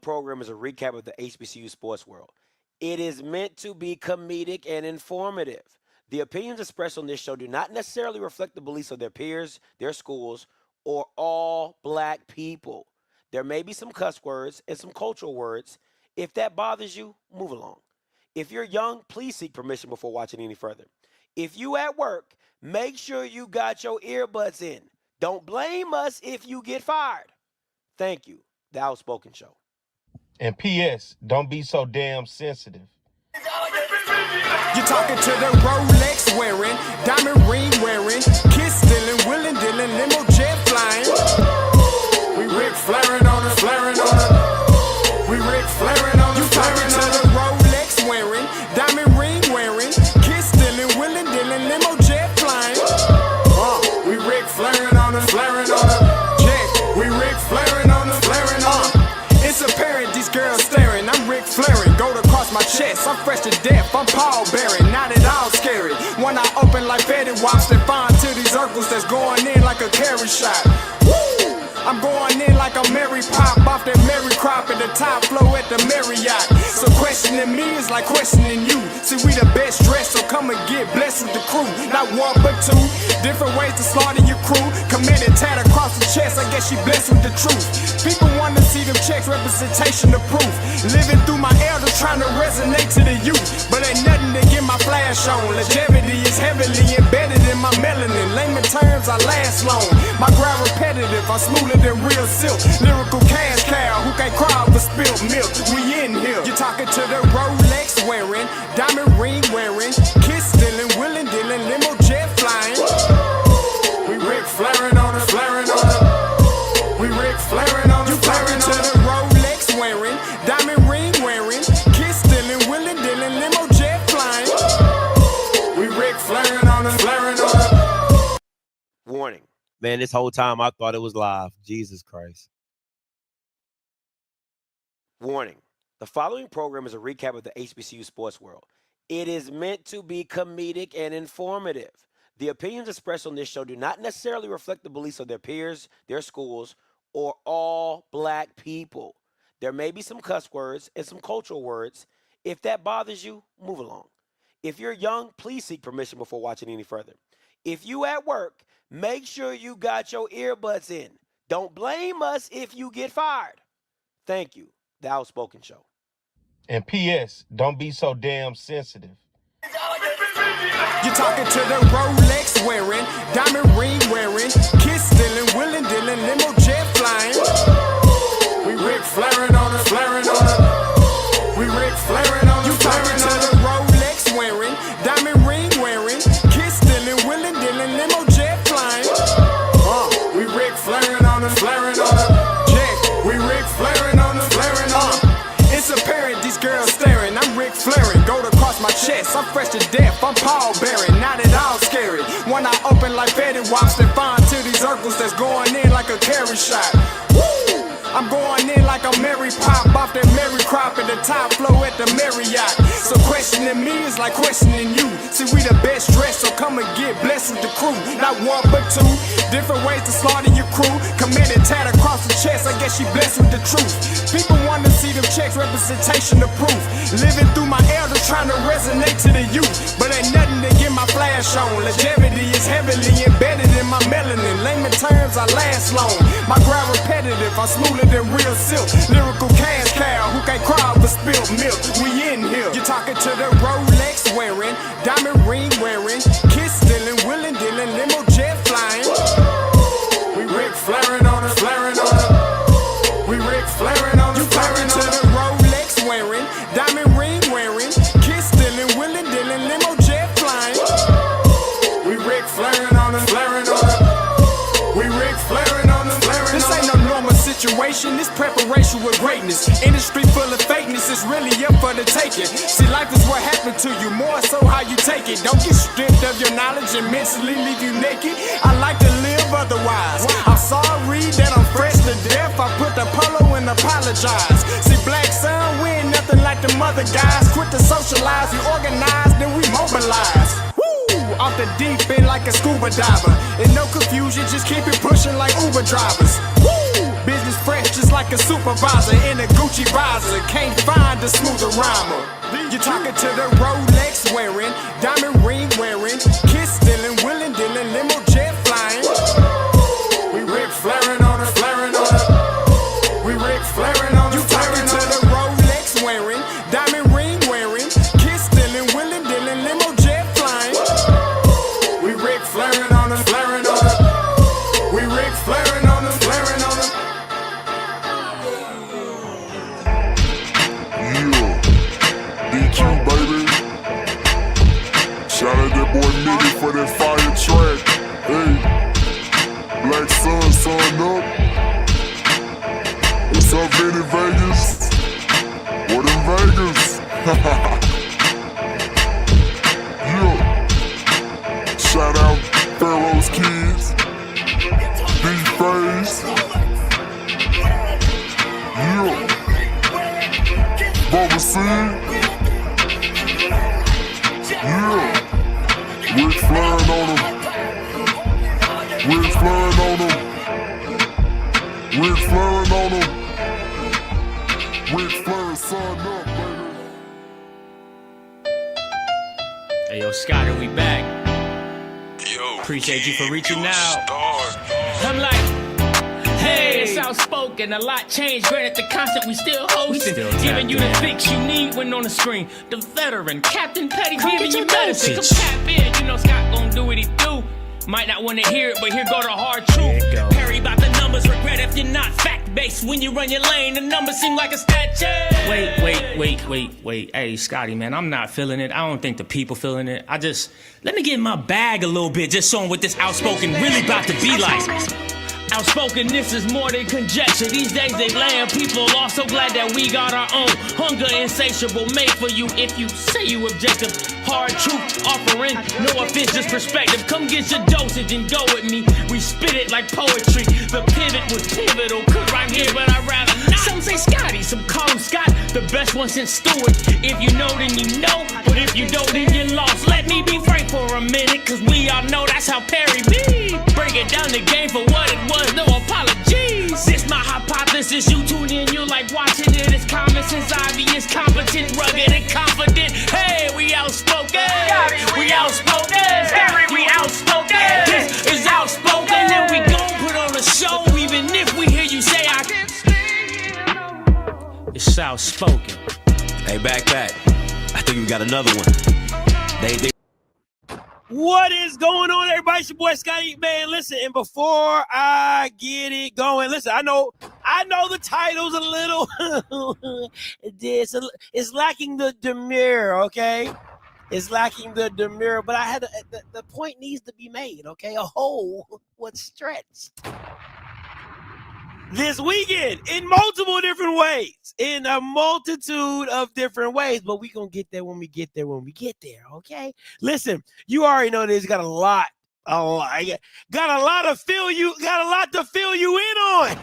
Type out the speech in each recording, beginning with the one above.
Program is a recap of the HBCU sports world. It is meant to be comedic and informative. The opinions expressed on this show do not necessarily reflect the beliefs of their peers, their schools, or all black people. There may be some cuss words and some cultural words. If that bothers you, move along. If you're young, please seek permission before watching any further. If you at work, make sure you got your earbuds in. Don't blame us if you get fired. Thank you. The Outspoken Show. And P.S. Don't be so damn sensitive. You're talking to the Rolex wearing, diamond ring wearing, kiss stealing, willing dealing, limo jet flying. We Rick flaring on us, flaring on us. We Rick flaring on us. You talking to the Rolex wearing, diamond ring wearing, kiss stealing, willing dealing, limo jet flying. We Rick flaring on us, flaring on us. Jet, we Rick flaring on us, flaring on us. It's apparent these girls staring. I'm Rick flaring, gold across my chest. I'm fresh to death, I'm Paul Bearing, not at all scary. When I open like Betty Watch, they find to these circles that's going in like a carry shot. Woo! I'm going in like a Mary Pop off that Mary Crop at the top flow at the Marriott. So questioning me is like questioning you. See, we the best dressed, so come and get blessed with the crew. Not one but two, different ways to slaughter your crew. Committed tat across the chest, I guess she blessed with the truth. People want to see them checks, representation of proof. Living through my elders, trying to resonate to the youth. But ain't nothing to get my flash on. Longevity is heavily embedded in my melanin. Layman terms, I last long. My grind repetitive, I'm smoother than real silk. Lyrical cash cow, who can't cry over spilled milk. We in here. You're talking to the Rolex wearing, diamond ring wearing, kiss stealing, willing dealing, limo jet flying. We Rick flaring on us, flaring on us. We Rick flaring on us, flaring on us. You talking to the Rolex wearing, diamond ring wearing, kiss stealing, willing dealing, limo jet flying. We Rick flaring on us, flaring on us. Warning. Man, this whole time I thought it was live. Jesus Christ. Warning. The following program is a recap of the HBCU sports world. It is meant to be comedic and informative. The opinions expressed on this show do not necessarily reflect the beliefs of their peers, their schools, or all black people. There may be some cuss words and some cultural words. If that bothers you, move along. If you're young, please seek permission before watching any further. If you at work, make sure you got your earbuds in. Don't blame us if you get fired. Thank you. The Outspoken Show. And P.S. Don't be so damn sensitive. You're talking to the Rolex wearing, diamond ring wearing, kiss stealing, willing dealing, limo jet flying. We Rick flaring on us, flaring on us. We Rick flaring on us. You talking to the Rolex wearing, diamond ring wearing, kiss stealing, willing dealing, limo jet flying. We Rick flaring on us, flaring on us. Jet, we Rick flaring on us, flaring on us. It's apparent these girls staring. I'm Rick flaring, gold across my chest. I'm fresh to death, I'm Paul Bearing, not at all scary. When I open like Betty Watch, they find to these circles that's going in like a carry shot. Woo! I'm going in like a Mary Pop off that Mary Crop at the top flow at the Marriott. So questioning me is like questioning you. See, we the best dressed, so come and get blessed with the crew. Not one but two, different ways to slaughter your crew. Committed tat across the chest, I guess she blessed with the truth. People want to see them checks, representation of proof. Living through my elders, trying to resonate to the youth. But ain't nothing to get my flash on. Longevity is heavily embedded in my melanin. Layman terms, I last long. My grind repetitive, I'm smoother than real silk. Lyrical cash cow, who can't cry over spilled milk. We in here. You're talking to the Rolex wearing, diamond ring wearing, kiss stealing, willing dealing, limo jet flying. We Rick flaring on us, flaring on us. We Rick flaring on us, flaring on us. You talking to the Rolex wearing, diamond ring wearing, kiss stealing, willing dealing, limo jet flying. We Rick flaring on us, flaring on us. We Rick flaring on us, flaring on us. This ain't no normal situation, this preparation with greatness. Industry full of fakeness, it's really up for the taking. See, life is what happened to you, more so how you take it. Don't get stripped of your knowledge and mentally leave you naked. I like to live otherwise. I'm sorry that I'm fresh to death. I put the polo and apologize. See, black son, we ain't nothing like the mother guys. Quit to socialize, we organize, then we mobilize. Off the deep end like a scuba diver. And no confusion, just keep it pushing like Uber drivers. Woo! Business fresh, just like a supervisor in a Gucci visor. Can't find a smoother rhymer. You're talking to the Rolex wearing, diamond ring wearing, kiss stealing, willing dealing, limo jet flying. We Rick flaring on her, flaring on her. We Rick flaring on her. You talking to the Rolex wearing, diamond ring wearing, kiss stealing, willing dealing, limo jet flying. We Rick flaring on her, flaring on her. We Rick flaring on her, flaring on her. DQ, baby. Shout out that boy Nitty for that fire track. Hey, Black Sun, sun up. What's up, Vinny Vegas? What in Vegas? Yeah. Shout out Pharaoh's Kids. D-Face. Yeah. Bubba C. Yeah. We're flying on them. We're flying on them. We're flying on them. We're flying, son up, baby. Hey, yo, Scotty, we back. Yo, Appreciate you for reaching out. I'm like, hey, it's outspoken, a lot changed. Granted, the concept we still hosting. Giving you the fix you need when on the screen. The veteran, Captain Petty, giving you medicine. Come tap in, you know Scott gon' do what he do. Might not want to hear it, but here go the hard truth. Perry about the numbers, regret if you're not fact-based. When you run your lane, the numbers seem like a statue. Wait. Hey, Scotty, man, I'm not feeling it. I don't think the people feeling it. Let me get in my bag a little bit, just showing what this outspoken really about to be like. Outspokenness is more than conjecture. These days they land people are so glad that we got our own. Hunger insatiable, made for you if you say you objective. Hard truth offering, no offense, just perspective. Come get your dosage and go with me. We spit it like poetry. The pivot was pivotal. Could rhyme here, but I'd rather not. Some say Scotty, some call him Scott. The best one since Stewart. If you know, then you know. But if you don't, then you lost. Let me be frank for a minute, cause we all know that's how Perry be. Break it down the game for what it was, no apologies. This my hypothesis, you tune in, you like watching it. It's common sense, obvious, competent, rugged, and confident. Hey, we outspoken. We outspoken. We outspoken. This is outspoken, and we gon' put on a show, even if we hear you say I can't speak. It's outspoken. Hey, back. I think we got another one. They What is going on, everybody? It's your boy Scotty. Man, listen, and before I get it going, listen, I know the title's a little it's lacking the demure, okay? It's lacking the demure, but I had the point needs to be made, okay? A hole was stretched this weekend in multiple different ways, in a multitude of different ways, but we gonna get there when we get there, okay? Listen, you already know this, got a lot to fill you in on.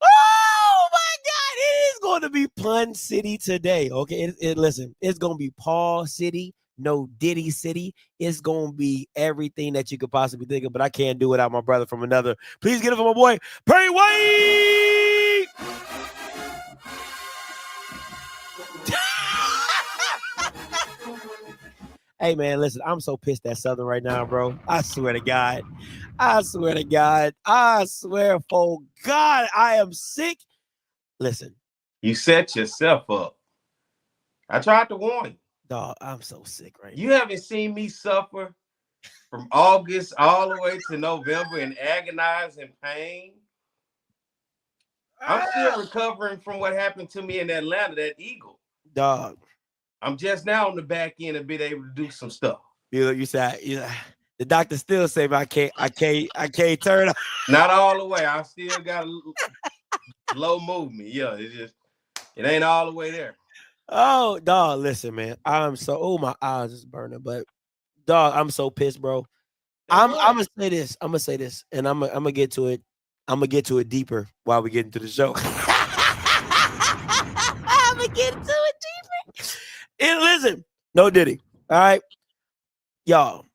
Oh my God, it is going to be Pun City today, okay? Listen, it's going to be Paul City, no Diddy City. It's going to be everything that you could possibly think of, but I can't do without my brother from another. Please get it for my boy, Prairie White! Hey, man, listen, I'm so pissed at Southern right now, bro. I swear to God. I swear for God, I am sick. Listen. You set yourself up. I tried to warn you. Dog, I'm so sick right now. You haven't seen me suffer from August all the way to November in agonizing pain. I'm still recovering from what happened to me in Atlanta, that Eagle. Dog. I'm just now on the back end and being able to do some stuff. You said the doctor still say I can't turn up. Not all the way. I still got a low movement. Yeah, it ain't all the way there. Oh, dog, listen, man. My eyes is burning, but dog, I'm so pissed, bro. I'm gonna say this, and I'm gonna get to it. I'm gonna get to it deeper while we get into the show. I'm gonna get into it deeper. And listen, no Diddy. All right, y'all.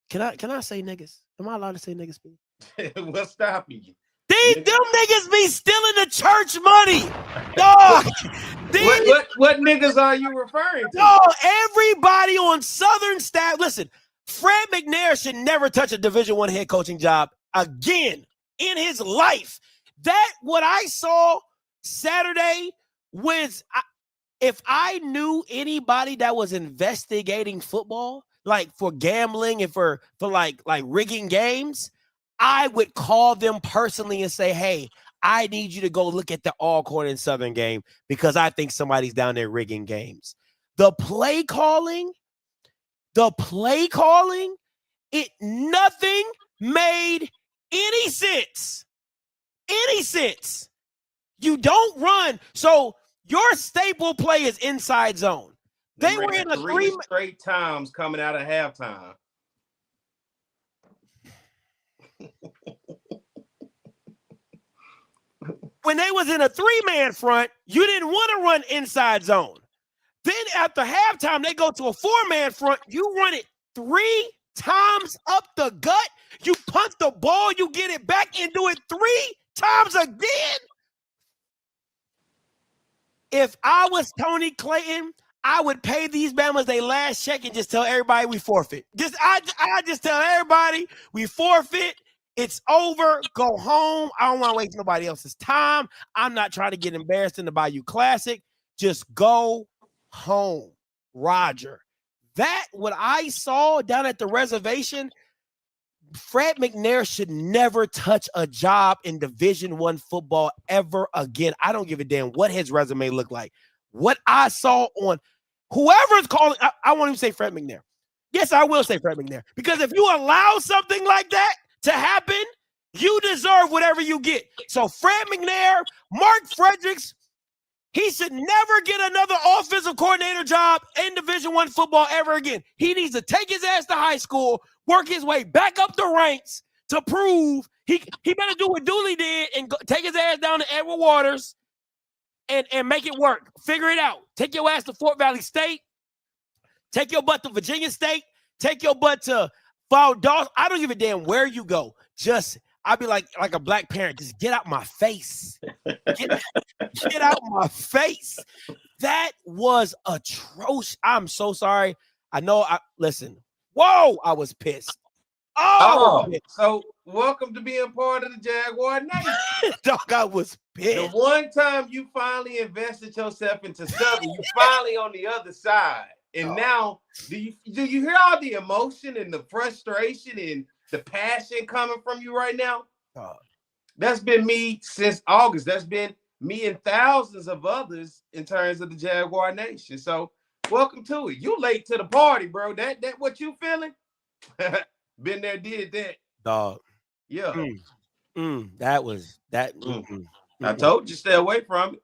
Can I say niggas? Am I allowed to say niggas speed? What's stopping you? Them niggas be stealing the church money. Dog. What niggas are you referring to? Dog, everybody on Southern staff. Listen, Fred McNair should never touch a Division I head coaching job again in his life. That what I saw Saturday was, if I knew anybody that was investigating football, like for gambling and for like rigging games, I would call them personally and say, hey, I need you to go look at the Alcorn and Southern game because I think somebody's down there rigging games. The play calling, nothing made any sense. Any sense. You don't run. So your staple play is inside zone. They were in a three straight times coming out of halftime. When they was in a 3-man front, you didn't want to run inside zone. Then after halftime, they go to a 4-man front. You run it 3 times up the gut. You punt the ball, you get it back and do it 3 times again. If I was Tony Clayton, I would pay these Bamas their last check and just tell everybody we forfeit. I just tell everybody we forfeit. It's over. Go home. I don't want to waste nobody else's time. I'm not trying to get embarrassed in the Bayou Classic. Just go home, Roger. That what I saw down at the reservation, Fred McNair should never touch a job in Division I football ever again. I don't give a damn what his resume looked like. What I saw on whoever's calling, I won't even say Fred McNair. Yes, I will say Fred McNair. Because if you allow something like that to happen, you deserve whatever you get. So Fred McNair, Mark Fredericks, he should never get another offensive coordinator job in Division I football ever again. He needs to take his ass to high school, work his way back up the ranks to prove he better do what Dooley did and take his ass down to Edward Waters and make it work. Figure it out. Take your ass to Fort Valley State. Take your butt to Virginia State. Take your butt to Valdosta. I don't give a damn where you go. I'd be like a black parent. Just get out my face. Get out my face. That was atrocious. I'm so sorry. I know. Listen. Whoa, I was pissed. Oh, so welcome to being part of the Jaguar Nation. Dog, I was pissed. The one time you finally invested yourself into something, you finally on the other side. And now, do you hear all the emotion and the frustration and the passion coming from you right now? That's been me since August. That's been me and thousands of others in terms of the Jaguar Nation. So welcome to it. You late to the party, bro. That what you feeling? Been there, did that. Dog. Yeah. That was that. I told you stay away from it.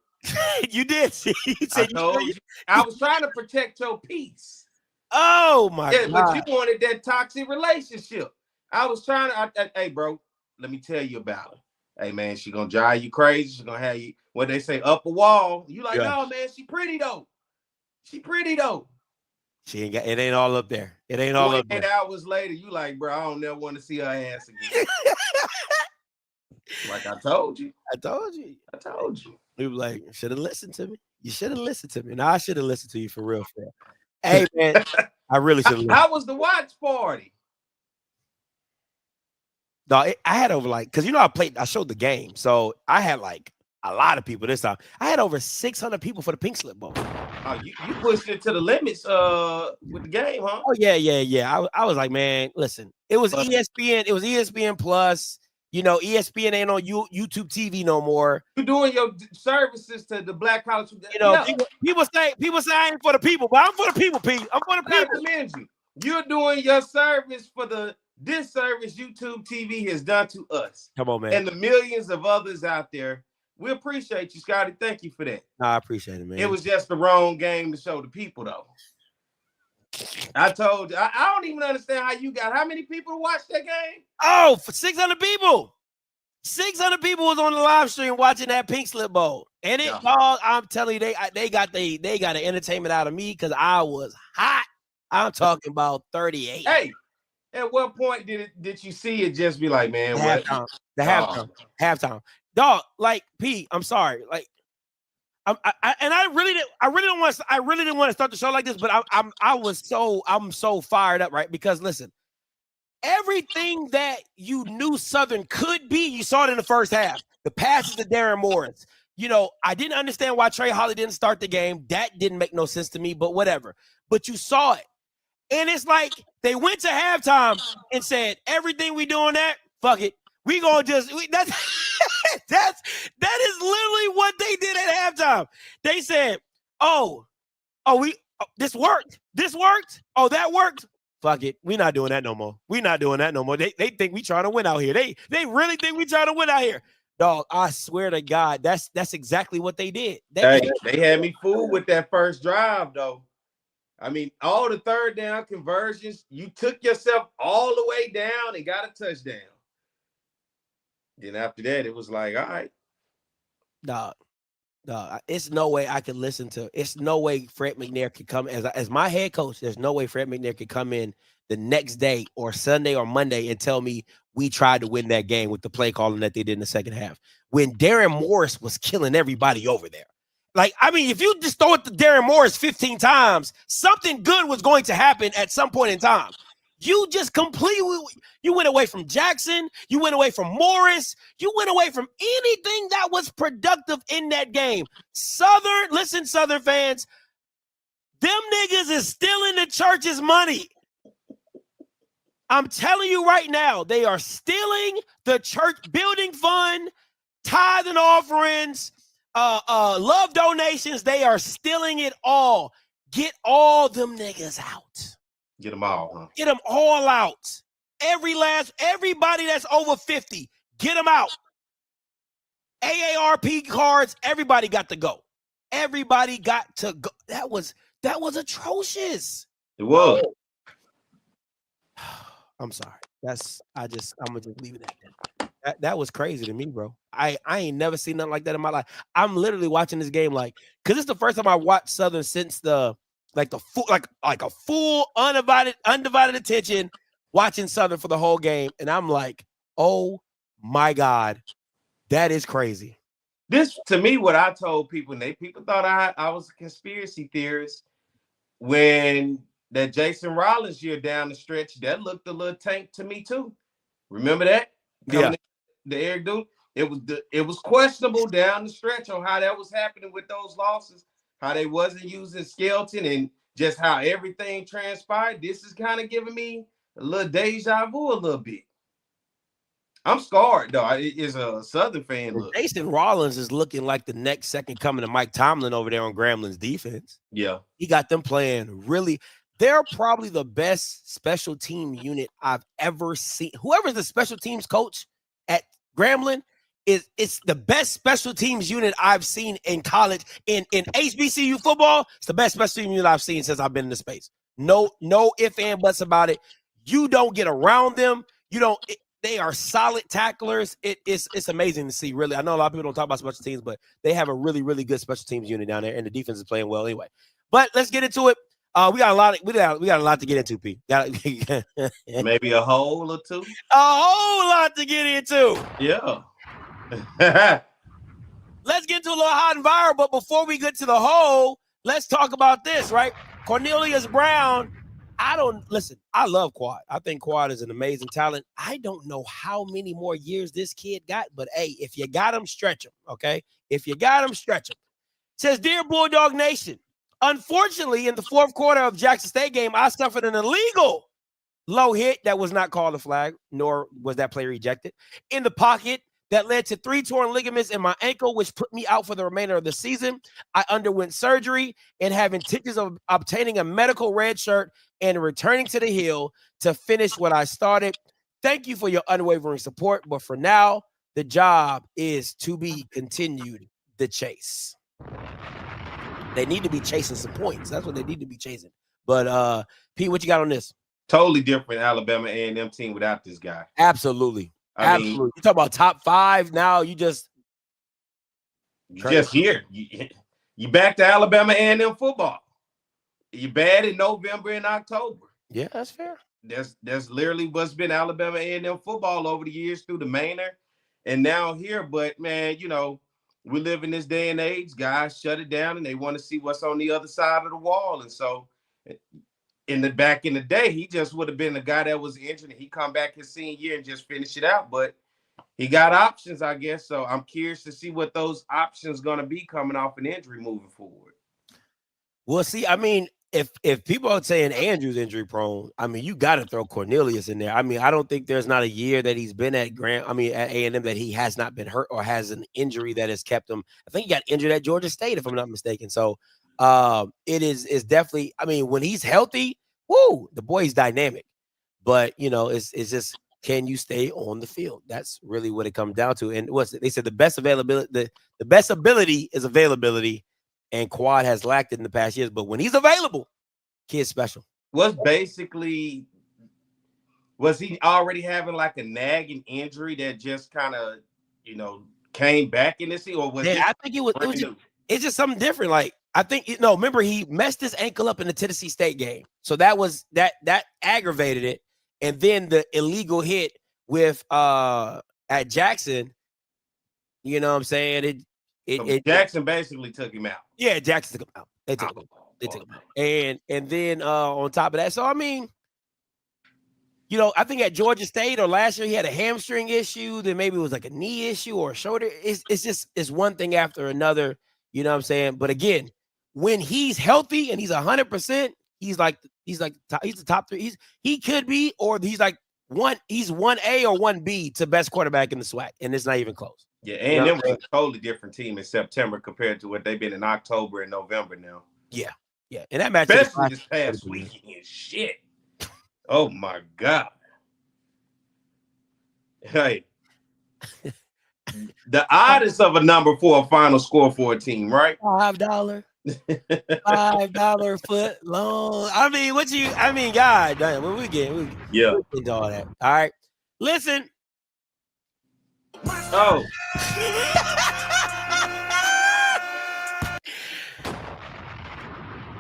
You did. You said I told you. I was trying to protect your peace. Oh my God. But you wanted that toxic relationship. I was trying to. Hey, bro, let me tell you about her. Hey, man, she gonna drive you crazy. She gonna have you. What they say, up a wall. You like, no, man, she pretty though. She pretty though. She ain't got it. Ain't all up there. It ain't all up there. 8 hours later, you like, bro, I don't never want to see her ass again. Like I told you. I told you. You were like, should have listened to me. You should have listened to me. No, I should have listened to you for real. Hey, man, I really should have. How was the watch party? No, I had over because I showed the game, so I had like a lot of people this time. I had over 600 people for the Pink Slip Bowl. Oh, you pushed it to the limits with the game, huh? Oh yeah. I was like, man, listen, it was ESPN. It was ESPN Plus. ESPN ain't on YouTube TV no more. You're doing your services to the black college. People say I ain't for the people, but I'm for the people, Pete. I'm for the people. I commend you. You're doing your service for the disservice YouTube TV has done to us. Come on, man. And the millions of others out there. We appreciate you, Scotty. Thank you for that. No, I appreciate it, man. It was just the wrong game to show the people, though. I told you. I don't even understand how many people watched that game? Oh, for 600 people. 600 people was on the live stream watching that Pink Slip Bowl. And dog, I'm telling you, they got the entertainment out of me because I was hot. I'm talking about 38. Hey, At what point did you see it just be like, man, what? Halftime. Dog, like P, I'm sorry. Like I really didn't want to start the show like this, but I'm so fired up, right? Because listen, everything that you knew Southern could be, you saw it in the first half. The passes to Darren Morris. You know, I didn't understand why Trey Holly didn't start the game. That didn't make no sense to me, but whatever. But you saw it. And it's like they went to halftime and said, everything we doing that, fuck it. We gonna just that is literally what they did at halftime. They said, this worked. This worked. Oh, that worked. Fuck it. We not doing that no more. We not doing that no more. They think we trying to win out here. They really think we trying to win out here. Dog, I swear to God, that's exactly what they did. They had me fooled with that first drive, though. I mean, all the third down conversions, you took yourself all the way down and got a touchdown. Then after that, it was like, all right. Dog, it's no way I could listen to. It's no way Fred McNair could come as my head coach. There's no way Fred McNair could come in the next day or Sunday or Monday and tell me we tried to win that game with the play calling that they did in the second half. When Darren Morris was killing everybody over there. Like, I mean, if you just throw it to Darren Morris 15 times, something good was going to happen at some point in time. You just you went away from Jackson. You went away from Morris. You went away from anything that was productive in that game. Southern fans, them niggas is stealing the church's money. I'm telling you right now, they are stealing the church building fund, tithe and offerings, love donations. They are stealing it all. Get all them niggas out. Get them all, huh? Get them all out. Everybody that's over 50, get them out. AARP cards, everybody got to go. Everybody got to go. That was atrocious. It was. I'm sorry. I'm gonna just leave it at that. That was crazy to me, bro. I ain't never seen nothing like that in my life. I'm literally watching this game because it's the first time I watched Southern since a full undivided attention watching Southern for the whole game, and I'm like, oh my God, that is crazy. This to me, what I told people, and people thought I was a conspiracy theorist when that Jason Rollins year down the stretch, that looked a little tank to me too. Remember that? Yeah. The Eric dude. It was questionable down the stretch on how that was happening with those losses, how they wasn't using Skelton, and just how everything transpired. This is kind of giving me a little deja vu a little bit. I'm scarred though. It's a Southern fan look. Jason Rollins is looking like the next second coming to Mike Tomlin over there on Grambling's defense. Yeah. He got them playing really. They're probably the best special team unit I've ever seen. Whoever's the special teams coach at Grambling it's the best special teams unit I've seen in college. In HBCU football, it's the best special team unit I've seen since I've been in the space. No ifs and buts about it. You don't get around them. They are solid tacklers. It's amazing to see, really. I know a lot of people don't talk about special teams, but they have a really, really good special teams unit down there, and the defense is playing well anyway. But let's get into it. We got a lot to get into, P. Maybe a hole or two. A whole lot to get into. Yeah. Let's get to a little hot and viral, but before we get to the hole, let's talk about this, right? Cornelius Brown. I love Quad. I think Quad is an amazing talent. I don't know how many more years this kid got, but hey, if you got him, stretch him, okay? If you got him, stretch him. Says, Dear Bulldog Nation, unfortunately, in the fourth quarter of Jackson State game, I suffered an illegal low hit that was not called a flag, nor was that play rejected, in the pocket that led to 3 torn ligaments in my ankle, which put me out for the remainder of the season. I underwent surgery and have intentions of obtaining a medical red shirt and returning to the Hill to finish what I started. Thank you for your unwavering support, but for now, the job is to be continued, the chase. They need to be chasing some points. That's what they need to be chasing. But, Pete, what you got on this? Totally different Alabama A&M team without this guy. Absolutely. Absolutely. You talk about top 5 now. You just here. You back to Alabama A&M football. You bad in November and October. Yeah, that's fair. that's literally what's been Alabama A&M football over the years through the Manor and now here. But man, you know, we live in this day and age. Guys shut it down and they want to see what's on the other side of the wall. And so, back in the day, he just would have been the guy that was injured. And he come back his senior year and just finish it out. But he got options, I guess. So I'm curious to see what those options going to be coming off an injury moving forward. Well, see, I mean, if people are saying Andrew's injury prone, I mean, you got to throw Cornelius in there. I mean, I don't think there's not a year that he's been at at A&M that he has not been hurt or has an injury that has kept him. I think he got injured at Georgia State, if I'm not mistaken. So it's definitely, I mean, when he's healthy, woo, the boy's dynamic. But you know, it's just, can you stay on the field? That's really what it comes down to. And they said the best availability, the best ability is availability. And Quad has lacked it in the past years, but when he's available, kid's special. Was he already having like a nagging injury that just kind of, you know, came back in this year, or was it? I think it's just something different. Like, I think, you know, remember he messed his ankle up in the Tennessee State game. So that aggravated it. And then the illegal hit with at Jackson, you know what I'm saying? Jackson basically took him out. Yeah, Jackson took him out. They took him out. And then on top of that, so I mean, you know, I think at Georgia State or last year he had a hamstring issue. Then maybe it was like a knee issue or a shoulder. It's one thing after another. You know what I'm saying? But again, when he's healthy and he's 100%, he's the top three. He could be, or he's like he's 1A or 1B to best quarterback in the SWAC, and it's not even close. Yeah, and them was a totally different team in September compared to what they've been in October and November now. Yeah. And that match, especially this past weekend, shit. Oh my God. Hey, the oddest of a number for a final score for a team, right? $5 foot long. I mean, God damn, when we get into all that. All right, listen. Oh.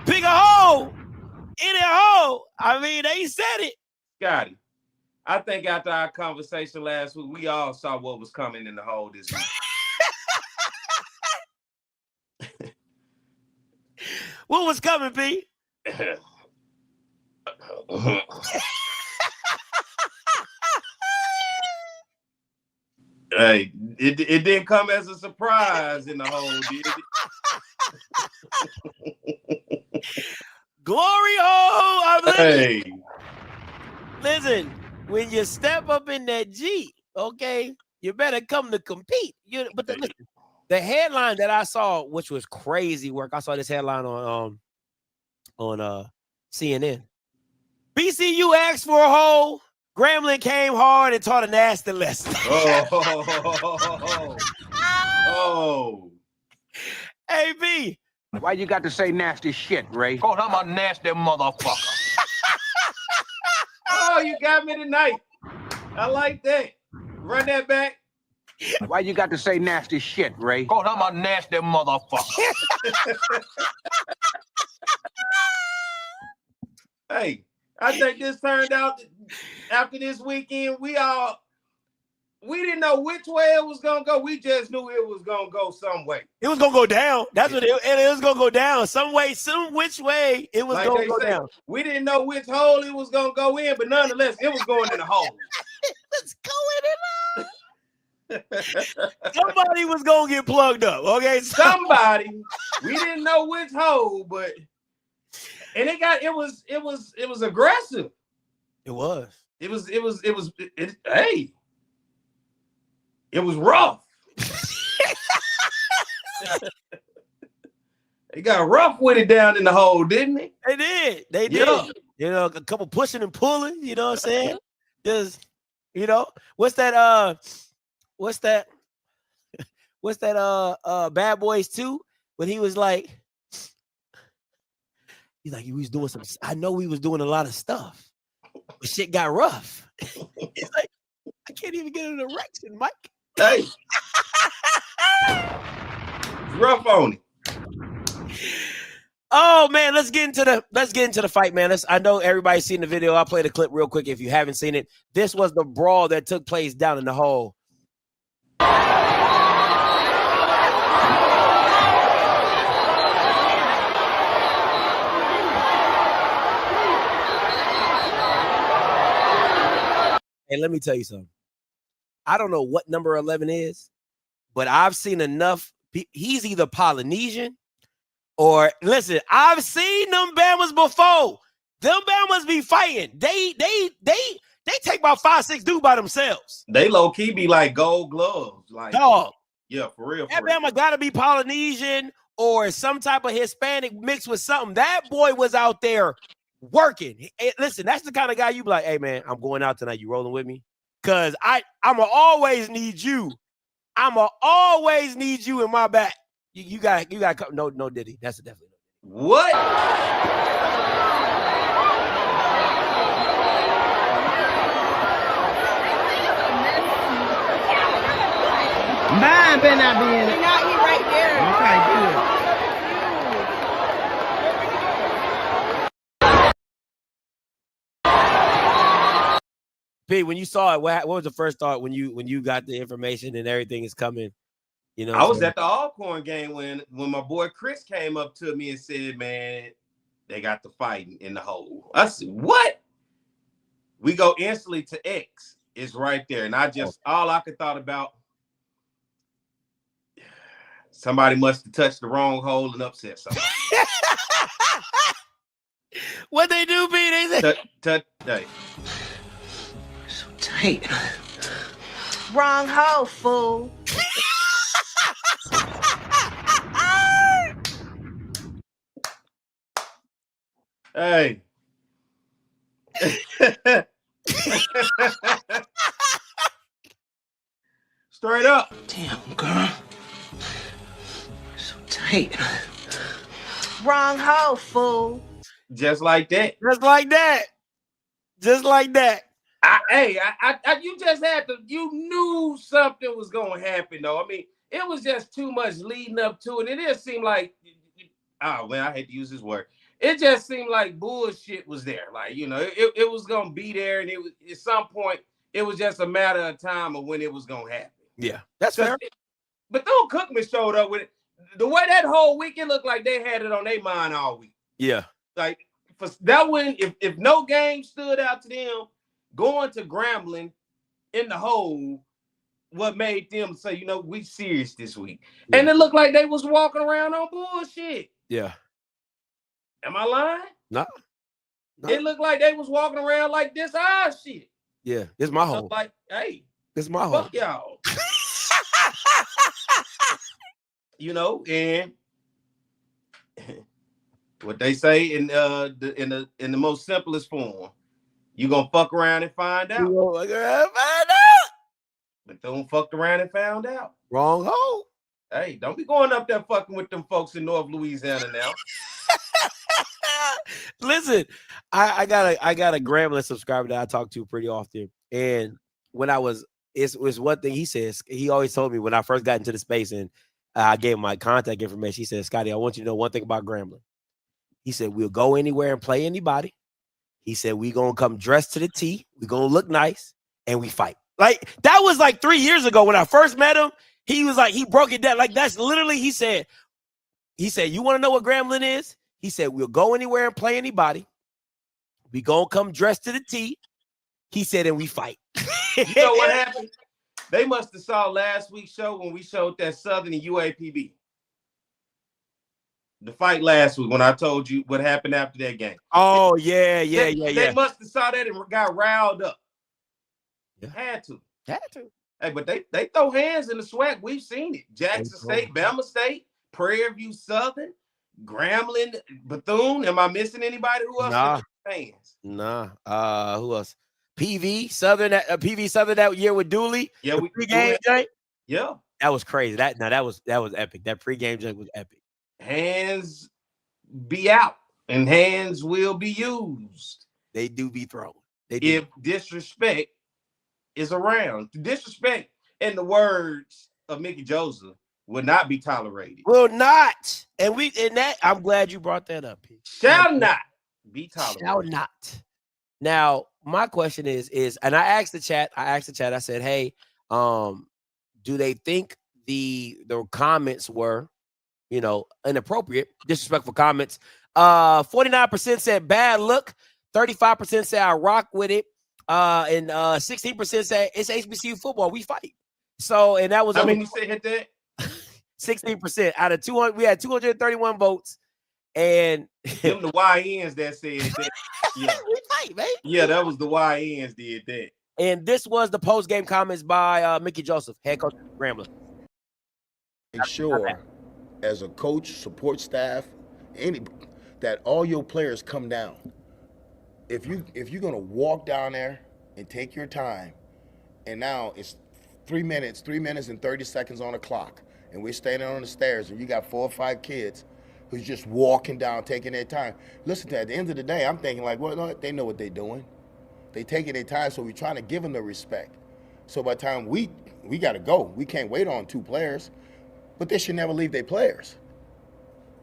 Pick a hole. In a hole. I mean, they said it. Scotty, I think after our conversation last week, we all saw what was coming in the hole this week. What was coming, P? Hey, it didn't come as a surprise in the hole, did it? Glory hole! Hey. Listen, when you step up in that G, okay, you better come to compete. Listen, the headline that I saw, which was crazy work, I saw this headline on CNN. BCU asked for a hole. Grambling came hard and taught a nasty lesson. Oh. Hey, B. Why you got to say nasty shit, Ray? Cause I'm a nasty motherfucker. Oh, you got me tonight. I like that. Run that back. Why you got to say nasty shit, Ray? Cause I'm a nasty motherfucker. Hey, I think this turned out after this weekend, we didn't know which way it was gonna go. We just knew it was gonna go some way. It was gonna go down. That's what it was gonna go down. Some which way it was gonna go down. We didn't know which hole it was gonna go in, but nonetheless, it was going in the hole. It's going in the hole. Somebody was gonna get plugged up. Okay, somebody. We didn't know which hole, but it was aggressive. It was. It was rough. They got rough with it down in the hole, didn't they? They did. They did. You know, a couple pushing and pulling. You know what I'm saying? Just, you know, what's that? Bad Boys 2? When he was like, he was doing some. I know we was doing a lot of stuff, but shit got rough. He's like, I can't even get an erection, Mike. Hey, rough on him. Oh man, let's get into the fight, man. I know everybody's seen the video. I'll play the clip real quick if you haven't seen it. This was the brawl that took place down in the hole. Hey, let me tell you something. I don't know what number 11 is, but I've seen enough. He's either Polynesian or, listen, I've seen them Bamas before. Them Bamas be fighting. They take about 5-6 dudes by themselves. They low key be like gold gloves, like dog. Yeah, for real. That Bama gotta be Polynesian or some type of Hispanic mixed with something. That boy was out there working. Listen, that's the kind of guy you be like, hey man, I'm going out tonight. You rolling with me? Cause I'ma always need you. I'ma always need you in my back. You got no Diddy. That's a definitely what? Mine better not be in it. You're not eat right there. Okay, good. P, when you saw it, what was the first thought when you got the information and everything is coming? You know, I was at the Alcorn game when my boy Chris came up to me and said, "Man, they got the fighting in the hole." I said, "What?" We go instantly to X. It's right there, and all I could thought about. Somebody must have touched the wrong hole and upset somebody. What they do, B? They say, hey. So tight. Wrong hole, fool. Hey. Straight up. Damn, girl. So tight. Wrong hole, fool. Just like that. Just like that. Just like that. You just had to. You knew something was going to happen, though. I mean, it was just too much leading up to it. It just seemed like, oh man, I hate to use this word. It just seemed like bullshit was there. Like, you know, it was going to be there, and it was at some point. It was just a matter of time of when it was going to happen. Yeah, that's fair. Bethune-Cookman showed up with it. The way that whole week, it looked like they had it on their mind all week. Yeah. Like, for that one, if no game stood out to them, going to Grambling in the hole, what made them say, you know, we serious this week. Yeah. And it looked like they was walking around on bullshit. Yeah. Am I lying? No. It looked like they was walking around like this shit. Yeah, it's my hole. Like, hey, it's my hole. Fuck y'all. You know, and what they say in the most simplest form, you gonna fuck around and find out. But don't fuck around and found out. Wrong hole. Hey, don't be going up there fucking with them folks in North Louisiana now. Listen, I got a Grambling subscriber that I talk to pretty often, and when it's one thing he says. He always told me when I first got into the space, and I gave him my contact information. He said, "Scotty, I want you to know one thing about Grambling." He said, "We'll go anywhere and play anybody." He said, "We gonna come dressed to the T. We gonna look nice, and we fight." Like that was like 3 years ago when I first met him. He was like, he broke it down. Like that's literally, he said, "You want to know what Grambling is?" He said, "We'll go anywhere and play anybody. We gonna come dressed to the T." He said, "And we fight." You know what happened? They must have saw last week's show when we showed that Southern and UAPB. The fight last week when I told you what happened after that game. Oh, yeah. They must have saw that and got riled up. Yeah. Had to. Hey, but they throw hands in the SWAC. We've seen it. Jackson State, Bama State, Prairie View Southern, Grambling, Bethune. Am I missing anybody? Who else? Nah. Fans? Nah. Who else? PV Southern that year with Dooley. Yeah, we pregame joint. Yeah, that was crazy. That was epic. That pregame joint was epic. Hands be out and hands will be used. They do be thrown. If disrespect is around. Disrespect, in the words of Mickey Joseph, will not be tolerated. Will not. And that I'm glad you brought that up. Shall not be tolerated. Shall not. Now, my question is, and I asked the chat, I said, hey, do they think the comments were, inappropriate, disrespectful comments? 49% said bad look, 35% said I rock with it, and 16% said it's HBCU football, we fight. So, and that was how many said hit that? 16% out of 200. We had 231 votes, and them the YNs that said that. Yeah, we fight, man. Yeah, that was the YNs did that. And this was the post-game comments by Mickey Joseph, head coach of Grambling. Make sure, as a coach, support staff, that all your players come down. If you're gonna walk down there and take your time, and now it's 3 minutes and 30 seconds on the clock, and we're standing on the stairs, and you got 4 or 5 kids who's just walking down, taking their time. Listen, at the end of the day, I'm thinking like, well, no, they know what they're doing. They taking their time, so we're trying to give them the respect. So by the time we got to go, we can't wait on 2 players, but they should never leave their players.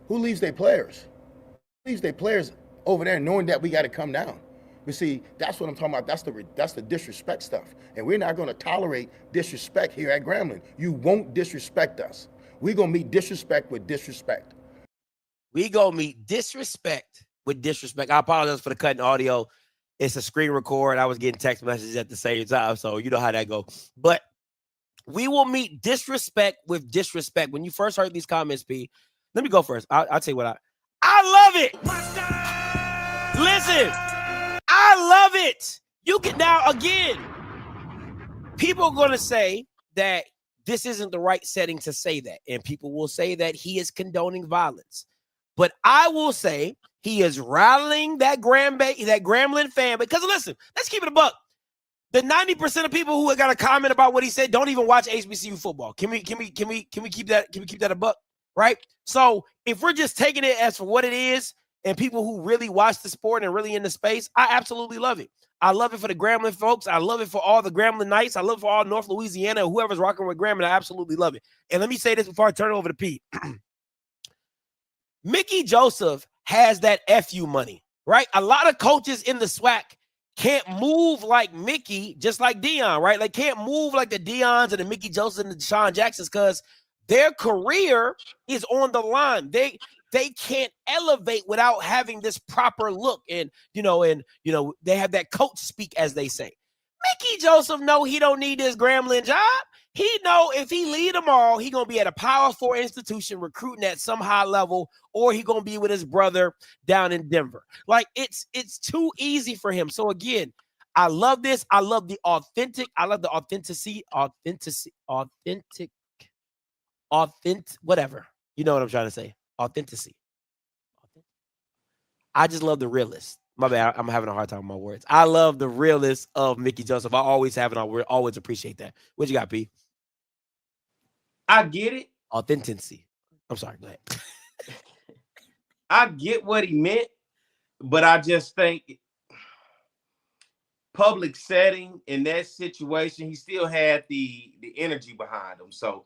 Who leaves their players? Leaves their players over there knowing that we got to come down. But see, that's what I'm talking about. That's the disrespect stuff. And we're not going to tolerate disrespect here at Grambling. You won't disrespect us. We're going to meet disrespect with disrespect. We go meet disrespect with disrespect. I apologize for the cutting audio. It's a screen record. I was getting text messages at the same time, so you know how that goes. But we will meet disrespect with disrespect. When you first heard these comments, P, let me go first. I'll tell you what I love it. Listen, I love it. You can now, again, people are going to say that this isn't the right setting to say that. And people will say that he is condoning violence. But I will say he is rallying that Grambling fan. Because listen, let's keep it a buck. The 90% of people who got a comment about what he said don't even watch HBCU football. Can we keep that a buck? Right? So if we're just taking it as for what it is, and people who really watch the sport and really in the space, I absolutely love it. I love it for the Grambling folks. I love it for all the Grambling Knights. I love it for all North Louisiana, whoever's rocking with Grambling. I absolutely love it. And let me say this before I turn it over to Pete. Mickey Joseph has that FU money, right? A lot of coaches in the SWAC can't move like Mickey, just like Dion, right? They can't move like the Dions and the Mickey Josephs and the Deshaun Jacksons because their career is on the line. They can't elevate without having this proper look. And they have that coach speak, as they say. Mickey Joseph know he don't need this Grambling job. He know if he leave tomorrow, he going to be at a Power 4 institution recruiting at some high level, or he going to be with his brother down in Denver. Like, it's too easy for him. So, again, I love this. I love the authentic. I love the authenticity, whatever. You know what I'm trying to say. Authenticity. I just love the realist. My bad. I'm having a hard time with my words. I love the realist of Mickey Joseph. I always have and I always appreciate that. What you got, P? I get it. Authenticity. I'm sorry. Go ahead. I get what he meant, but I just think public setting in that situation, he still had the energy behind him. So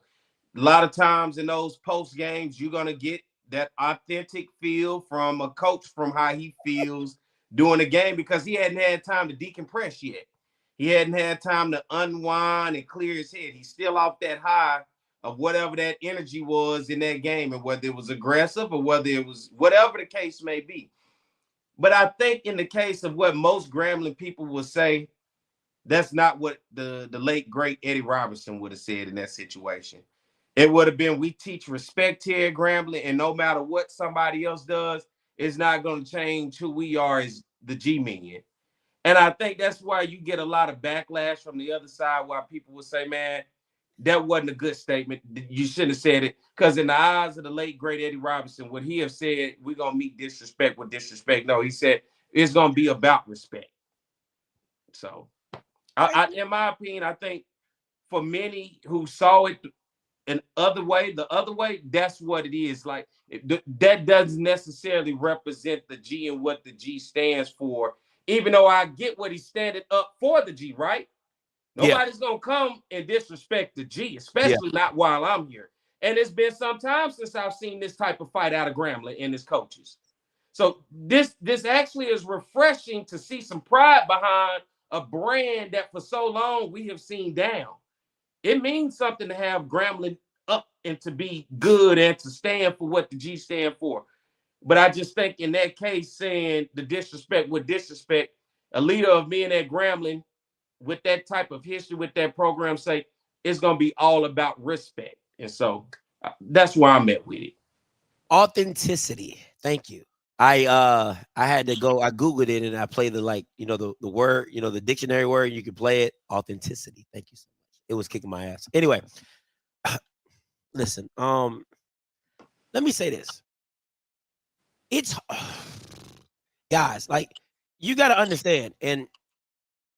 a lot of times in those post games, you're going to get that authentic feel from a coach, from how he feels during the game, because he hadn't had time to decompress yet. He hadn't had time to unwind and clear his head. He's still off that high of whatever that energy was in that game, and whether it was aggressive or whether it was whatever the case may be. But I think in the case of what most Grambling people will say, that's not what the late, great Eddie Robinson would have said in that situation. It would have been, we teach respect here at Grambling, and no matter what somebody else does, it's not going to change who we are as the G-men. And I think that's why you get a lot of backlash from the other side, why people will say, man, that wasn't a good statement. You shouldn't have said it. Because in the eyes of the late, great Eddie Robinson, would he have said, we're going to meet disrespect with disrespect? No, he said, it's going to be about respect. So, in my opinion, I think for many who saw it the other way, that's what it is. Like, that doesn't necessarily represent the G and what the G stands for, even though I get what he's standing up for the G, right? Nobody's going to come and disrespect the G, especially not while I'm here. And it's been some time since I've seen this type of fight out of Grambling and his coaches. So this actually is refreshing to see some pride behind a brand that for so long we have seen down. It means something to have Grambling up and to be good and to stand for what the G stand for. But I just think in that case, saying the disrespect with disrespect, a leader of me and that Grambling with that type of history, with that program, say it's going to be all about respect. And so that's where I'm at with it. Authenticity. Thank you. I had to go, I Googled it and I played the word, the dictionary word, you can play it. Authenticity. Thank you so much. It was kicking my ass. Anyway, listen, let me say this. It's guys, like, you got to understand, and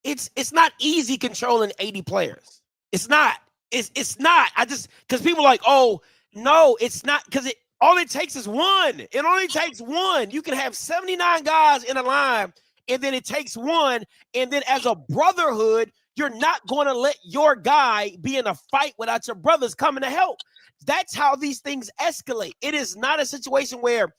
it's not easy controlling 80 players. It's not. It's not. Because people are like, oh no, it's not, because all it takes is one. It only takes one. You can have 79 guys in a line, and then it takes one. And then as a brotherhood, you're not going to let your guy be in a fight without your brothers coming to help. That's how these things escalate. It is not a situation where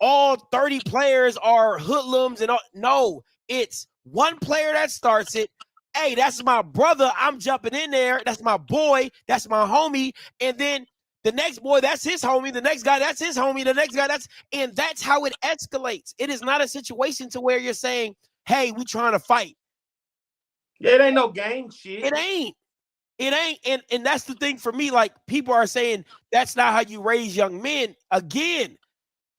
all 30 players are hoodlums and all. No, it's one player that starts it. Hey, that's my brother. I'm jumping in there. That's my boy. That's my homie. And then the next boy, that's his homie. The next guy, that's his homie. The next guy, and that's how it escalates. It is not a situation to where you're saying, hey, we trying to fight. Yeah, it ain't no game shit. It ain't. And that's the thing for me. Like, people are saying that's not how you raise young men. Again,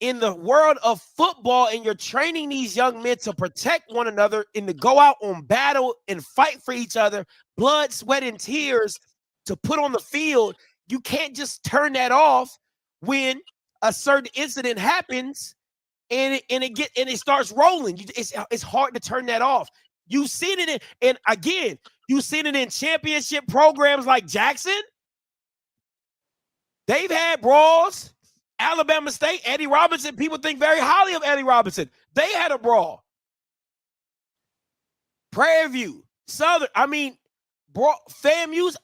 in the world of football, and you're training these young men to protect one another and to go out on battle and fight for each other, blood, sweat, and tears to put on the field. You can't just turn that off when a certain incident happens and it starts rolling. It's hard to turn that off. You've seen it you've seen it in championship programs like Jackson. They've had brawls. Alabama State, Eddie Robinson, people think very highly of Eddie Robinson. They had a brawl. Prairie View, Southern, brawl, FAMU's.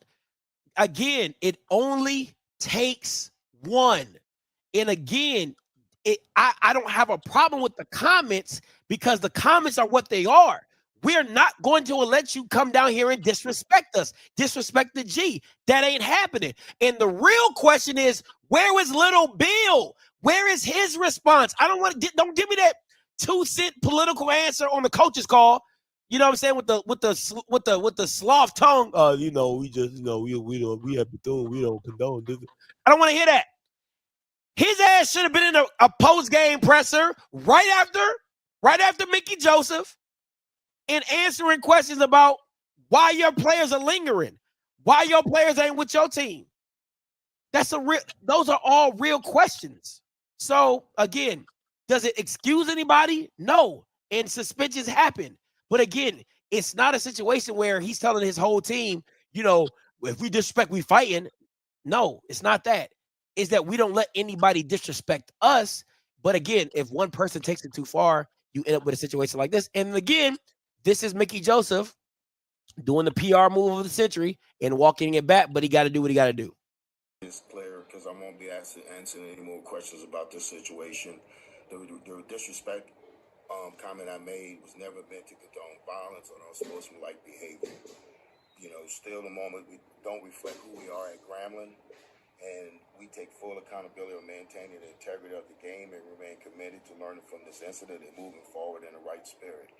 Again, it only takes one. And again, I don't have a problem with the comments, because the comments are what they are. We're not going to let you come down here and disrespect us, disrespect the G. That ain't happening. And the real question is, where was Little Bill? Where is his response? Don't give me that 2-cent political answer on the coach's call. You know what I'm saying? With the sloth tongue. We just, we have Bethune, we don't condone this. I don't want to hear that. His ass should have been in a post-game presser right after Mickey Joseph, and answering questions about why your players are lingering, why your players ain't with your team. Those are all real questions. So again, does it excuse anybody? No. And suspensions happen. But again, it's not a situation where he's telling his whole team, if we disrespect, we fighting. No, it's not that. It's that we don't let anybody disrespect us. But again, if one person takes it too far, you end up with a situation like this. And again, this is Mickey Joseph doing the PR move of the century and walking it back, but he got to do what he got to do. This player, because I won't be answering any more questions about this situation. The disrespect comment I made was never meant to condone violence or unsportsmanlike behavior. Still the moment we don't reflect who we are at Grambling, and we take full accountability of maintaining the integrity of the game and remain committed to learning from this incident and moving forward in the right spirit.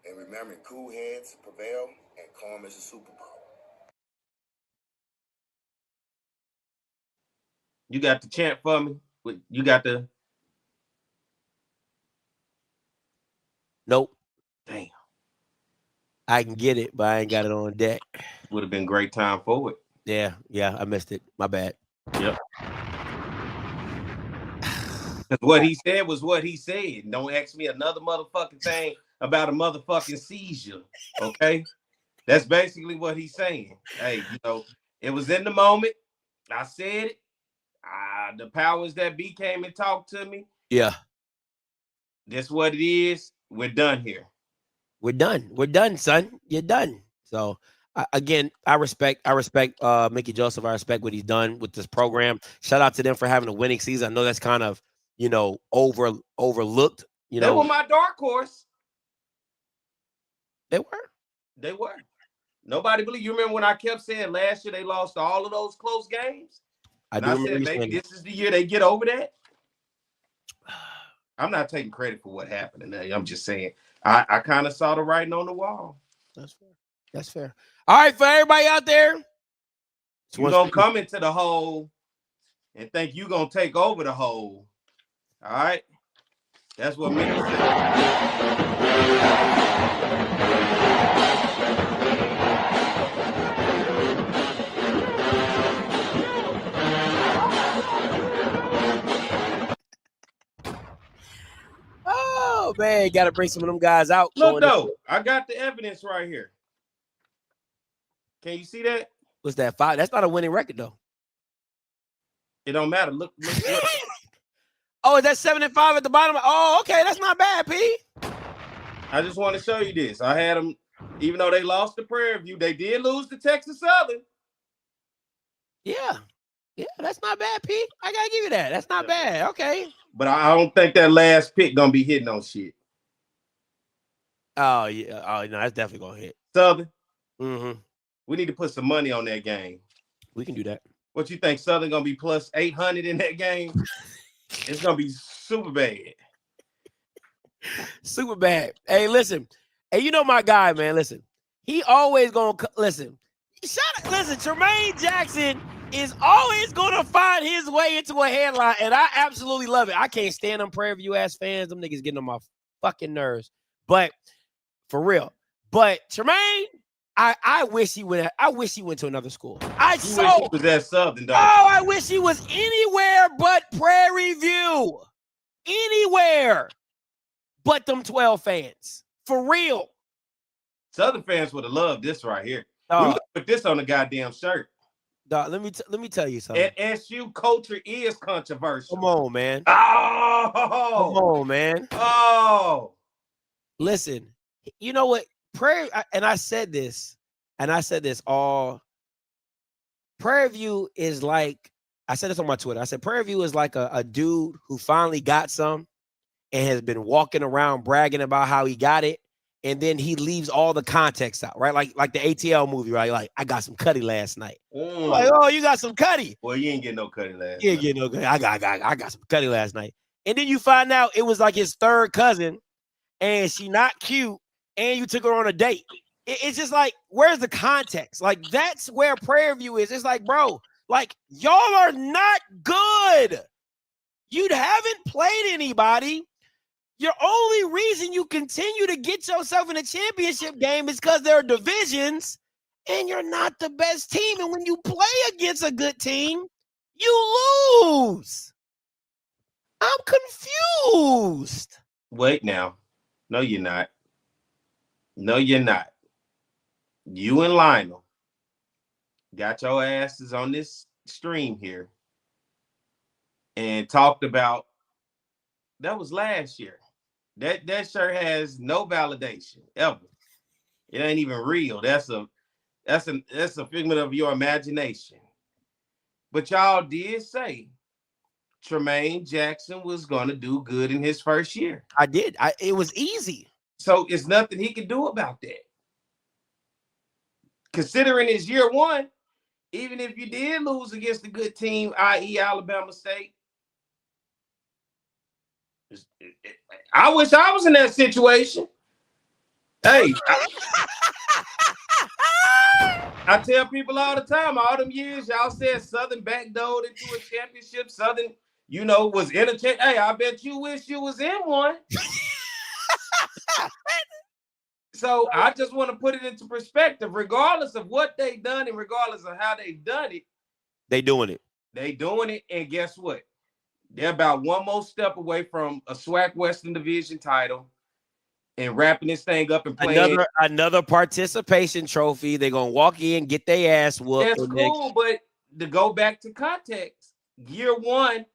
And remembering, cool heads prevail and calm is a superpower. You got the chant for me? You got the... Nope. Damn. I can get it, but I ain't got it on deck. Would have been great time for it. Yeah, I missed it. My bad. Yep. What he said was what he said. Don't ask me another motherfucking thing about a motherfucking seizure. Okay? That's basically what he's saying. Hey, it was in the moment. I said it. The powers that be came and talked to me. Yeah. That's what it is. We're done here. We're done. We're done, son. You're done. So Again, I respect Mickey Joseph. I respect what he's done with this program. Shout out to them for having a winning season. I know that's kind of, overlooked. They were my dark horse. They were. They were. Nobody believe. You remember when I kept saying last year they lost all of those close games? I said maybe this is the year they get over that. I'm not taking credit for what happened today. I'm just saying I kind of saw the writing on the wall. That's fair. That's fair. All right, for everybody out there, you're gonna come into the hole and think you're gonna take over the hole. All right. That's what Mickey said. Oh man, gotta bring some of them guys out. Look though, I got the evidence right here. Can you see that? What's that? 5? That's not a winning record though. It don't matter. Look. Oh, is that 7-5 at the bottom? Oh, okay, that's not bad, P. I just want to show you this. I had them, even though they lost to Prairie View, they did lose to Texas Southern. Yeah, that's not bad, P. I gotta give you that. That's not bad. Okay. But I don't think that last pick gonna be hitting on shit. Oh yeah. Oh no, that's definitely gonna hit. Southern. Mm-hmm. We need to put some money on that game. We can do that. What you think? Southern gonna be plus 800 in that game? It's gonna be super bad. Super bad. Hey, listen. Hey, you know my guy, man. Listen, he always gonna listen. Listen, Tremaine Jackson is always gonna find his way into a headline, and I absolutely love it. I can't stand them Prairie View ass fans. Them niggas getting on my fucking nerves. But for real. But Tremaine, I wish he went. I wish he went to another school. Wish he was at Southern, dog. Oh, I wish he was anywhere but Prairie View. Anywhere but them 12 fans. For real. Southern fans would have loved this right here. We would put this on the goddamn shirt. Dog, let me tell you something. And SU culture is controversial. Come on, man. Oh, come on, man. Oh, listen. You know what? Prairie, and I said this all. Prairie View is like, I said this on my Twitter. I said Prairie View is like a dude who finally got some and has been walking around bragging about how he got it, and then he leaves all the context out, right? Like the ATL movie, right? Like, I got some cutty last night. Like, oh, you got some cutty. Well, you ain't getting no cutty last night. You ain't getting no cutty. I got some cutty last night. And then you find out it was like his third cousin, and she not cute, and you took her on a date. It's just like, where's the context? Like, that's where Prairie View is. It's like, bro, like, y'all are not good. You haven't played anybody. Your only reason you continue to get yourself in a championship game is because there are divisions, and you're not the best team. And when you play against a good team, you lose. I'm confused. Wait now. No, you're not. No, you're not. You and Lionel got your asses on this stream here and talked about that was last year. That shirt has no validation ever. It ain't even real. That's a figment of your imagination. But y'all did say Tremaine Jackson was gonna do good in his first year. I did. It was easy. So it's nothing he can do about that. Considering it's year one, even if you did lose against a good team, i.e. Alabama State, I wish I was in that situation. Hey, I tell people all the time, all them years, y'all said Southern backdoored into a championship. Southern, was in a championship. Hey, I bet you wish you was in one. So I just want to put it into perspective. Regardless of what they've done and regardless of how they've done it, they doing it. They doing it, and guess what? They're about one more step away from a SWAC Western Division title and wrapping this thing up and playing another participation trophy. They're gonna walk in, get their ass whooped. That's cool, but to go back to context, year one,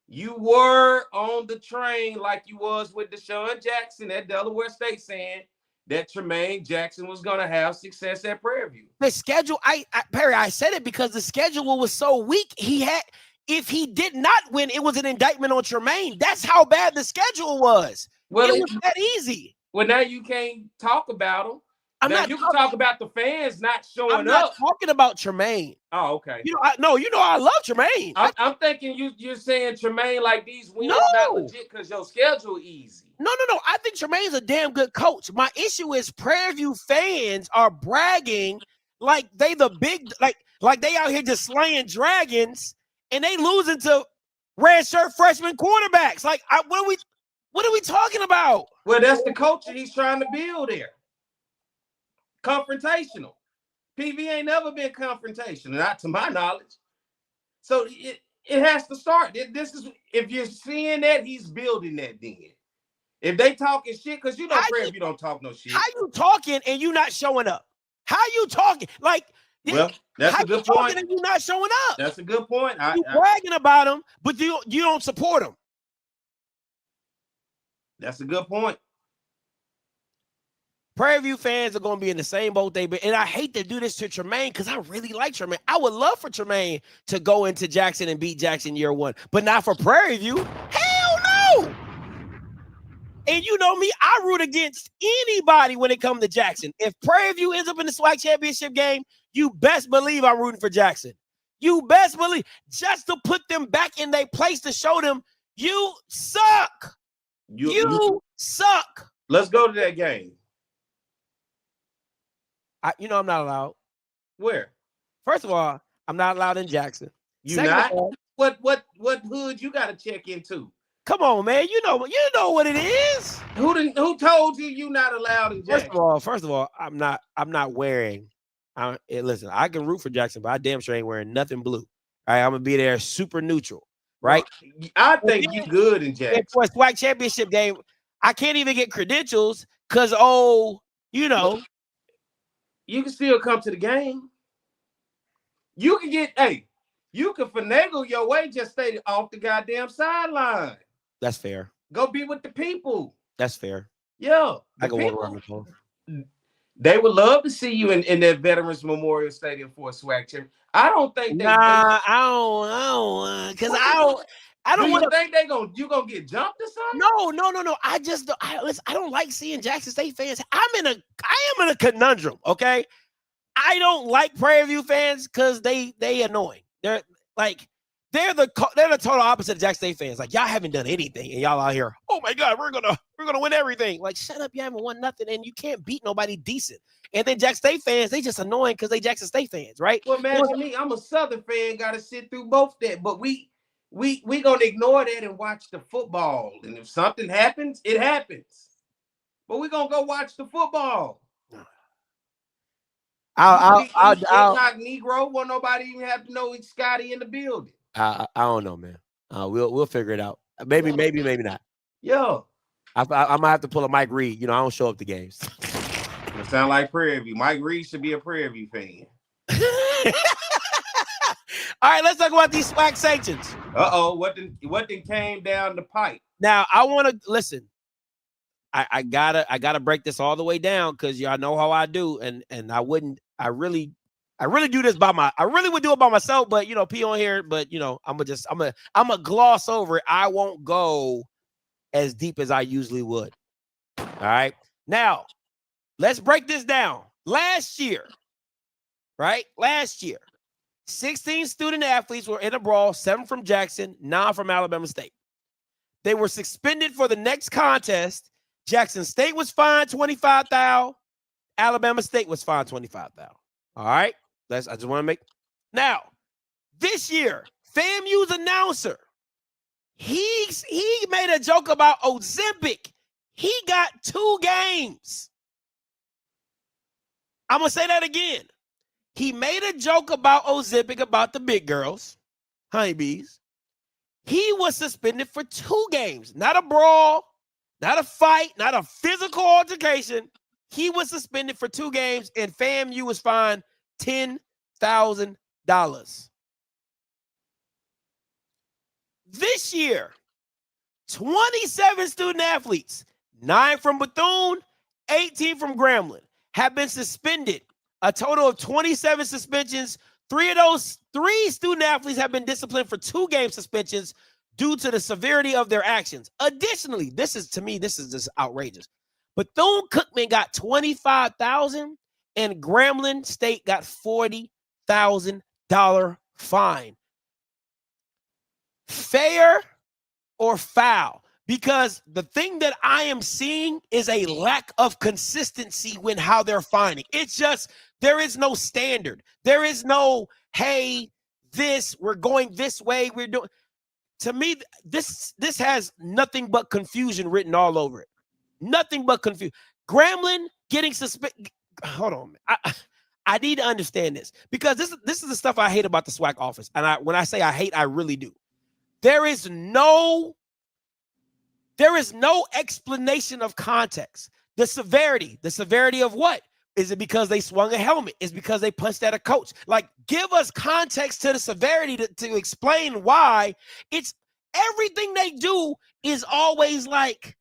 you were on the train like you was with Deshaun Jackson at Delaware State saying, that Tremaine Jackson was going to have success at Prairie View. The schedule, Perry, I said it because the schedule was so weak. If he did not win, it was an indictment on Tremaine. That's how bad the schedule was. Well, it was that easy. Well, now you can't talk about him. You can talk about the fans not showing up. I'm not talking about Tremaine. Oh, okay. I love Tremaine. I'm thinking you're saying Tremaine like these wins not legit because your schedule easy. No. I think Tremaine's a damn good coach. My issue is Prairie View fans are bragging like they the big, like they out here just slaying dragons and they losing to red shirt freshman quarterbacks. Like, what are we talking about? Well, that's the culture he's trying to build there. Confrontational. PV ain't never been confrontational, not to my knowledge. So it has to start. This is, if you're seeing that, he's building that then. If they talking shit, because you know Prairie View don't talk no shit. How you talking and you not showing up? How you talking? Like, well, that's a good point. And you not showing up? That's a good point. You bragging about him, but you don't support him. That's a good point. Prairie View fans are going to be in the same boat they've been. And I hate to do this to Tremaine because I really like Tremaine. I would love for Tremaine to go into Jackson and beat Jackson year one, but not for Prairie View. Hell no. And you know me, I root against anybody when it comes to Jackson. If Prairie View ends up in the SWAC championship game, you best believe I'm rooting for Jackson. You best believe, just to put them back in their place to show them you suck. You suck. Let's go to that game. I'm not allowed. Where? First of all, I'm not allowed in Jackson. You not? What hood you got to check into? Come on, man. You know what it is. Who told you not allowed in Jackson? First of all, I'm not wearing. Listen, I can root for Jackson, but I damn sure ain't wearing nothing blue. All right, I'm gonna be there super neutral, right? Well, I think you good in Jackson. For a SWAC championship game, I can't even get credentials because you can still come to the game. You can finagle your way, just stay off the goddamn sideline. That's fair. Go be with the people. That's fair. Yeah. I can walk around the phone. They would love to see you in that Veterans Memorial Stadium for a SWAC championship. I don't think they. Nah, I don't, because I don't want to think you gonna get jumped or something. No. I don't like seeing Jackson State fans. I am in a conundrum. Okay, I don't like Prairie View fans because they annoying. They're the total opposite of Jackson State fans. Like, y'all haven't done anything, and y'all out here, oh my God, we're gonna win everything. Like, shut up, you haven't won nothing, and you can't beat nobody decent. And then Jackson State fans, they just annoying because they Jackson State fans, right? Well, imagine me, I'm a Southern fan, gotta sit through both that, but we gonna ignore that and watch the football. And if something happens, it happens. But we gonna go watch the football. I'll Negro. Won't nobody even have to know it's Scotty in the building. I don't know, man. We'll figure it out. Maybe not. Yo, I might have to pull a Mike Reed. I don't show up to games. It sound like Prairie View. Mike Reed should be a Prairie View fan. All right, let's talk about these SWAC sanctions. What then came down the pipe? Now I want to listen. I gotta break this all the way down because y'all know how I do, and I really do this I really would do it by myself, but P on here, but I'm gonna gloss over it. I won't go as deep as I usually would. All right. Now, let's break this down. Last year, 16 student athletes were in a brawl, 7 from Jackson, 9 from Alabama State. They were suspended for the next contest. Jackson State was fined $25,000. Alabama State was fined $25,000. All right. I just want to make. Now, this year, FAMU's announcer, he made a joke about Ozempic. He got 2 games. I'm going to say that again. He made a joke about Ozempic, about the big girls, honeybees. He was suspended for 2 games. Not a brawl, not a fight, not a physical altercation. He was suspended for 2 games, and FAMU was fined $10,000. This year, 27 student athletes, 9 from Bethune, 18 from Grambling have been suspended. A total of 27 suspensions. 3 of those 3 student athletes have been disciplined for 2-game suspensions due to the severity of their actions. Additionally, this is just outrageous. Bethune-Cookman got $25,000 and Grambling State got $40,000 fine. Fair or foul? Because the thing that I am seeing is a lack of consistency when how they're fining. It's just, there is no standard. There is no, hey, we're going this way, we're doing. To me, this has nothing but confusion written all over it. Nothing but confusion. Grambling getting suspended. Hold on. I need to understand this, because this is the stuff I hate about the SWAC office. And when I say I hate, I really do. There is no explanation of context. The severity of what? Is it because they swung a helmet? Is it because they punched at a coach? Like, give us context to the severity to explain why. It's everything they do is always like,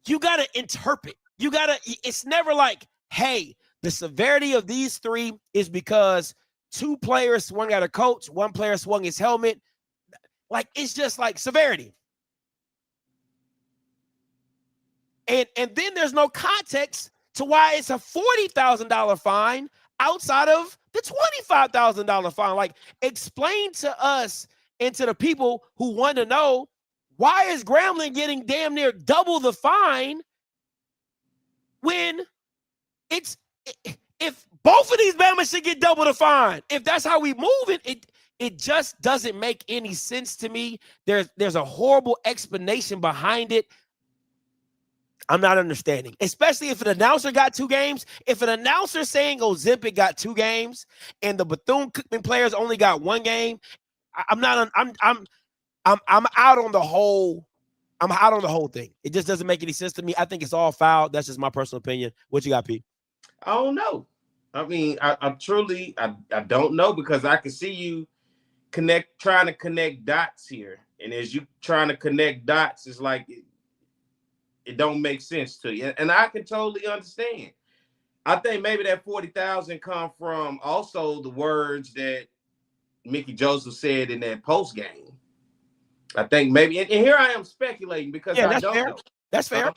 you got to interpret. It's never like, hey, the severity of these 3 is because 2 players swung at a coach, 1 player swung his helmet. Like, it's just like severity. And then there's no context to why it's a $40,000 fine outside of the $25,000 fine. Like, explain to us and to the people who want to know, why is Grambling getting damn near double the fine when if both of these Bama's should get double the fine? If that's how we move it just doesn't make any sense to me. There's a horrible explanation behind it. I'm not understanding, especially if an announcer got 2 games. If an announcer saying Ozempic got 2 games and the Bethune-Cookman players only got 1 game, I'm out on the whole. I'm out on the whole thing. It just doesn't make any sense to me. I think it's all foul. That's just my personal opinion. What you got, Pete? I don't know. I mean, I truly don't know, because I can see you trying to connect dots here, and as you trying to connect dots, it's like it don't make sense to you, and I can totally understand. I think maybe that 40,000 come from also the words that Mickey Joseph said in that post game. I think maybe, and here I am speculating because I don't know. That's fair.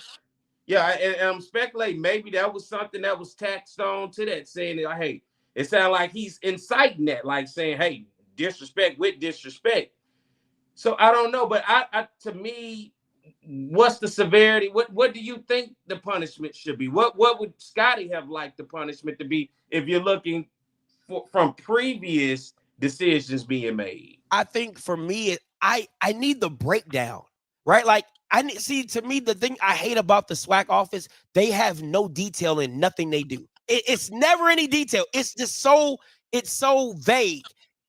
Yeah, and I'm speculating maybe that was something that was taxed on to that, saying that, hey, it sounds like he's inciting that, like saying, hey, disrespect with disrespect. So I don't know, but I to me, what's the severity? What do you think the punishment should be? What would Scotty have liked the punishment to be if you're looking from previous decisions being made? I think for me, I need the breakdown, right? Like, to me, the thing I hate about the SWAC office, they have no detail in nothing they do. It's never any detail. It's just so vague.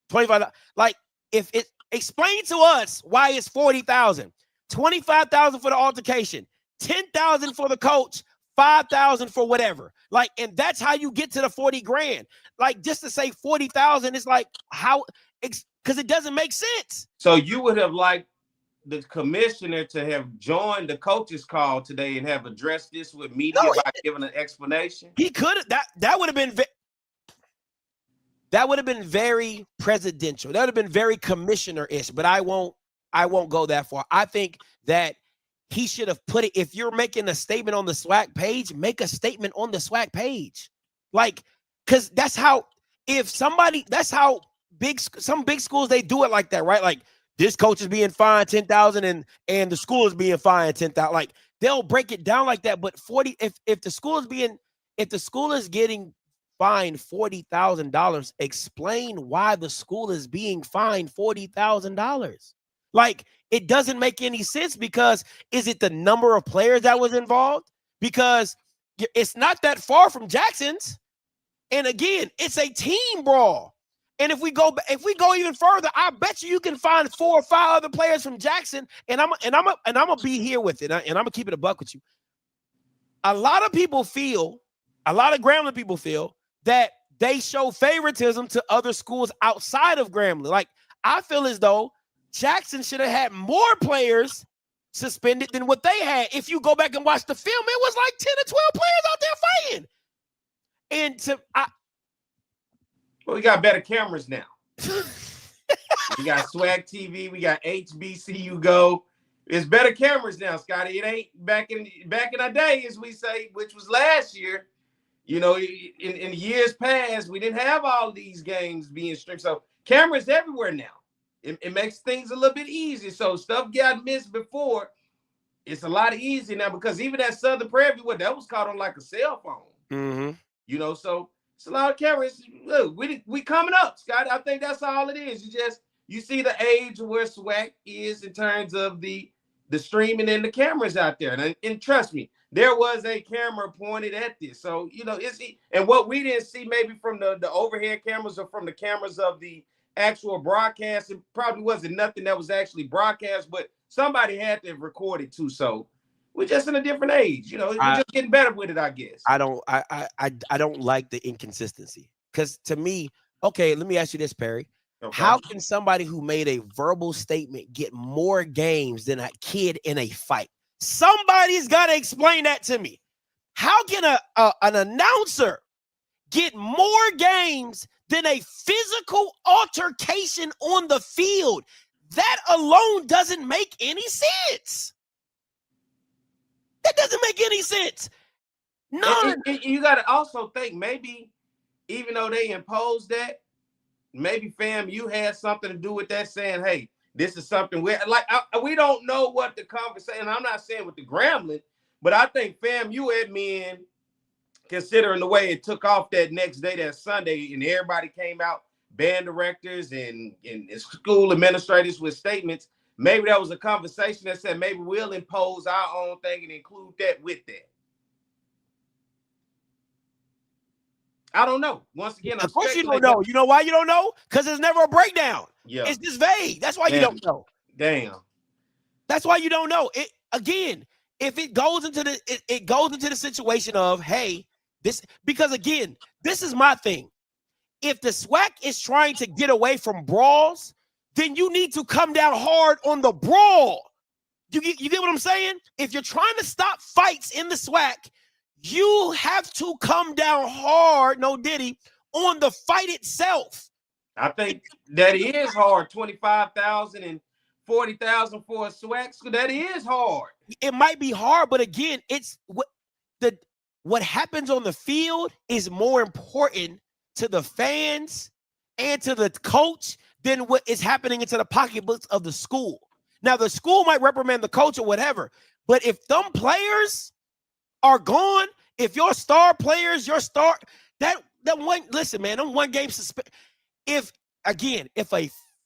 25, like, if it explain to us why it's 40,000, 25,000 for the altercation, 10,000 for the coach, 5,000 for whatever. Like, and that's how you get to the 40 grand. Like, just to say 40,000 is like, how, because it doesn't make sense. So you would have liked the commissioner to have joined the coach's call today and have addressed this with media by giving an explanation? He could have. That would have been very presidential. That would have been very commissioner-ish, but I won't go that far. I think that he should have put it, if you're making a statement on the SWAC page, make a statement on the SWAC page. Like, because that's how some big schools, they do it like that, right? Like, this coach is being fined 10,000 and the school is being fined 10,000. Like, they'll break it down like that. But if the school is getting fined $40,000, explain why the school is being fined $40,000. Like, it doesn't make any sense, because is it the number of players that was involved? Because it's not that far from Jackson's. And again, it's a team brawl. And if we go even further, I bet you can find 4 or 5 other players from Jackson. And I'm gonna be here with it. And I'm gonna keep it a buck with you. A lot of Grambling people feel that they show favoritism to other schools outside of Grambling. Like, I feel as though Jackson should have had more players suspended than what they had. If you go back and watch the film, it was like 10 or 12 players out there fighting. And well, we got better cameras now. We got SWAC TV, we got HBCU Go. It's better cameras now, Scotty. It ain't back in our day, as we say, which was last year. You know, in years past, we didn't have all these games being strict. So cameras everywhere now. It makes things a little bit easier. So stuff got missed before. It's a lot easier now because even that Southern Prairie, that was caught on like a cell phone. mm-hmm. You know, so it's a lot of cameras. Look, we coming up, Scott. I think that's all it is. You see the age of where SWAC is in terms of the streaming and the cameras out there. And trust me, there was a camera pointed at this. So, you know, and what we didn't see maybe from the overhead cameras or from the cameras of the actual broadcast, it probably wasn't nothing that was actually broadcast, but somebody had to have recorded too. So we're just in a different age, you know. We're just getting better with it, I guess. I don't like the inconsistency because to me, okay, let me ask you this, Perry. Okay. How can somebody who made a verbal statement get more games than a kid in a fight? Somebody's got to explain that to me. How can an announcer get more games than a physical altercation on the field? That alone doesn't make any sense. That doesn't make any sense. None. And you got to also think maybe even though they imposed that, maybe FAMU had something to do with that, saying, hey, this is something we don't know what the conversation. I'm not saying with the Grambling, but I think FAMU admin, considering the way it took off that next day, that Sunday, and everybody came out, band directors and school administrators with statements, maybe that was a conversation that said maybe we'll impose our own thing and include that with that. I don't know. Once again, of course you don't know. You know why you don't know? Because there's never a breakdown. Yeah, it's just vague. That's why you don't know. Damn. That's why you don't know. It again. If it goes into the situation of, hey, this, because again, this is my thing. If the SWAC is trying to get away from brawls, then you need to come down hard on the brawl. You get what I'm saying? If you're trying to stop fights in the SWAC, you have to come down hard, no diddy, on the fight itself. I think that is hard. 25,000 and 40,000 for a SWAC. So that is hard. It might be hard, but again, it's what happens on the field is more important to the fans and to the coach than what is happening into the pocketbooks of the school. Now, the school might reprimand the coach or whatever, but if them players are gone, if your star players, that one, listen, man, them one game suspend. If a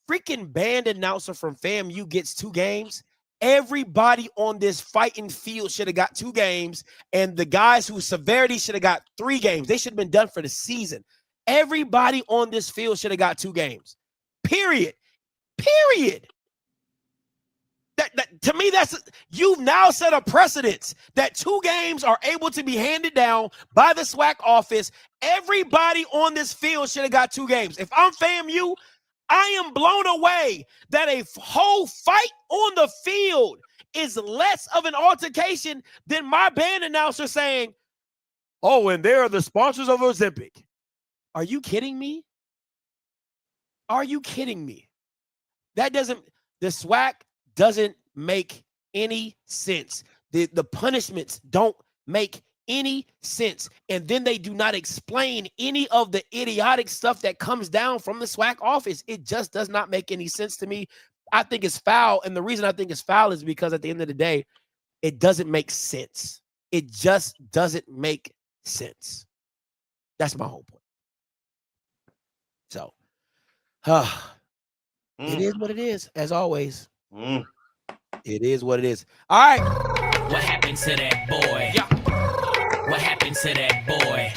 freaking band announcer from FAMU gets 2 games, everybody on this fighting field should have got 2 games, and the guys whose severity should have got 3 games. They should have been done for the season. Everybody on this field should have got 2 games. Period. That to me, you've now set a precedence that 2 games are able to be handed down by the SWAC office. Everybody on this field should have got 2 games. If I'm FAMU, I am blown away that a whole fight on the field is less of an altercation than my band announcer saying, oh, and they are the sponsors of Ozempic. Are you kidding me? Are you kidding me? The SWAC doesn't make any sense. The punishments don't make any sense. And then they do not explain any of the idiotic stuff that comes down from the SWAC office. It just does not make any sense to me. I think it's foul. And the reason I think it's foul is because at the end of the day, it doesn't make sense. It just doesn't make sense. That's my whole point. So, it is what it is, as always. It is what it is. All right. What happened to that boy? Yeah. What happened to that boy?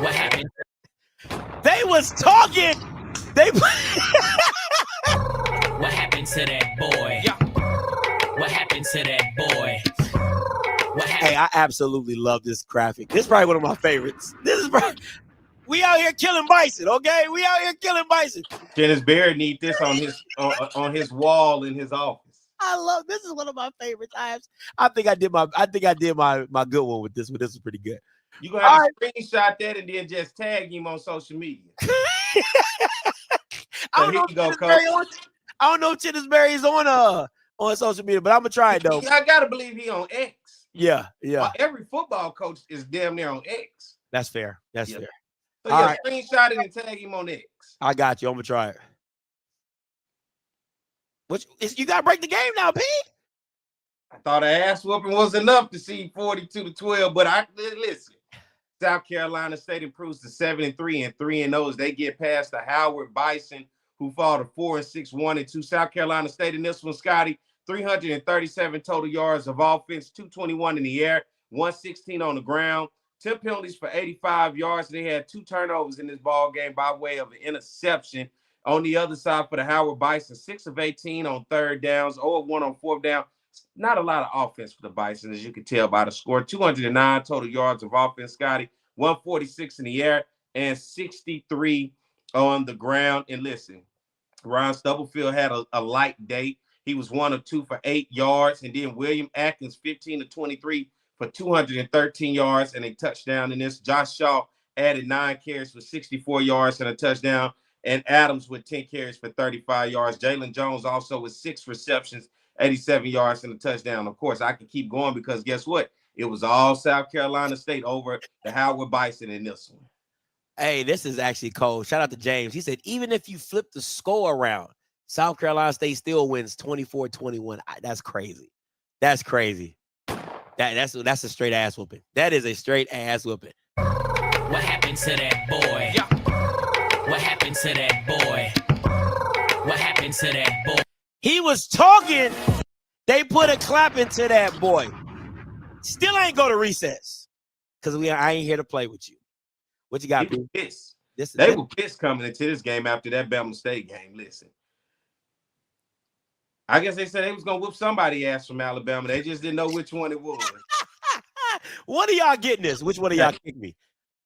What happened? They was talking. What happened to that boy? Yeah. What happened to that boy? Hey, I absolutely love this graphic. This is probably one of my favorites. We out here killing bison, okay? We out here killing bison. Dennis Barrett need this on his wall in his office. I love this. Is one of my favorite times. I think I did my good one with this one. This is pretty good. You gonna have to screenshot that and then just tag him on social media. I don't know if Chinnisberry is on social media, but I'm gonna try it though. I gotta believe he on X. Yeah. Every football coach is damn near on X. That's fair. That's fair. So yeah, screenshot it and tag him on X. I got you. I'm gonna try it. You gotta break the game now, P. I thought an ass whooping was enough to see 42-12, but listen. South Carolina State improves to 7-3 and 3-0 as they get past the Howard Bison, who fall to 4-6, 1-2. South Carolina State in this one, Scotty, 337 total yards of offense, 221 in the air, 116 on the ground, 10 penalties for 85 yards. They had 2 turnovers in this ball game by way of an interception. On the other side for the Howard Bison, 6 of 18 on third downs, 0 of 1 on fourth down. Not a lot of offense for the Bison, as you can tell by the score. 209 total yards of offense, Scotty, 146 in the air, and 63 on the ground. And listen, Ron Stubblefield had a light day. He was 1 of 2 for 8 yards. And then William Atkins, 15 of 23 for 213 yards and a touchdown in this. Josh Shaw added 9 carries for 64 yards and a touchdown. And Adams with 10 carries for 35 yards. Jalen Jones also with 6 receptions, 87 yards and a touchdown. Of course, I can keep going because guess what? It was all South Carolina State over the Howard Bison in this one. Hey, this is actually cold. Shout out to James. He said, even if you flip the score around, South Carolina State still wins 24-21. That's crazy. That's crazy. That's a straight ass whooping. That is a straight ass whooping. What happened to that boy? Yeah. What happened to that boy? What happened to that boy? He was talking. They put a clap into that boy. Still ain't go to recess because I ain't here to play with you. What you got, They were pissed. They were pissed coming into this game after that Bama State game. Listen, I guess they said they was gonna whoop somebody ass from Alabama. They just didn't know which one it was. One of y'all getting this? Which one of y'all kick me?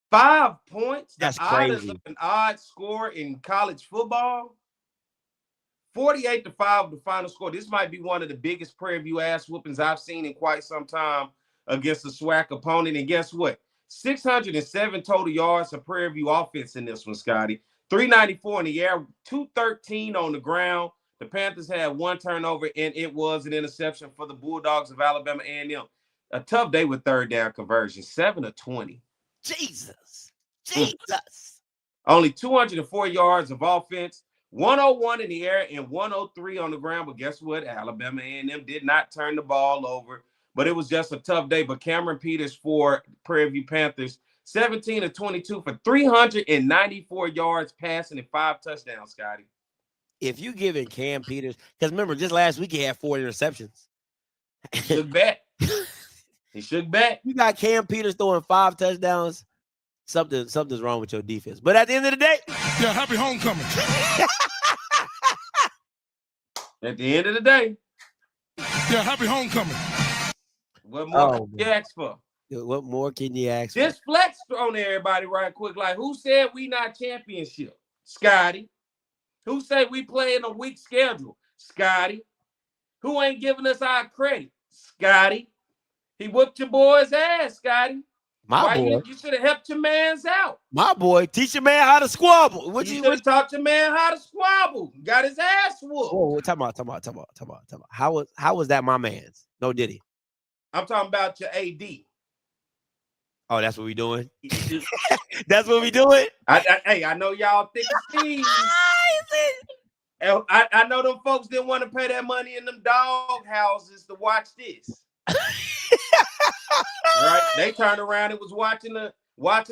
5 points. That's crazy. crazy. An odd score in college football. 48-5, the final score. This might be one of the biggest Prairie View ass whoopings I've seen in quite some time against a SWAC opponent. And guess what? 607 total yards of Prairie View offense in this one, Scotty. 394 in the air, 213 on the ground. The Panthers had 1 turnover, and it was an interception for the Bulldogs of Alabama A&M. A tough day with third down conversion, 7 of 20. Jesus. Only 204 yards of offense, 101 in the air, and 103 on the ground. But guess what? Alabama A&M did not turn the ball over. But it was just a tough day. But Cameron Peters for Prairie View Panthers, 17 of 22 for 394 yards passing and 5 touchdowns, Scotty. If you giving Cam Peters, because remember, just last week he had 4 interceptions. He shook back. He shook back. You got Cam Peters throwing 5 touchdowns. Something's wrong with your defense. But at the end of the day, yeah, happy homecoming. At the end of the day, yeah, happy homecoming. What more can you ask for? What more can you ask for? This flex on everybody right quick. Like, who said we not championship? Scotty. Who said we playing a weak schedule? Scotty. Who ain't giving us our credit? Scotty. He whooped your boy's ass, Scotty. Boy. You should have helped your mans out. My boy, teach your man how to squabble. You should have taught your man how to squabble. Got his ass whooped. Whoa, talk about. How was that my man's? No, did he? I'm talking about your AD. Oh, that's what we doing? That's what we doing? Hey, I know y'all think of Steve. I know them folks didn't want to pay that money in them dog houses to watch this. Right? They turned around and was watching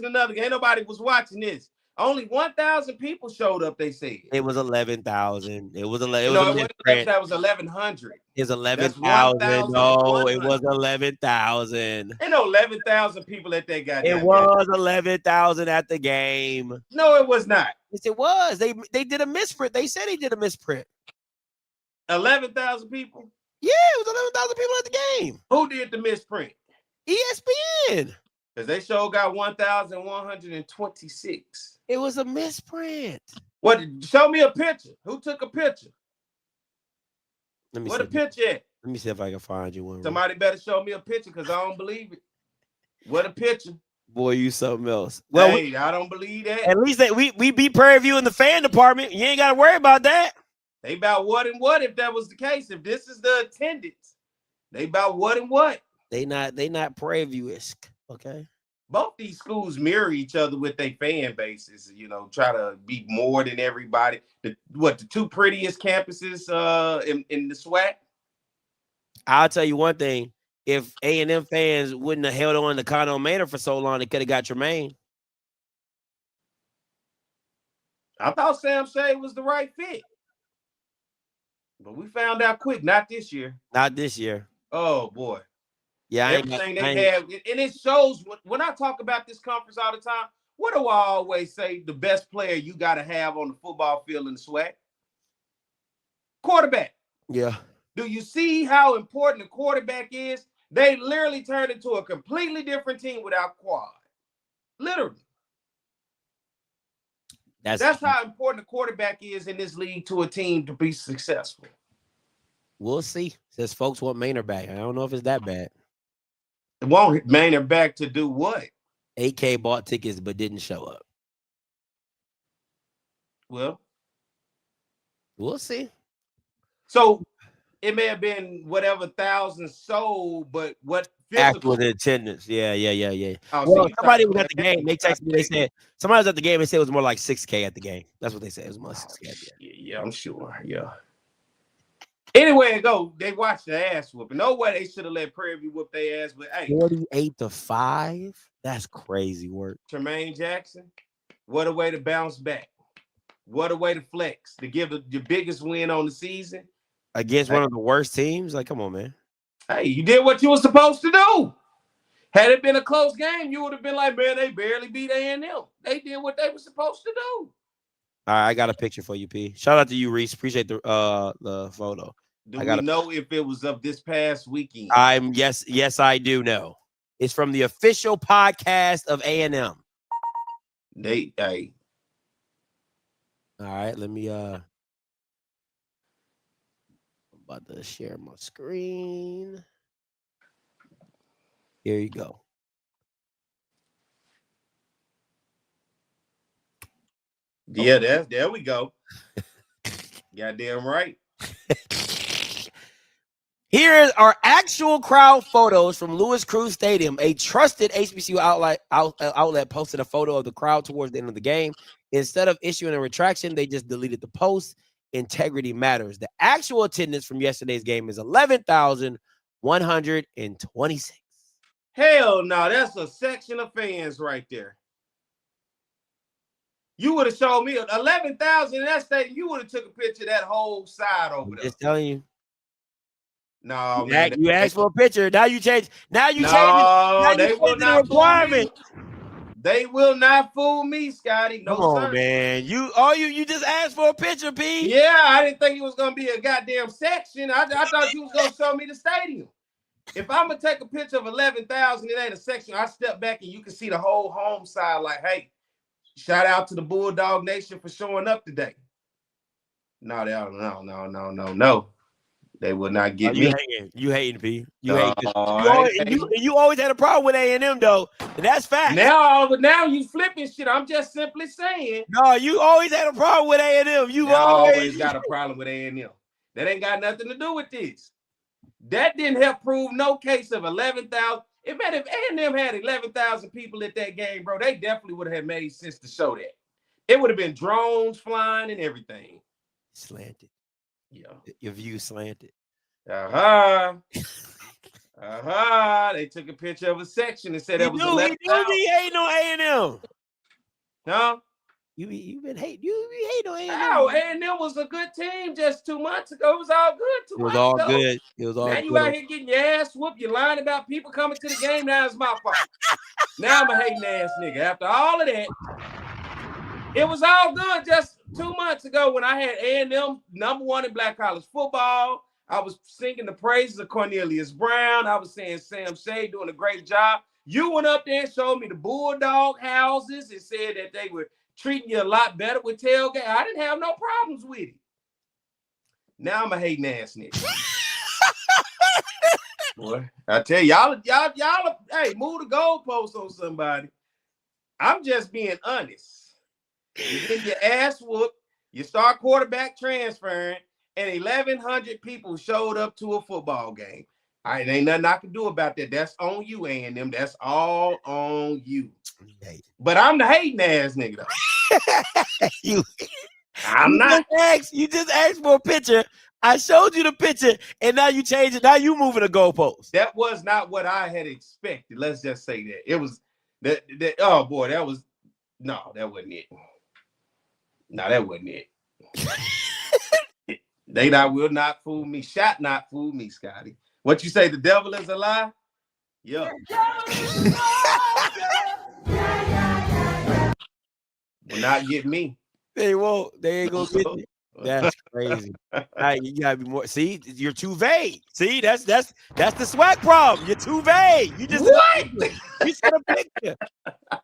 another game. Ain't nobody was watching this. Only 1,000 people showed up, they said. It was 11,000. It was 11. That was 1,100. It's 11,000. No, it was 11,000. Ain't no 11,000 people at that goddamn It was 11,000 at the game. No, it was not. Yes, it was. They did a misprint. They said they did a misprint. 11,000 people? Yeah, it was 11,000 people at the game. Who did the misprint? ESPN. Because they sure got 1,126. It was a misprint. What? Show me a picture. Who took a picture? Let me Where see. the picture at? Let me see if I can find you one. Somebody better show me a picture because I don't believe it. What a picture. Boy, you something else. Well, hey, I don't believe that. At least we beat Prairie View in the fan department. You ain't got to worry about that. They about what and what if that was the case. If this is the attendance, they about what and what. They not Prairie View-esque, okay? Both these schools mirror each other with their fan bases, you know, try to be more than everybody. The two prettiest campuses in the SWAC? I'll tell you one thing. If A&M fans wouldn't have held on to Connell Maynard for so long, they could have got Tremaine. I thought Sam Shea was the right fit. But we found out quick, not this year. Not this year. Oh, boy. Yeah, everything they have. And it shows, when I talk about this conference all the time, what do I always say the best player you got to have on the football field in the SWAC? Quarterback. Yeah. Do you see how important the quarterback is? They literally turned into a completely different team without Quad. Literally. That's how important the quarterback is in this league to a team to be successful. We'll see. Says folks want Maynard back. I don't know if it's that bad. They want Maynard back to do what? AK bought tickets but didn't show up. Well, we'll see. So it may have been whatever thousand sold, but what actual attendance? Yeah. Oh, well, somebody was at the game. They texted me. They said somebody was at the game. They said it was more like 6K at the game. That's what they said. It was more like 6K at the game. Yeah, I'm sure. Yeah. Anyway, it go. They watched the ass whooping. No way they should have let Prairie View whoop their ass. But hey, 48-5. That's crazy work. Tremaine Jackson. What a way to bounce back. What a way to flex. To give the biggest win on the season against one of the worst teams. Like, come on, man. Hey, you did what you were supposed to do. Had it been a close game, you would have been like, man, they barely beat A&M. They did what they were supposed to do. All right, I got a picture for you, P. Shout out to you, Reese. Appreciate the photo. Do we know if it was of this past weekend? Yes, I do know. It's from the official podcast of A&M. Hey. All right, let me I'm about to share my screen. Here you go. Yeah, there we go. Goddamn right. Here are actual crowd photos from Louis Cruz Stadium. A trusted HBCU outlet posted a photo of the crowd towards the end of the game. Instead of issuing a retraction, they just deleted the post. Integrity matters. The actual attendance from yesterday's game is 11,126. Hell no, that's a section of fans right there. You would have showed me 11,000 in that stadium. You would have took a picture of that whole side over there. Just telling you. No, man. You asked for a picture. Now you change. Now you change. No, they will not requirement. They will not fool me, Scotty. No, come on, sir. Man. You just asked for a picture, P. Yeah, I didn't think it was gonna be a goddamn section. I thought you was gonna show me the stadium. If I'm gonna take a picture of 11,000, it ain't a section. I step back and you can see the whole home side. Like, hey, shout out to the Bulldog Nation for showing up today. No. They will not get me. You hating, P. You always had a problem with A&M, though. And that's fact. Now you flipping shit. I'm just simply saying. No, you always had a problem with A&M. You always got a problem with A&M. That ain't got nothing to do with this. That didn't help prove no case of 11,000. If A&M had 11,000 people at that game, bro, they definitely would have made sense to show that. It would have been drones flying and everything. Slanted. Yeah. Your view slanted. They took a picture of a section and said that was 11,000. You be hating on A&M. Huh? You be hating on A&M. Oh, A&M was a good team just 2 months ago. It was all good 2 months ago. It was all now good. You out here getting your ass whooped. You're lying about people coming to the game. Now it's my fault. Now I'm a hating ass nigga. After all of that, it was all good just 2 months ago when I had A&M #1 in black college football. I was singing the praises of Cornelius Brown. I was saying Sam Shea doing a great job. You went up there and showed me the Bulldog houses and said that they were treating you a lot better with tailgate. I didn't have no problems with it. Now I'm a hating ass nigga. Boy, I tell y'all, hey, move the goalposts on somebody. I'm just being honest. You get your ass whooped, you start quarterback transferring, and 1,100 people showed up to a football game. All right, ain't nothing I can do about that. That's on you, A&M. That's all on you. But I'm the hating ass nigga, though. I'm not. You just asked for a picture. I showed you the picture, and now you change it. Now you moving the goalpost. That was not what I had expected. Let's just say that. It was that oh boy, that was no, that wasn't it. No, that wasn't it. They will not fool me. Shot not fool me, Scotty. What you say, the devil is a lie? Yeah. Will not get me. They won't. They ain't gonna get you. That's crazy. Right, you gotta be more. See, you're too vague. See, that's the SWAC problem. You're too vague. You just you said a picture.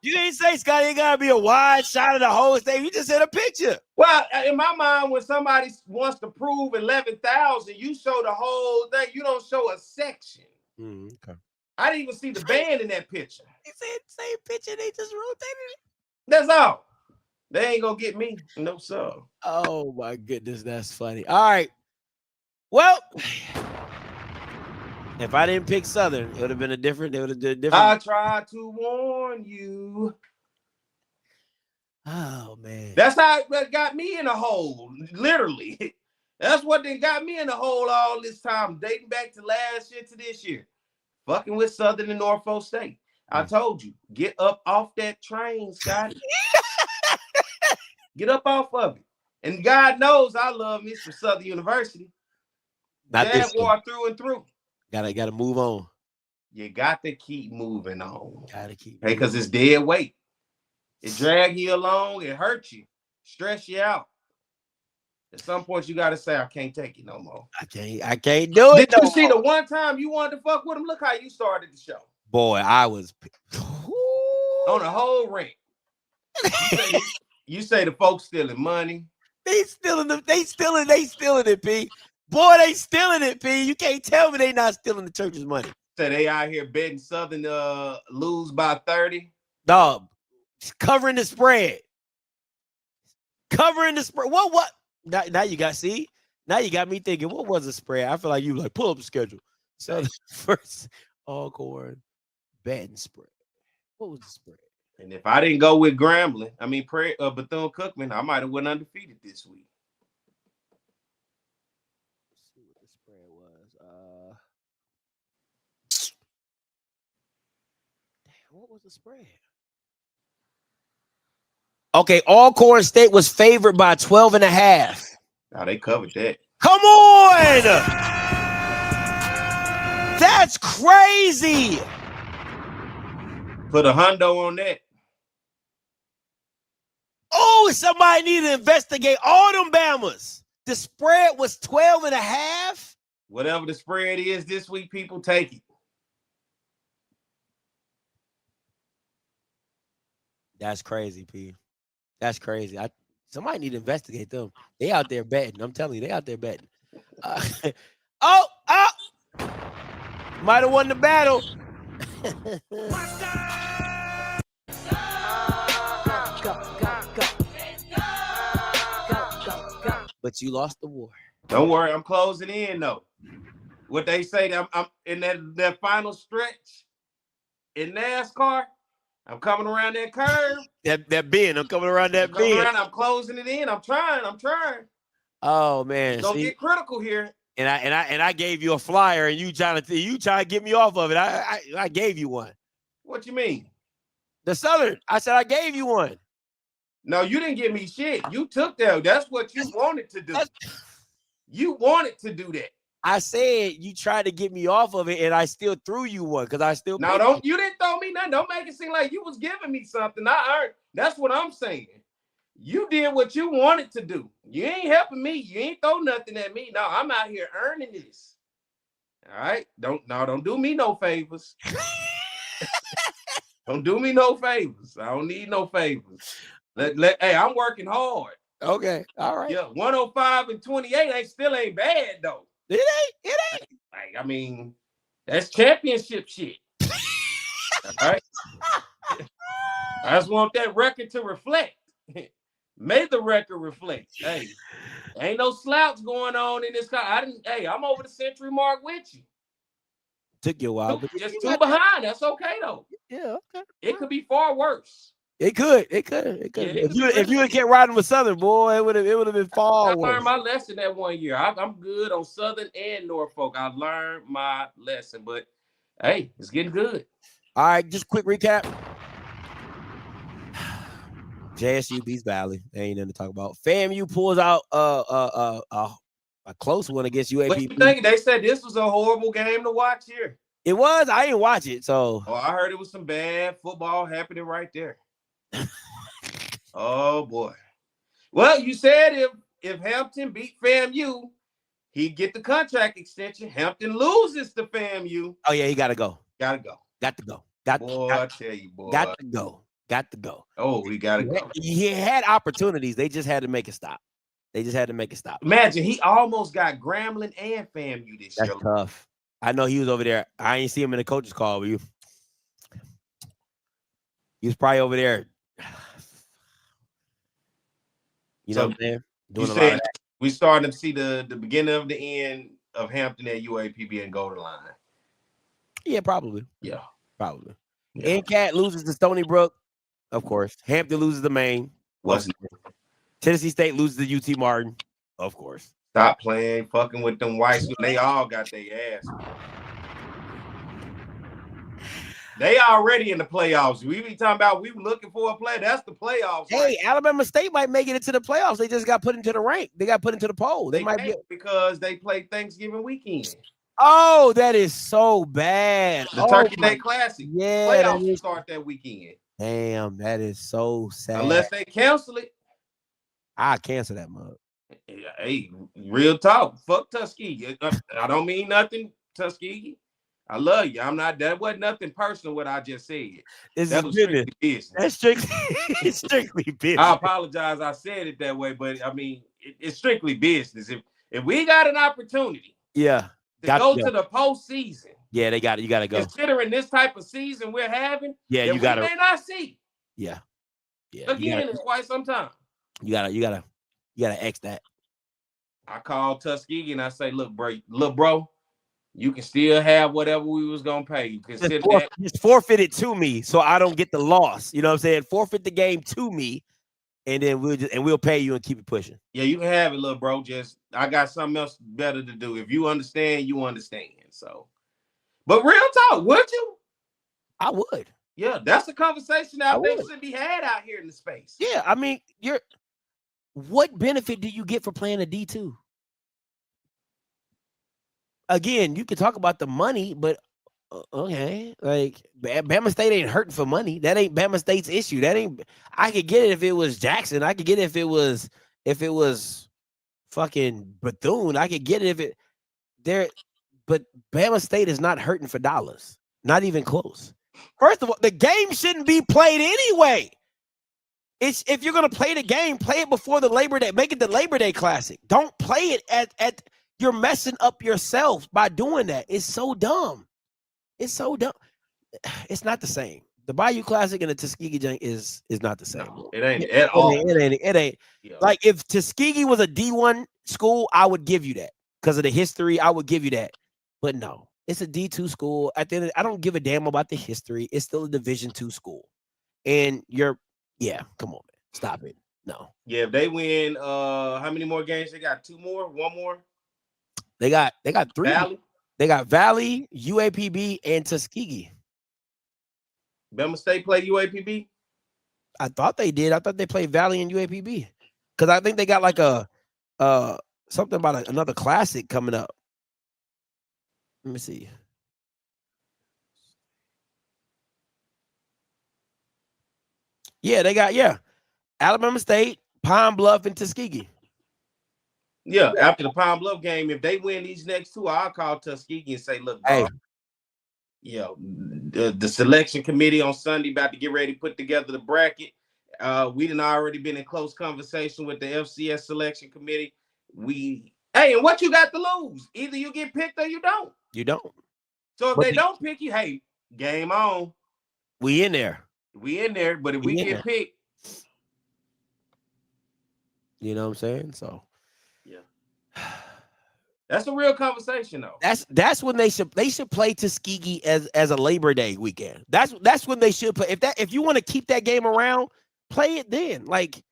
You didn't say, Scotty, it gotta be a wide shot of the whole thing. You just said a picture. Well, in my mind, when somebody wants to prove 11,000, you show the whole thing. You don't show a section. Okay. I didn't even see the band in that picture. They said same picture. They just rotated it. That's all. They ain't gonna get me. No, sir. Oh my goodness, that's funny. All right. Well, if I didn't pick Southern, it would have been a different. It would have been different. I tried to warn you. Oh man, that's how it got me in a hole. Literally, that's what they got me in a hole all this time, dating back to last year to this year. Fucking with Southern and Norfolk State. I told you, get up off that train, Scotty. Get up off of it. And God knows I love me from Southern University. Jaguar through and through. Gotta move on. You got to keep moving on. Gotta keep. Hey, because it's dead weight. It drag you along. It hurts you. Stress you out. At some point, you got to say, I can't take it no more. I can't do it. Did you see the one time you wanted to fuck with him? Look how you started the show. Boy, I was on a whole rant. You say the folks stealing money. They stealing it, P. Boy, they stealing it, P. You can't tell me they not stealing the church's money. Say they out here betting Southern lose by 30. Dog, covering the spread. Covering the spread. What? Now you got me thinking, what was the spread? I feel like you like pull up the schedule. So the first Alcorn betting spread. What was the spread? And if I didn't go with Grambling, Prairie, Bethune-Cookman, I might have went undefeated this week. Let's see what the spread was. Damn, what was the spread? Okay, Alcorn State was favored by 12.5. Now they covered that. Come on! That's crazy. Put a hundo on that. Oh, somebody need to investigate all them Bamas. The spread was 12.5. Whatever the spread is this week, people take it. That's crazy, P. That's crazy. Somebody need to investigate them. They out there betting. I'm telling you, they out there betting. Might have won the battle. But you lost the war. Don't worry, I'm closing in though. What they say, I'm in that final stretch in NASCAR. I'm coming around that curve. That bend. I'm coming around that bend. I'm closing it in. I'm trying. Oh man, don't get critical here. And I gave you a flyer, and you trying to get me off of it. I gave you one. What you mean? The Southern. I said I gave you one. No, you didn't give me shit. You took that. That's what you wanted to do. You wanted to do that. I said you tried to get me off of it, and I still threw you one because I still. No, you didn't throw me nothing. Don't make it seem like you was giving me something. I earned. That's what I'm saying. You did what you wanted to do. You ain't helping me. You ain't throw nothing at me. No, I'm out here earning this. All right. Don't do me no favors. Don't do me no favors. I don't need no favors. Hey, I'm working hard. Okay. All right. Yeah, 105-28 still ain't bad though. It ain't. Like, I mean, that's championship shit. All right. I just want that record to reflect. May the record reflect. Hey, ain't no slouch going on in this car. I'm over the century mark with you. Took you a while, but Just two behind. That's okay though. Yeah, okay. It could be far worse. It could. Yeah, if you had kept riding with Southern, boy, it would have been far worse. I learned my lesson that 1 year. I'm good on Southern and Norfolk. I learned my lesson, but hey, it's getting good. All right, just quick recap. JSU beats Valley. There ain't nothing to talk about. FAMU pulls out a close one against UAPB. What you think? They said this was a horrible game to watch here. It was. I didn't watch it, so. Oh, I heard it was some bad football happening right there. Oh boy. Well, you said if Hampton beat FAMU, he'd get the contract extension. Hampton loses to FAMU. Oh yeah, he gotta go. Gotta go. Got to go. I tell you, boy. Got to go. Got to go. Oh, he gotta go. He had opportunities. They just had to make a stop. Imagine he almost got Grambling and FAMU this year. That's tough. I know he was over there. I ain't see him in the coach's call, but he was probably over there. You know what I'm saying? You saying we starting to see the beginning of the end of Hampton at UAPB and Golden Line. Yeah, probably. Yeah. Probably. Yeah. NCAT loses to Stony Brook, of course. Hampton loses to Maine. Tennessee State loses to UT Martin, of course. Stop playing, fucking with them whites. They all got their ass. They already in the playoffs. We be talking about we looking for a play. That's the playoffs. Hey, right? Alabama State might make it into the playoffs. They just got put into the rank. They got put into the poll. They might be because they play Thanksgiving weekend. Oh, that is so bad. The Turkey Day Classic. Yeah, playoffs start that weekend. Damn, that is so sad. Unless they cancel it. I cancel that mug. Hey, real talk. Fuck Tuskegee. I don't mean nothing, Tuskegee. I love you. I'm not. That wasn't nothing personal. What I just said. That was strictly business. That's strictly business. I apologize. I said it that way, but I mean it's strictly business. If we got an opportunity, to go to the postseason. Yeah, they got it. You got to go. Considering this type of season we're having, you got to. May not see. Yeah. Again, it's quite some time. You gotta X that. I call Tuskegee and I say, look, bro, you can still have whatever we was gonna pay you. Consider that. Just forfeit it to me so I don't get the loss. You know what I'm saying? Forfeit the game to me, and then we'll pay you and keep it pushing. Yeah, you can have it, little bro. Just I got something else better to do. If you understand, you understand. So, but real talk, would you? I would. Yeah, that's a conversation that I think should be had out here in the space. Yeah, I mean, what benefit do you get for playing a D2? Again, you can talk about the money, but okay, like Bama State ain't hurting for money. That ain't Bama State's issue. That ain't. I could get it if it was Jackson. I could get it if it was fucking Bethune. I could get it but Bama State is not hurting for dollars. Not even close. First of all, the game shouldn't be played anyway. If you're gonna play the game, play it before the Labor Day. Make it the Labor Day Classic. Don't play it at you're messing up yourself by doing that. It's so dumb. It's so dumb. It's not the same. The Bayou Classic and the Tuskegee Junk is not the same. No, it ain't at all. It ain't. Yeah. Like if Tuskegee was a D1 school, I would give you that because of the history. I would give you that. But no, it's a D2 school. At the end, I don't give a damn about the history. It's still a Division II school, and come on, man, stop it. No. Yeah, if they win, how many more games they got? 2 more? 1 more? They got 3. Valley? They got Valley, UAPB, and Tuskegee. Bama State play UAPB? I thought they did. I thought they played Valley and UAPB because I think they got like a something about another classic coming up. Let me see. Yeah, they got Alabama State, Pine Bluff, and Tuskegee. Yeah, after the Pine Bluff game, if they win these next 2, I'll call Tuskegee and say, look, hey, the selection committee on Sunday about to get ready to put together the bracket. We done already been in close conversation with the FCS selection committee. Hey, and what you got to lose? Either you get picked or you don't. You don't. So if they don't pick you, hey, game on. We in there. We in there, but if we get picked. You know what I'm saying? So yeah. That's a real conversation, though. That's when they should play Tuskegee as a Labor Day weekend. That's when they should play. If you want to keep that game around, play it then. Like,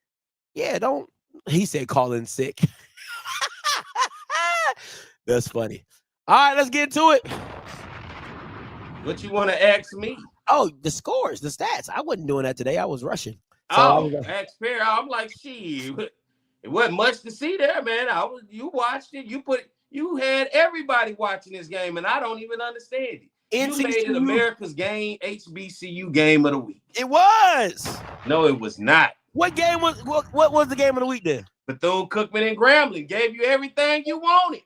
yeah, don't. He said call in sick. That's funny. All right, let's get into it. What you want to ask me? Oh, the scores, the stats. I wasn't doing that today. I was rushing. So ask Perry. I'm like, shit. It wasn't much to see there, man. You watched it. You had everybody watching this game, and I don't even understand it. NCCU. You made it America's game, HBCU game of the week. It was. No, it was not. What game was what was the game of the week then? Bethune-Cookman and Grambling gave you everything you wanted.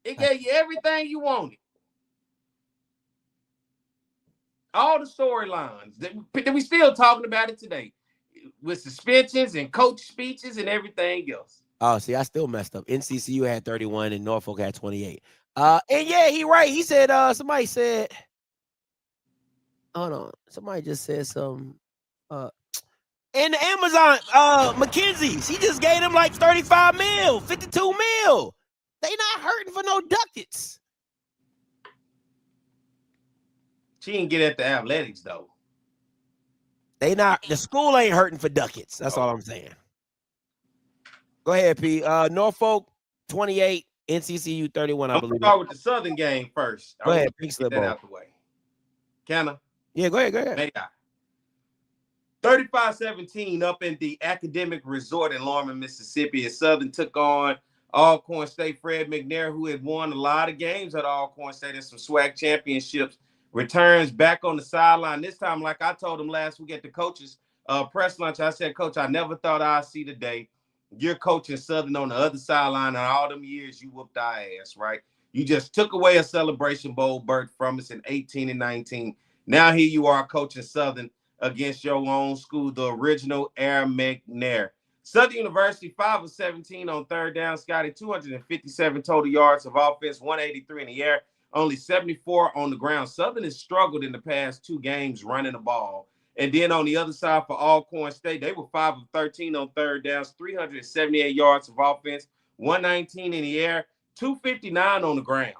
It gave you everything you wanted. All the storylines. We still talking about it today. With suspensions and coach speeches and everything else. Oh, see, I still messed up. NCCU had 31 and Norfolk had 28. And yeah, he right. He said, somebody said, hold on. Somebody just said some in the Amazon, McKenzie, she just gave him like 35 mil, 52 mil. They not hurting for no ducats. She didn't get at the athletics though. The school ain't hurting for ducats. That's all I'm saying. Go ahead, P. Norfolk 28, NCCU 31, I believe. I'm gonna start with the Southern game first. Go ahead, get that out the way. Can I? Yeah, go ahead. May I? 35-17 up in the academic resort in Lorman, Mississippi, as Southern took on Alcorn State. Fred McNair, who had won a lot of games at Alcorn State and some SWAC championships, returns back on the sideline. This time, like I told him last week at the coaches press lunch, I said, Coach, I never thought I'd see the day you're coaching Southern on the other sideline, and all them years you whooped our ass, right? You just took away a Celebration Bowl berth from us in 18 and 19. Now here you are coaching Southern against your own school, the original Air McNair. Southern University, 5 of 17 on third down, Scotty, 257 total yards of offense, 183 in the air, only 74 on the ground. Southern has struggled in the past 2 games running the ball. And then on the other side for Alcorn State, they were 5 of 13 on third downs, 378 yards of offense, 119 in the air, 259 on the ground.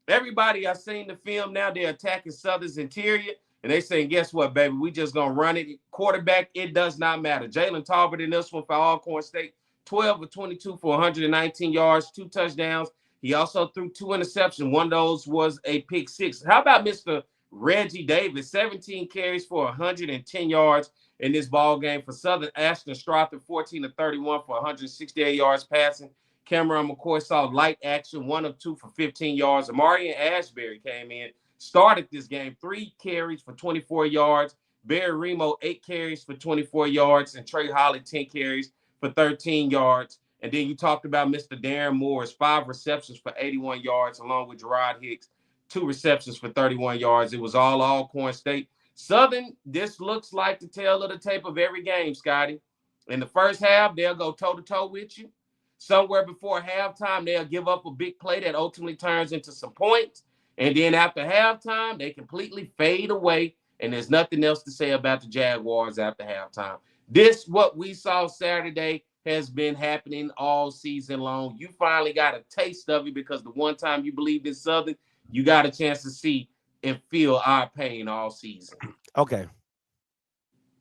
Everybody I've seen the film now, they're attacking Southern's interior, and they saying, guess what, baby? We just going to run it. Quarterback, it does not matter. Jalen Talbot in this one for Alcorn State, 12 of 22 for 119 yards, 2 touchdowns. He also threw 2 interceptions. One of those was a pick 6. How about Mr. Reggie Davis, 17 carries for 110 yards in this ball game for Southern. Ashton Stroughton, 14 of 31 for 168 yards passing. Cameron McCoy saw light action, 1 of 2 for 15 yards. Amarian Ashbury came in, started this game, 3 carries for 24 yards. Barry Remo, 8 carries for 24 yards. And Trey Holly, 10 carries for 13 yards. And then you talked about Mr. Darren Moore's 5 receptions for 81 yards, along with Gerard Hicks, 2 receptions for 31 yards. It was all Alcorn State. Southern, this looks like the tail of the tape of every game, Scotty. In the first half, they'll go toe-to-toe with you. Somewhere before halftime, they'll give up a big play that ultimately turns into some points. And then after halftime, they completely fade away, and there's nothing else to say about the Jaguars after halftime. This, what we saw Saturday, has been happening all season long. You finally got a taste of it because the one time you believed in Southern, you got a chance to see and feel our pain all season. Okay.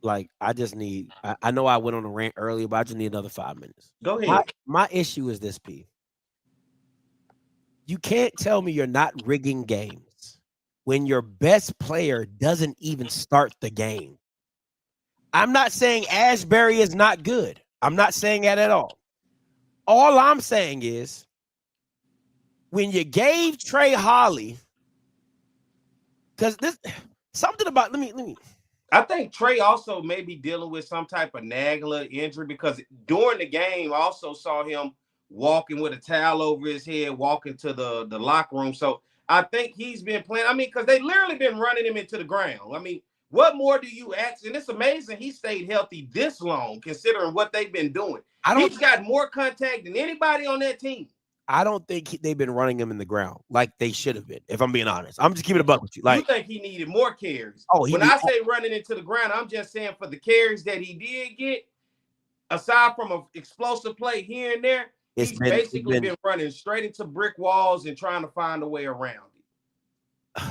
Like, I just need, I know I went on a rant earlier, but I just need another 5 minutes. Go ahead. My issue is this, P. You can't tell me you're not rigging games when your best player doesn't even start the game. I'm not saying Ashbury is not good. I'm not saying that at all. All I'm saying is when you gave Trey Holly, because this something about let me. I think Trey also may be dealing with some type of nagging injury because during the game I also saw him walking with a towel over his head, walking to the locker room. So I think he's been playing. I mean, because they literally been running him into the ground. I mean, What more do you ask? And it's amazing he stayed healthy this long, considering what they've been doing. He's got more contact than anybody on that team. I don't think they've been running him in the ground like they should have been, if I'm being honest. I'm just keeping it a buck with you. Like, you think he needed more carries. Oh, when I say running into the ground, I'm just saying for the carries that he did get, aside from an explosive play here and there, he's basically been running straight into brick walls and trying to find a way around it.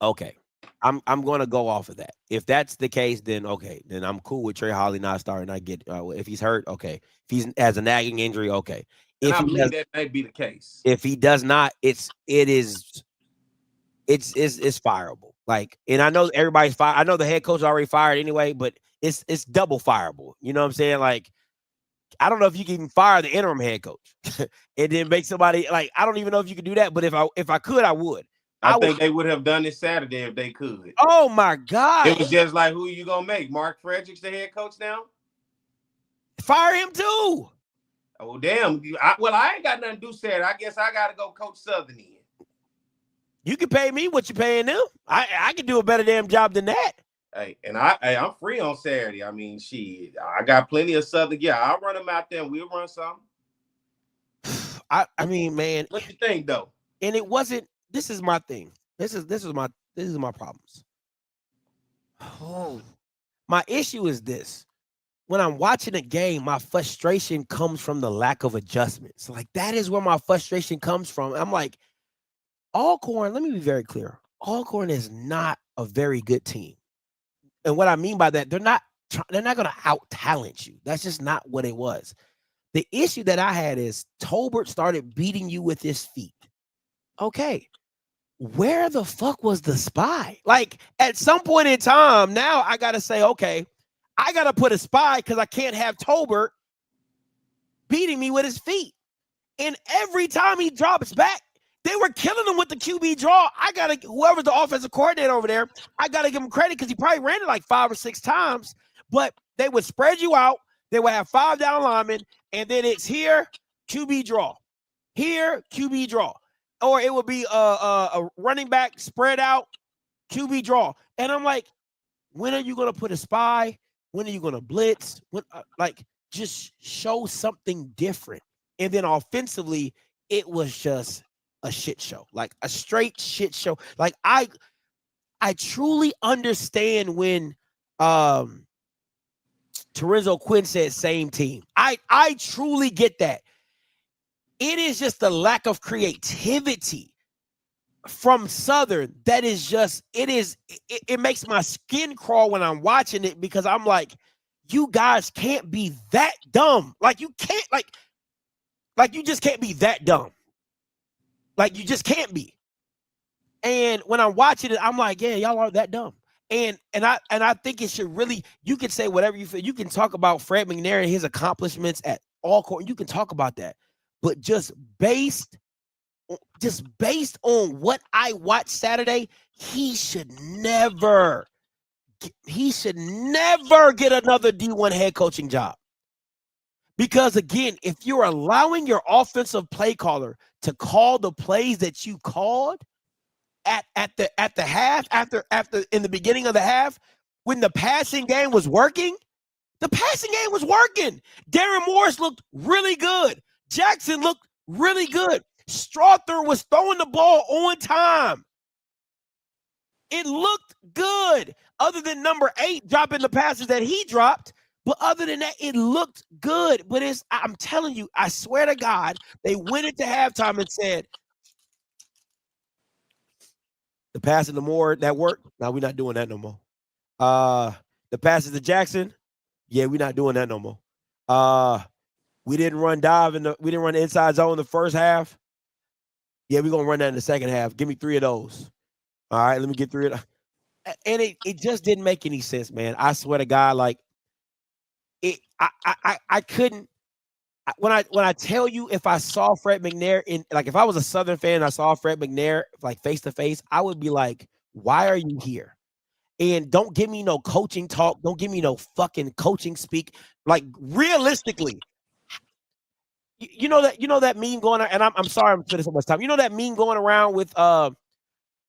Okay. I'm going to go off of that. If that's the case, then okay. Then I'm cool with Trey Holly not starting. I get if he's hurt, okay. If he has a nagging injury, okay. And I believe that may be the case. If he does not, it's fireable. Like, and I know everybody's fired. I know the head coach is already fired anyway, but it's double fireable. You know what I'm saying? Like, I don't know if you can even fire the interim head coach and then make somebody like, I don't even know if you could do that. But if I could, I would. I think they would have done this Saturday if they could. Oh my God. It was just like, who are you gonna make? Mark Fredericks the head coach now? Fire him too. Oh damn. I ain't got nothing to do Saturday. I guess I gotta go coach Southern in. You can pay me what you're paying them. I can do a better damn job than that. Hey, and I'm free on Saturday. I mean, shit, I got plenty of Southern. Yeah, I'll run them out there and we'll run something. I mean, man. What you think though? And it wasn't. This is my thing. This is my problems. Oh, my issue is this. When I'm watching a game, my frustration comes from the lack of adjustments. Like, that is where my frustration comes from. I'm like, Alcorn, let me be very clear. Alcorn is not a very good team. And what I mean by that, they're not going to out-talent you. That's just not what it was. The issue that I had is Tolbert started beating you with his feet. Okay. Where the fuck was the spy? Like, at some point in time, now I got to say, okay, I got to put a spy because I can't have Tolbert beating me with his feet. And every time he drops back, they were killing him with the QB draw. I got to, whoever's the offensive coordinator over there, I got to give him credit because he probably ran it like 5 or 6 times. But they would spread you out. They would have 5 down linemen. And then it's here, QB draw. Here, QB draw. Or it would be a running back spread out, QB draw. And I'm like, when are you going to put a spy? When are you going to blitz? Just show something different. And then offensively, it was just a shit show. Like, a straight shit show. Like, I truly understand when Terrenzo Quinn said same team. I truly get that. It is just the lack of creativity from Southern that is just, it makes my skin crawl when I'm watching it because I'm like, you guys can't be that dumb. Like, you can't, like you just can't be that dumb. Like, you just can't be. And when I'm watching it, I'm like, yeah, y'all aren't that dumb. And I think it should really, you can say whatever you feel. You can talk about Fred McNair and his accomplishments at Alcorn. You can talk about that. But just based on what I watched Saturday, he should never get another D1 head coaching job. Because again, if you're allowing your offensive play caller to call the plays that you called at the half, after in the beginning of the half, when the passing game was working, Darren Morris looked really good. Jackson looked really good. Strother was throwing the ball on time. It looked good, other than number 8 dropping the passes that he dropped. But other than that, it looked good. But I'm telling you, I swear to God, they went into halftime and said, the passes to Moore, that worked. No, we're not doing that no more. The passes to Jackson, yeah, we're not doing that no more. We didn't run we didn't run the inside zone in the first half. Yeah, we're gonna run that in the second half. Give me 3 of those. All right, let me get 3 of those. And it just didn't make any sense, man. I swear to God, like I couldn't. When I tell you, if I saw Fred McNair if I was a Southern fan and I saw Fred McNair like face to face, I would be like, why are you here? And don't give me no coaching talk. Don't give me no fucking coaching speak. Like, realistically, you know that meme going on, and I'm sorry I'm spending so much time. You know that meme going around with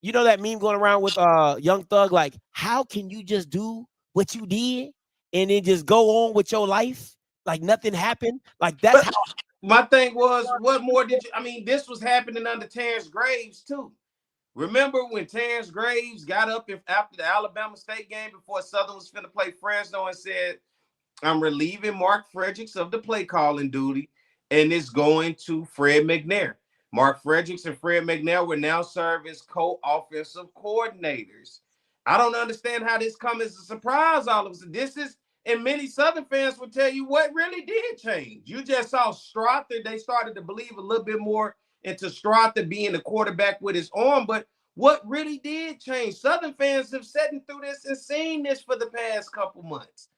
you know that meme going around with Young Thug, like, how can you just do what you did and then just go on with your life like nothing happened? Like that's how. My thing was, what more did you? I mean, this was happening under Terrence Graves too. Remember when Terrence Graves got up after the Alabama State game before Southern was finna play Fresno and said, I'm relieving Mark Fredericks of the play calling duty, and it's going to Fred McNair. Mark Fredericks and Fred McNair will now serve as co-offensive coordinators. I don't understand how this comes as a surprise all of a sudden. This is, and many Southern fans will tell you what really did change. You just saw Strother. They started to believe a little bit more into Strother being the quarterback with his arm, but what really did change? Southern fans have sat through this and seen this for the past couple months.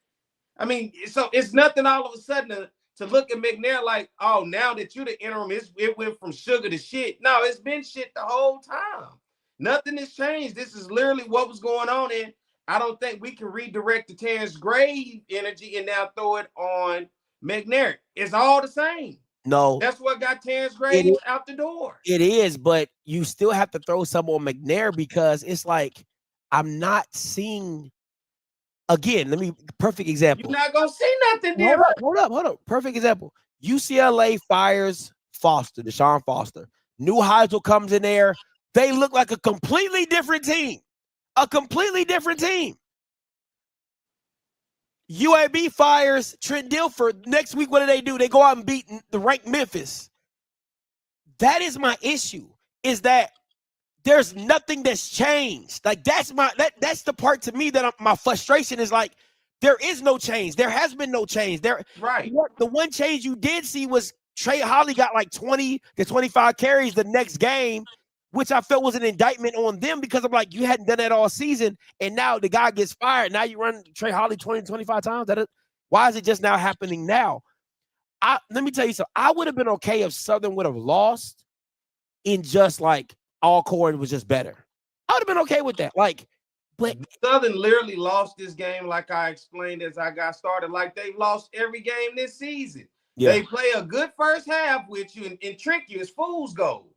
I mean, so it's nothing all of a sudden to look at McNair like, oh, now that you're the interim, it went from sugar to shit. No, it's been shit the whole time. Nothing has changed. This is literally what was going on. And I don't think we can redirect the Terrence Graves energy and now throw it on McNair. It's all the same. No. That's what got Terrence Graves out the door. It is, but you still have to throw some on McNair because it's like, I'm not seeing. Again, perfect example. You're not going to see nothing there. Hold up. Perfect example. UCLA fires Foster, Deshaun Foster. New Heisel comes in there. They look like a completely different team. UAB fires Trent Dilfer. Next week, what do? They go out and beat the ranked Memphis. That is my issue, is that there's nothing that's changed. Like that's the part to me that my frustration is like, there is no change. There has been no change. Right. The one change you did see was Trey Holly got like 20 to 25 carries the next game, which I felt was an indictment on them because I'm like, you hadn't done that all season, and now the guy gets fired. Now you run Trey Holly 20 to 25 times. Why is it just now happening now? Let me tell you something. I would have been okay if Southern would have lost in just like Alcorn was just better. I would have been okay with that. Like, but Southern literally lost this game, like I explained as I got started. Like they've lost every game this season. Yeah. They play a good first half with you and trick you as fool's gold.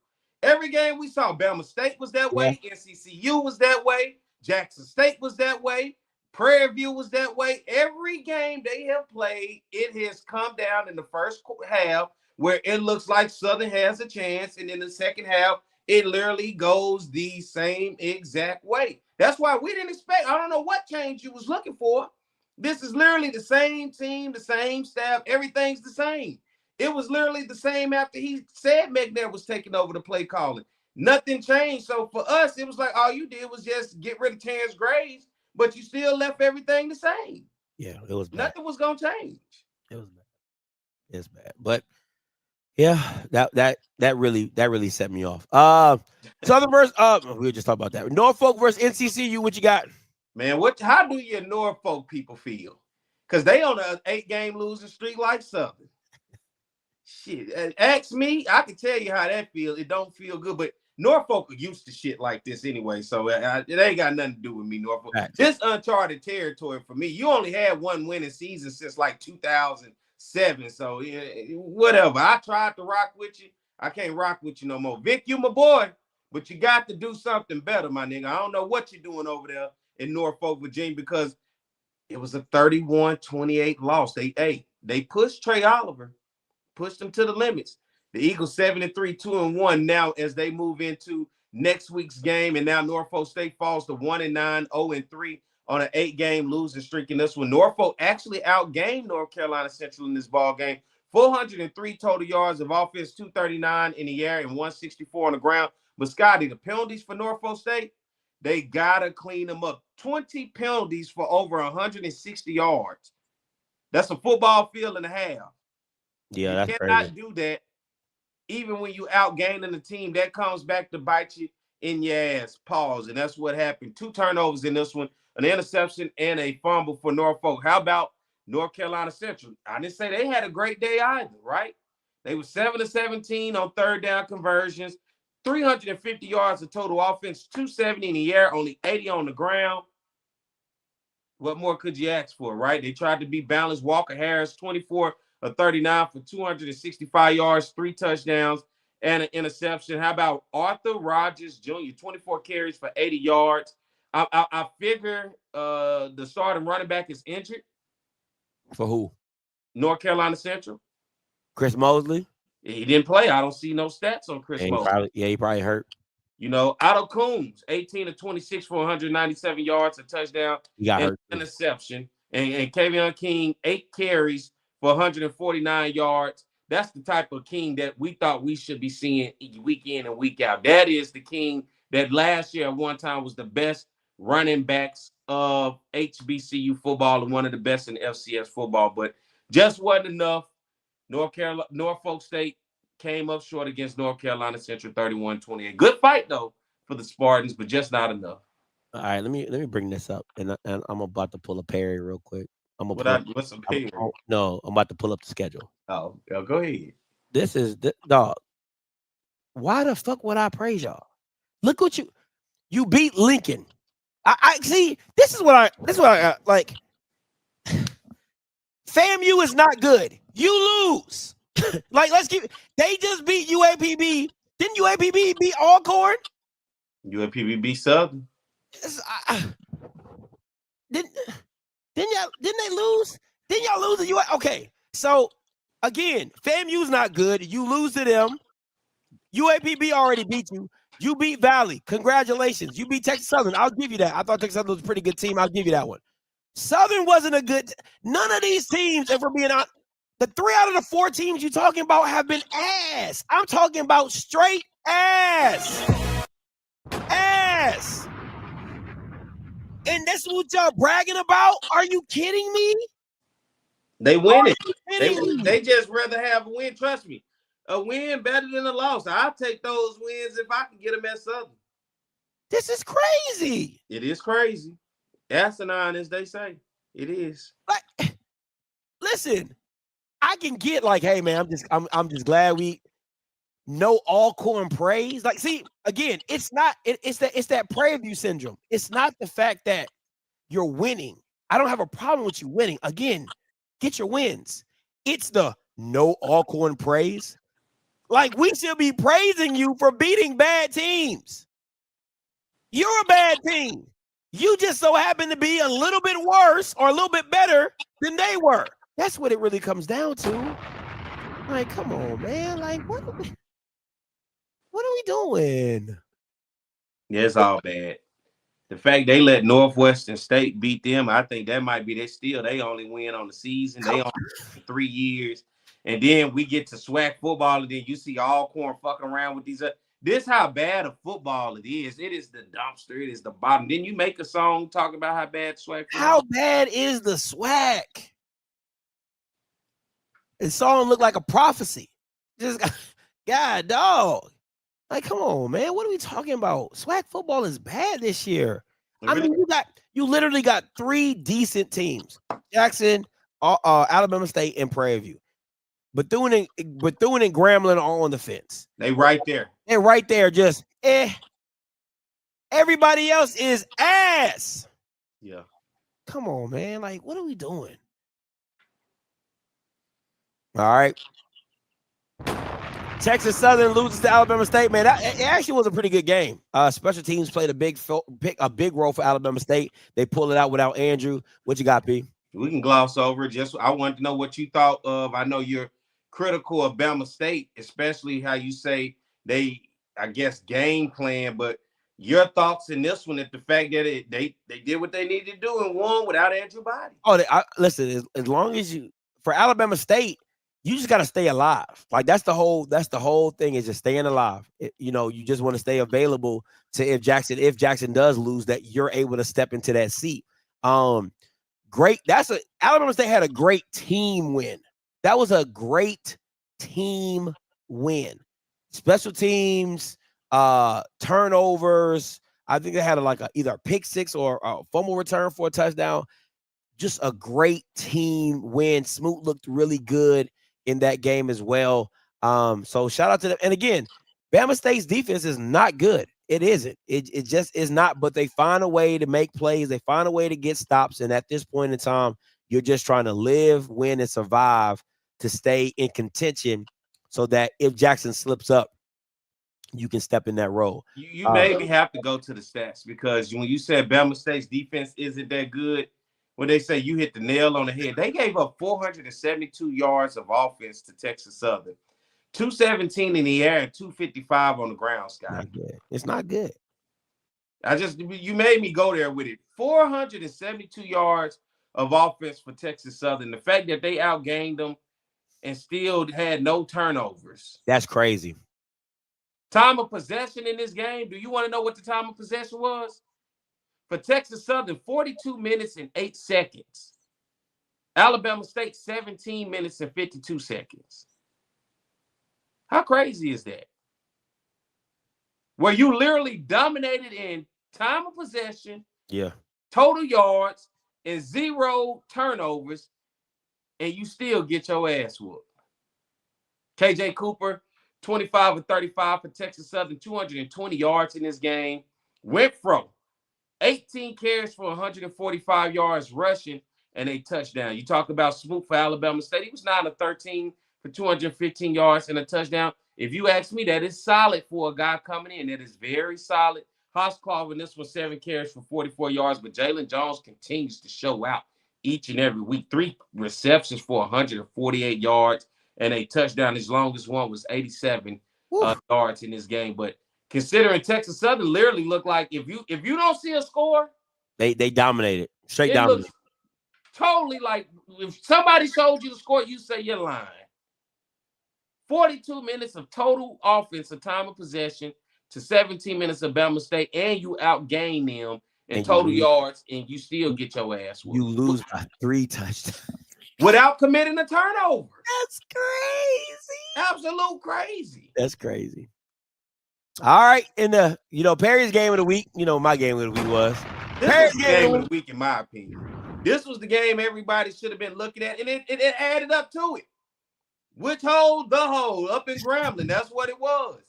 Every game we saw, Bama State was that way, NCCU was that way, Jackson State was that way, Prairie View was that way. Every game they have played, it has come down in the first half where it looks like Southern has a chance, and in the second half, it literally goes the same exact way. That's why we didn't expect. I don't know what change you was looking for. This is literally the same team, the same staff. Everything's the same. It was literally the same after he said McNair was taking over the play calling. Nothing changed. So for us, it was like all you did was just get rid of Terrence Graves, but you still left everything the same. Yeah, it was bad. Nothing was gonna change. It was bad. It's bad, but. Yeah, that really set me off. Southern versus we were just talking about that. Norfolk versus NCCU. What you got, man? How do your Norfolk people feel? Because they on an 8-game losing streak like Southern. Shit, ask me. I can tell you how that feels. It don't feel good, but Norfolk are used to shit like this anyway, so it ain't got nothing to do with me. Norfolk, this uncharted territory for me. You only had one winning season since like 2007, so yeah, whatever. I tried to rock with you. I can't rock with you no more. Vic, you my boy, but you got to do something better, my nigga. I don't know what you're doing over there in Norfolk, Virginia, because it was a 31-28 loss. They pushed Trey Oliver, pushed him to the limits. The Eagles 7-3, 2-1 now as they move into next week's game, and now Norfolk State falls to 1-9, 0-3 on an 8-game losing streak in this one. Norfolk actually outgained North Carolina Central in this ball game. 403 total yards of offense, 239 in the air, and 164 on the ground. But Scotty, the penalties for Norfolk State, they gotta clean them up. 20 penalties for over 160 yards. That's a football field and a half. Yeah, that's you cannot crazy. do that. Even when you outgaining the team, that comes back to bite you in your ass. Pause. And that's what happened. 2 turnovers in this one, an interception and a fumble for Norfolk. How about North Carolina Central? I didn't say they had a great day either, right? They were 7-17 on third down conversions, 350 yards of total offense, 270 in the air, only 80 on the ground. What more could you ask for, right? They tried to be balanced. Walker Harris, 24 of 39 for 265 yards, 3 touchdowns, and an interception. How about Arthur Rogers Jr., 24 carries for 80 yards. I figure the starting running back is injured. For who? North Carolina Central. Chris Mosley? He didn't play. I don't see no stats on Chris Mosley. He probably hurt. You know, Otto Coombs, 18 of 26 for 197 yards, a touchdown, He got and hurt. interception. And Kavion King, 8 carries for 149 yards. That's the type of King that we thought we should be seeing week in and week out. That is the King that last year at one time was the best running backs of HBCU football and one of the best in FCS football, but just wasn't enough. Norfolk State came up short against North Carolina Central 31-28. Good fight though for the Spartans, but just not enough. All right, let me bring this up, and I'm about to pull a Perry real quick. What's a Perry? I'm about to pull up the schedule. Oh, go ahead. This is dog. Why the fuck would I praise y'all? Look what you beat Lincoln. I see. This is what I like. FAMU is not good. You lose. Like, let's keep. They just beat UAPB. Didn't UAPB beat Alcorn? UAPB beat Southern. Didn't they lose? Didn't y'all lose to UA? Okay, so again, FAMU's not good. You lose to them. UAPB already beat you. You beat Valley. Congratulations. You beat Texas Southern. I'll give you that. I thought Texas Southern was a pretty good team. I'll give you that one. Southern wasn't a good. None of these teams, if we're being honest, the 3 out of the 4 teams you're talking about have been ass. I'm talking about straight ass. Ass. And that's what y'all bragging about? Are you kidding me? They win it. They just rather have a win. Trust me. A win better than a loss. I'll take those wins if I can get them at Southern. This is crazy. It is crazy. Asinine, as they say. It is. Like, listen, I can get like, hey man, I'm just glad we know Alcorn praise. Like, see, again, it's that Prairie View syndrome. It's not the fact that you're winning. I don't have a problem with you winning. Again, get your wins. It's the no Alcorn praise. Like, we should be praising you for beating bad teams. You're a bad team. You just so happen to be a little bit worse or a little bit better than they were. That's what it really comes down to. Like, come on, man. Like, what are we doing? Yeah, it's all bad. The fact they let Northwestern State beat them, I think that might be they only win on the season. They only 3 years. And then we get to SWAC football, and then you see Alcorn fucking around with these. This how bad of football it is. It is the dumpster. It is the bottom. Didn't you make a song talking about how bad SWAC football? How bad is the SWAC? The song looked like a prophecy. Just God, dog. Like, come on, man. What are we talking about? SWAC football is bad this year. I mean, you literally got 3 decent teams: Jackson, Alabama State, and Prairie View. Bethune and Grambling are on the fence. They right there. They're right there, just Everybody else is ass. Yeah. Come on, man. Like, what are we doing? All right. Texas Southern loses to Alabama State, man. It actually was a pretty good game. Special teams played a big role for Alabama State. They pulled it out without Andrew. What you got, P? We can gloss over it. I wanted to know what you thought of. I know you're critical of Bama State, especially how you say they, I guess, game plan. But your thoughts in this one, at the fact that they did what they needed to do and won without Andrew Body. Oh, listen. As long as for Alabama State, you just got to stay alive. Like, that's the whole thing, is just staying alive. You just want to stay available to if Jackson does lose, that you're able to step into that seat. Great. Alabama State had a great team win. That was a great team win. Special teams, turnovers. I think they had either a pick six or a fumble return for a touchdown. Just a great team win. Smoot looked really good in that game as well. So shout out to them. And again, Bama State's defense is not good. It isn't. It just is not. But they find a way to make plays. They find a way to get stops. And at this point in time, you're just trying to live, win, and survive to stay in contention, so that if Jackson slips up, you can step in that role. You made me have to go to the stats because when you said Bama State's defense isn't that good, when they say you hit the nail on the head, they gave up 472 yards of offense to Texas Southern, 217 in the air and 255 on the ground, Scott. Not good. It's not good. You made me go there with it. 472 yards of offense for Texas Southern. The fact that they outgained them and still had no turnovers. That's crazy. Time of possession in this game. Do you want to know what the time of possession was? For Texas Southern, 42 minutes and 8 seconds. Alabama State, 17 minutes and 52 seconds. How crazy is that? Where you literally dominated in time of possession, total yards, and 0 turnovers, and you still get your ass whooped. KJ Cooper, 25 of 35 for Texas Southern, 220 yards in this game. Went from 18 carries for 145 yards rushing and a touchdown. You talk about Smoot for Alabama State. He was 9 of 13 for 215 yards and a touchdown. If you ask me, that is solid for a guy coming in. That is very solid. Hosclaw in this one, 7 carries for 44 yards, but Jalen Jones continues to show out each and every week. 3 receptions for 148 yards and a touchdown. His longest one was 87 yards in this game. But considering Texas Southern literally looked like if you don't see a score, they dominated. Straight dominated. Totally like if somebody showed you the score, you say you're lying. 42 minutes of total offensive time of possession to 17 minutes of Bama State, and you outgain them in total yards, and you still get your ass whooped. You lose by 3 touchdowns. Without committing a turnover. That's crazy. Absolute crazy. That's crazy. All right. In the, Perry's game of the week, my game of the week was. This was the game of the week, in my opinion. This was the game everybody should have been looking at, and it added up to it. Which hole? The hole up in Grambling. That's what it was.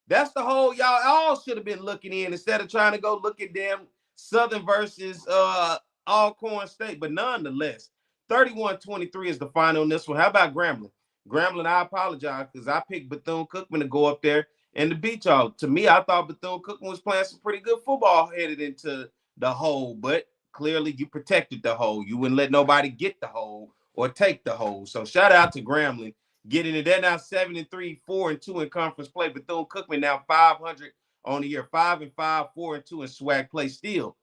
That's the hole y'all all should have been looking in instead of trying to go look at them Southern versus Alcorn State. But nonetheless, 31-23 is the final in this one. How about Grambling? Grambling, I apologize because I picked Bethune-Cookman to go up there and to beat y'all. To me, I thought Bethune-Cookman was playing some pretty good football headed into the hole, but clearly you protected the hole. You wouldn't let nobody get the hole or take the hole. So shout out to Grambling. Getting it. They're now 7-3, 4-2 in conference play. Bethune-Cookman now 500 on the year, 5-5, 4-2 in SWAC play. Still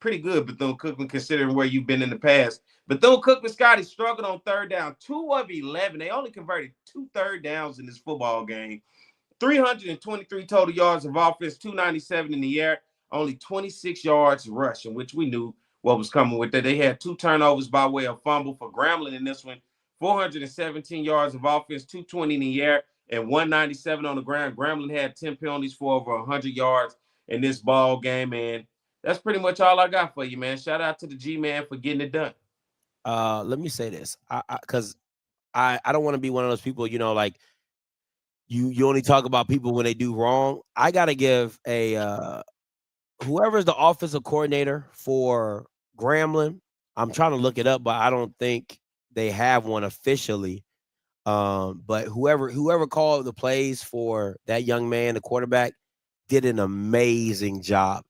pretty good, Bethune-Cookman, considering where you've been in the past. Bethune-Cookman, Scotty, struggled on third down, 2 of 11. They only converted 2 third downs in this football game. 323 total yards of offense, 297 in the air, only 26 yards rushing, which we knew what was coming with that. They had 2 turnovers by way of fumble for Grambling in this one. 417 yards of offense, 220 in the air, and 197 on the ground. Grambling had 10 penalties for over 100 yards in this ball game, and that's pretty much all I got for you, man. Shout out to the G-Man for getting it done. Let me say this, because I don't want to be one of those people, like you only talk about people when they do wrong. I got to give whoever's the offensive coordinator for Grambling, I'm trying to look it up, but I don't think they have one officially. But whoever called the plays for that young man, the quarterback, did an amazing job.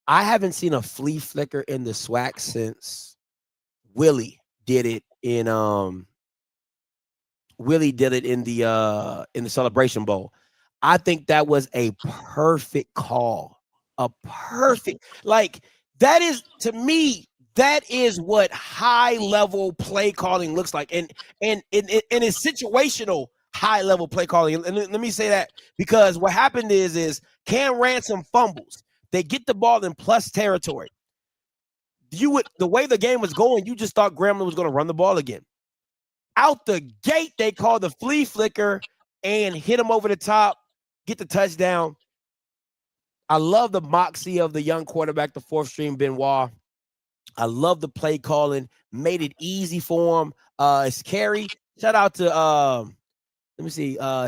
I haven't seen a flea flicker in the SWAC since Willie did it in the Celebration Bowl. I think that was a perfect call. A perfect, that is, to me, that is what high-level play calling looks like. And it's situational high-level play calling. And let me say that because what happened is Cam Ransom fumbles. They get the ball in plus territory. The way the game was going, you just thought Grambling was going to run the ball again. Out the gate, they called the flea flicker and hit him over the top, get the touchdown. I love the moxie of the young quarterback, the 4th-string Benoit. I love the play calling, made it easy for him. It's Carey. Shout out to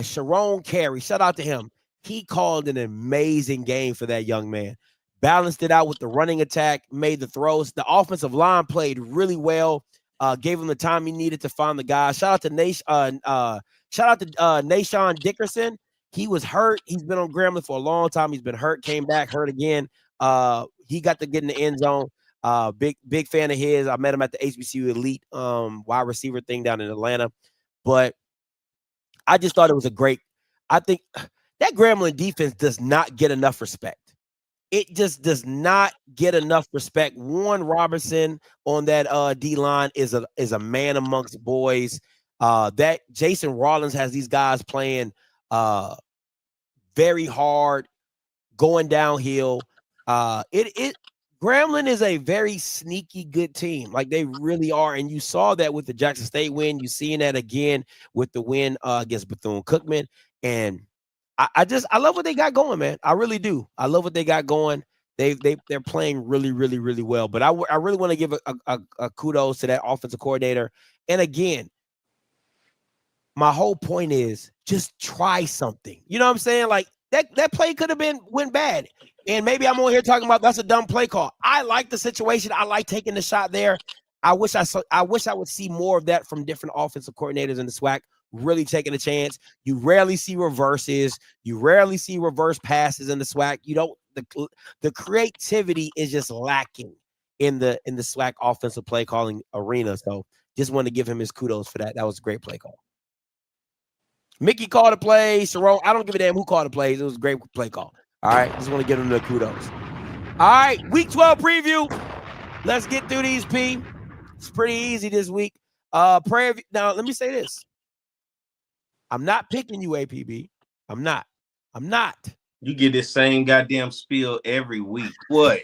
Sharon Carey. Shout out to him. He called an amazing game for that young man. Balanced it out with the running attack, made the throws. The offensive line played really well. Gave him the time he needed to find the guy. Shout out to Nashawn Dickerson. He was hurt. He's been on Grambling for a long time. He's been hurt, came back, hurt again. He got to get in the end zone. Big fan of his. I met him at the HBCU Elite wide receiver thing down in Atlanta. But I just thought it was I think that Grambling defense does not get enough respect. It just does not get enough respect. Warren Robertson on that D line is a man amongst boys. That Jason Rollins has these guys playing very hard, going downhill. Grambling is a very sneaky good team. Like they really are. And you saw that with the Jackson State win. You're seeing that again with the win against Bethune-Cookman. And I love what they got going, man. I really do. I love what they got going. They're playing really, really, really well. But I really want to give a kudos to that offensive coordinator. And again, my whole point is just try something. You know what I'm saying? Like that play could have went bad. And maybe I'm on here talking about that's a dumb play call. I like the situation. I like taking the shot there. I wish I would see more of that from different offensive coordinators in the SWAC, really taking a chance. You rarely see reverses. You rarely see reverse passes in the SWAC. You don't. The creativity is just lacking in the SWAC offensive play calling arena. So just want to give him his kudos for that. That was a great play call. Mickey called a play. Sharon, I don't give a damn who called the plays. It was a great play call. All right, just want to give him the kudos. All right, week 12 preview. Let's get through these, P. It's pretty easy this week. Prairie. Now, let me say this. I'm not picking UAPB. I'm not. You get this same goddamn spiel every week. What?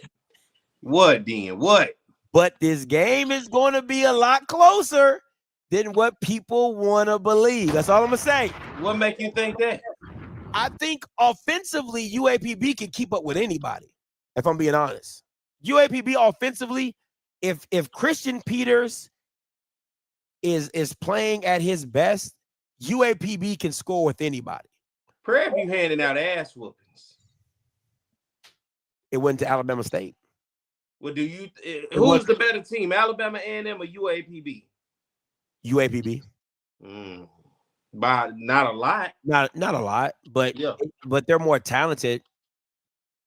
What, then? What? But this game is going to be a lot closer than what people want to believe. That's all I'm going to say. What make you think that? I think offensively, UAPB can keep up with anybody, if I'm being honest. UAPB offensively, if Christian Peters is playing at his best, UAPB can score with anybody. Prairie, you handing out ass whoopings. It went to Alabama State. Well, who's the better team, Alabama A&M or UAPB? UAPB. By not a lot. Not a lot, but yeah. But they're more talented.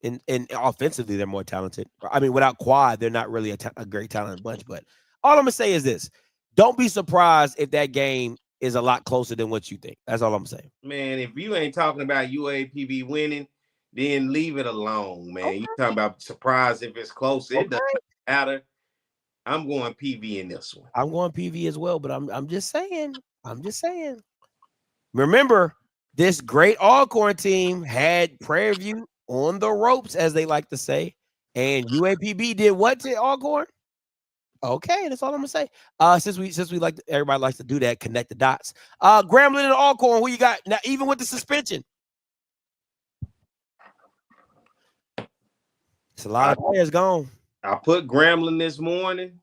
And offensively, they're more talented. I mean, without Quad, they're not really a great talented bunch. But all I'm gonna say is this: don't be surprised if that game is a lot closer than what you think. That's all I'm saying. Man, if you ain't talking about UAPB winning, then leave it alone, man. Okay. You talking about surprise if it's close. It doesn't matter. I'm going PV in this one. I'm going PV as well, but I'm just saying. Remember, this great Alcorn team had Prairie View on the ropes, as they like to say, and UAPB did what to Alcorn? Okay, that's all I'm gonna say. Since we like everybody likes to do that, connect the dots. Grambling and Alcorn, who you got now? Even with the suspension, it's a lot of players gone. I put Grambling this morning.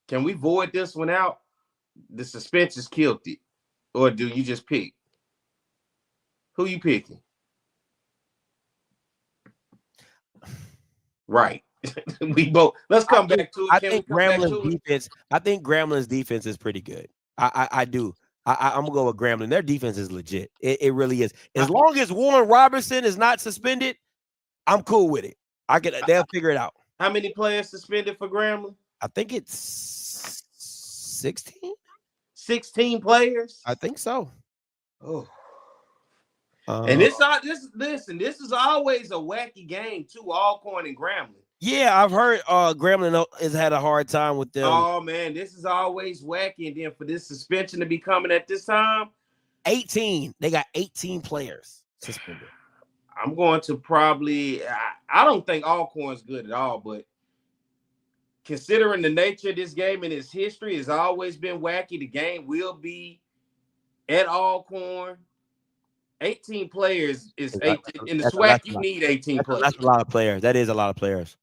Can we void this one out? The suspensions killed it. Or do you just pick? Who you picking? Right. We both. Let's come back to it. I think Grambling's defense is pretty good. I do. I'm gonna go with Grambling. Their defense is legit. It really is. As long as Warren Robertson is not suspended, I'm cool with it. They'll figure it out. How many players suspended for Grambling? I think it's 16. 16 players? I think so. Oh. And this is always a wacky game too, Alcorn and Grambling. Yeah, I've heard Grambling has had a hard time with them. Oh man, this is always wacky. And then for this suspension to be coming at this time, 18. They got 18 players suspended. I'm going to probably. I don't think Alcorn's good at all, but considering the nature of this game and its history, has always been wacky. The game will be at Alcorn. 18 players is 18. In the SWAC, you need 18 players. That's a lot of players. That is a lot of players.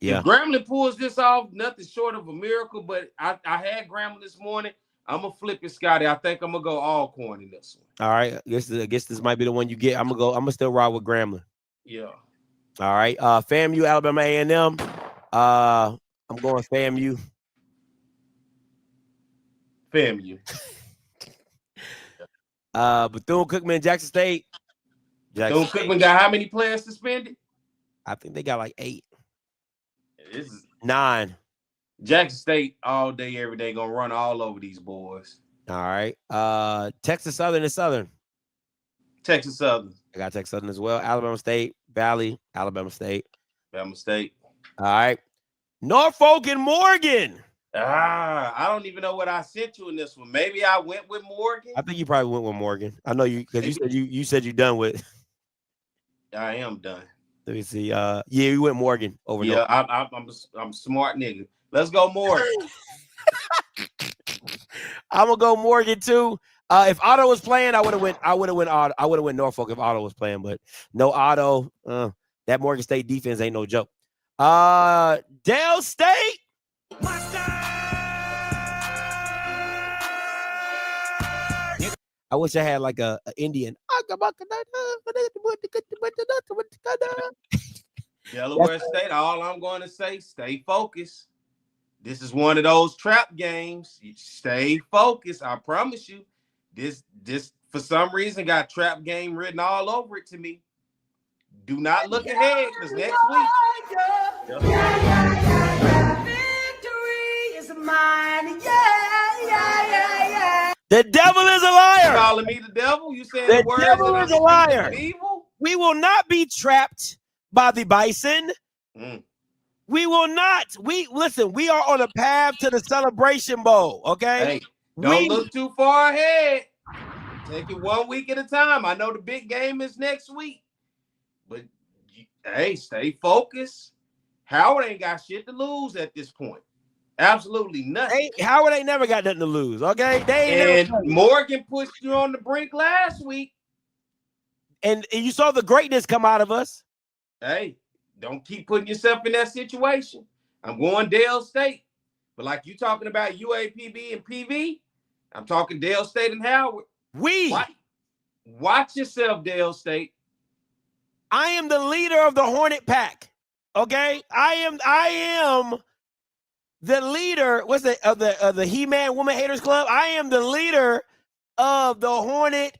Yeah. If Grambling pulls this off, nothing short of a miracle, but I had Grambling this morning. I'm going to flip it, Scotty. I think I'm going to go Alcorn in this one. All right. I guess this might be the one you get. I'm going to still ride with Grambling. Yeah. All right. FAMU, Alabama A&M. I'm going FAMU. FAMU. Bethune-Cookman, Jackson State. Bethune-Cookman got how many players suspended? I think they got like 8. This is 9. Jackson State all day, every day, gonna run all over these boys. All right. Texas Southern is Southern. Texas Southern. I got Texas Southern as well. Alabama State, Valley, Alabama State. Alabama State. All right. Norfolk and Morgan. I don't even know what I sent you in this one. Maybe I went with Morgan. I think you probably went with Morgan. I know you because you said you're done with. I am done. Let me see. Yeah, you went Morgan over. Yeah, I'm a smart nigga. Let's go Morgan. I'm gonna go Morgan too. If Otto was playing, I would have went Otto. I would have went Norfolk if Otto was playing, but no Otto. That Morgan State defense ain't no joke. Dale State. I wish I had like a Indian. Delaware State, all I'm going to say, stay focused. This is one of those trap games. You stay focused. I promise you. This for some reason got trap game written all over it to me. Do not look ahead because next week. Victory is mine. Yeah. The devil is a liar. You calling me the devil? You saying The the word devil is a liar. Evil? We will not be trapped by the bison. We will not. We are on a path to the Celebration Bowl. Okay. Hey, don't look too far ahead. Take it 1 week at a time. I know the big game is next week, but hey, stay focused. Howard ain't got shit to lose at this point. Absolutely nothing. Howard ain't never got nothing to lose. Okay. And Morgan pushed you on the brink last week. And you saw the greatness come out of us. Hey, don't keep putting yourself in that situation. I'm going Dale State. But like you talking about UAPB and PV, I'm talking Dale State and Howard. Watch yourself, Dale State. I am the leader of the Hornet Pack. Okay? I am the leader. What's the of the He-Man Woman Haters Club? I am the leader of the Hornet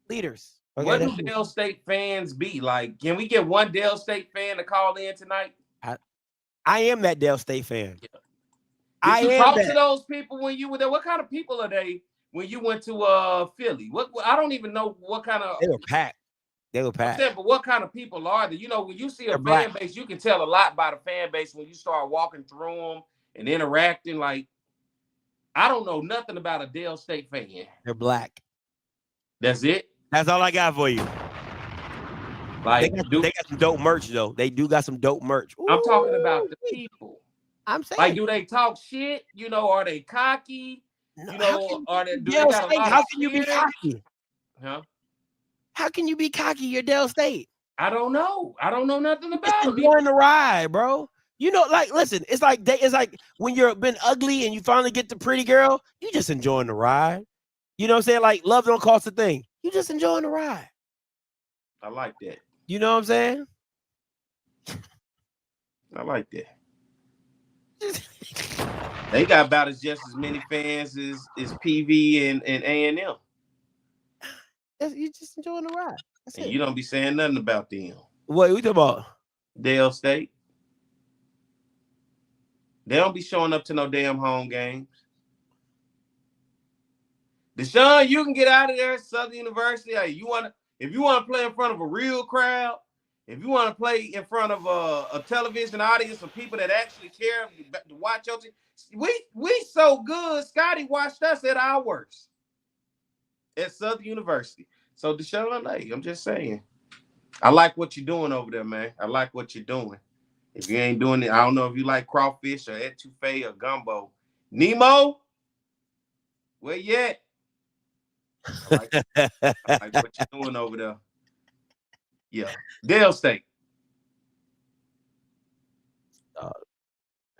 leaders. Okay, what do Dale State fans be like? Can we get one Dale State fan to call in tonight? I am that Dale State fan. Yeah. Did you talk to those people when you were there? What kind of people are they when you went to Philly? What I don't even know what kind of. They were packed. But what kind of people are they? You know, when you see a fan base, you can tell a lot by the fan base when you start walking through them and interacting. Like, I don't know nothing about a Dale State fan. They're black. That's it. That's all I got for you. Like, they got some dope merch though. They do got some dope merch. Ooh. I'm talking about the people. I'm saying, like, do they talk shit? You know, are they cocky? No, you know, are they? How can you be cocky? Huh? How can you be cocky? You're Dale State. I don't know. I don't know nothing about it. Enjoying the ride, bro. You know, like, listen, it's like when you're been ugly and you finally get the pretty girl, you just enjoying the ride. You know what I'm saying? Like, love don't cost a thing. You just enjoying the ride. I like that. You know what I'm saying? I like that. They got about just as many fans as PV and A&M. You just enjoying the ride. That's and it. You don't be saying nothing about them. What we talking about? Dale State. They don't be showing up to no damn home games. Deshaun, you can get out of there, Southern University. Hey, if you want to play in front of a real crowd, if you want to play in front of a television audience of people that actually care to watch your team, we so good. Scotty watched us at our worst at Southern University. So Deshaun, hey, I'm just saying, I like what you're doing over there, man. I like what you're doing. If you ain't doing it, I don't know if you like crawfish or etouffee or gumbo. Nemo, where you at? I like what you're doing over there. Yeah, Dale State.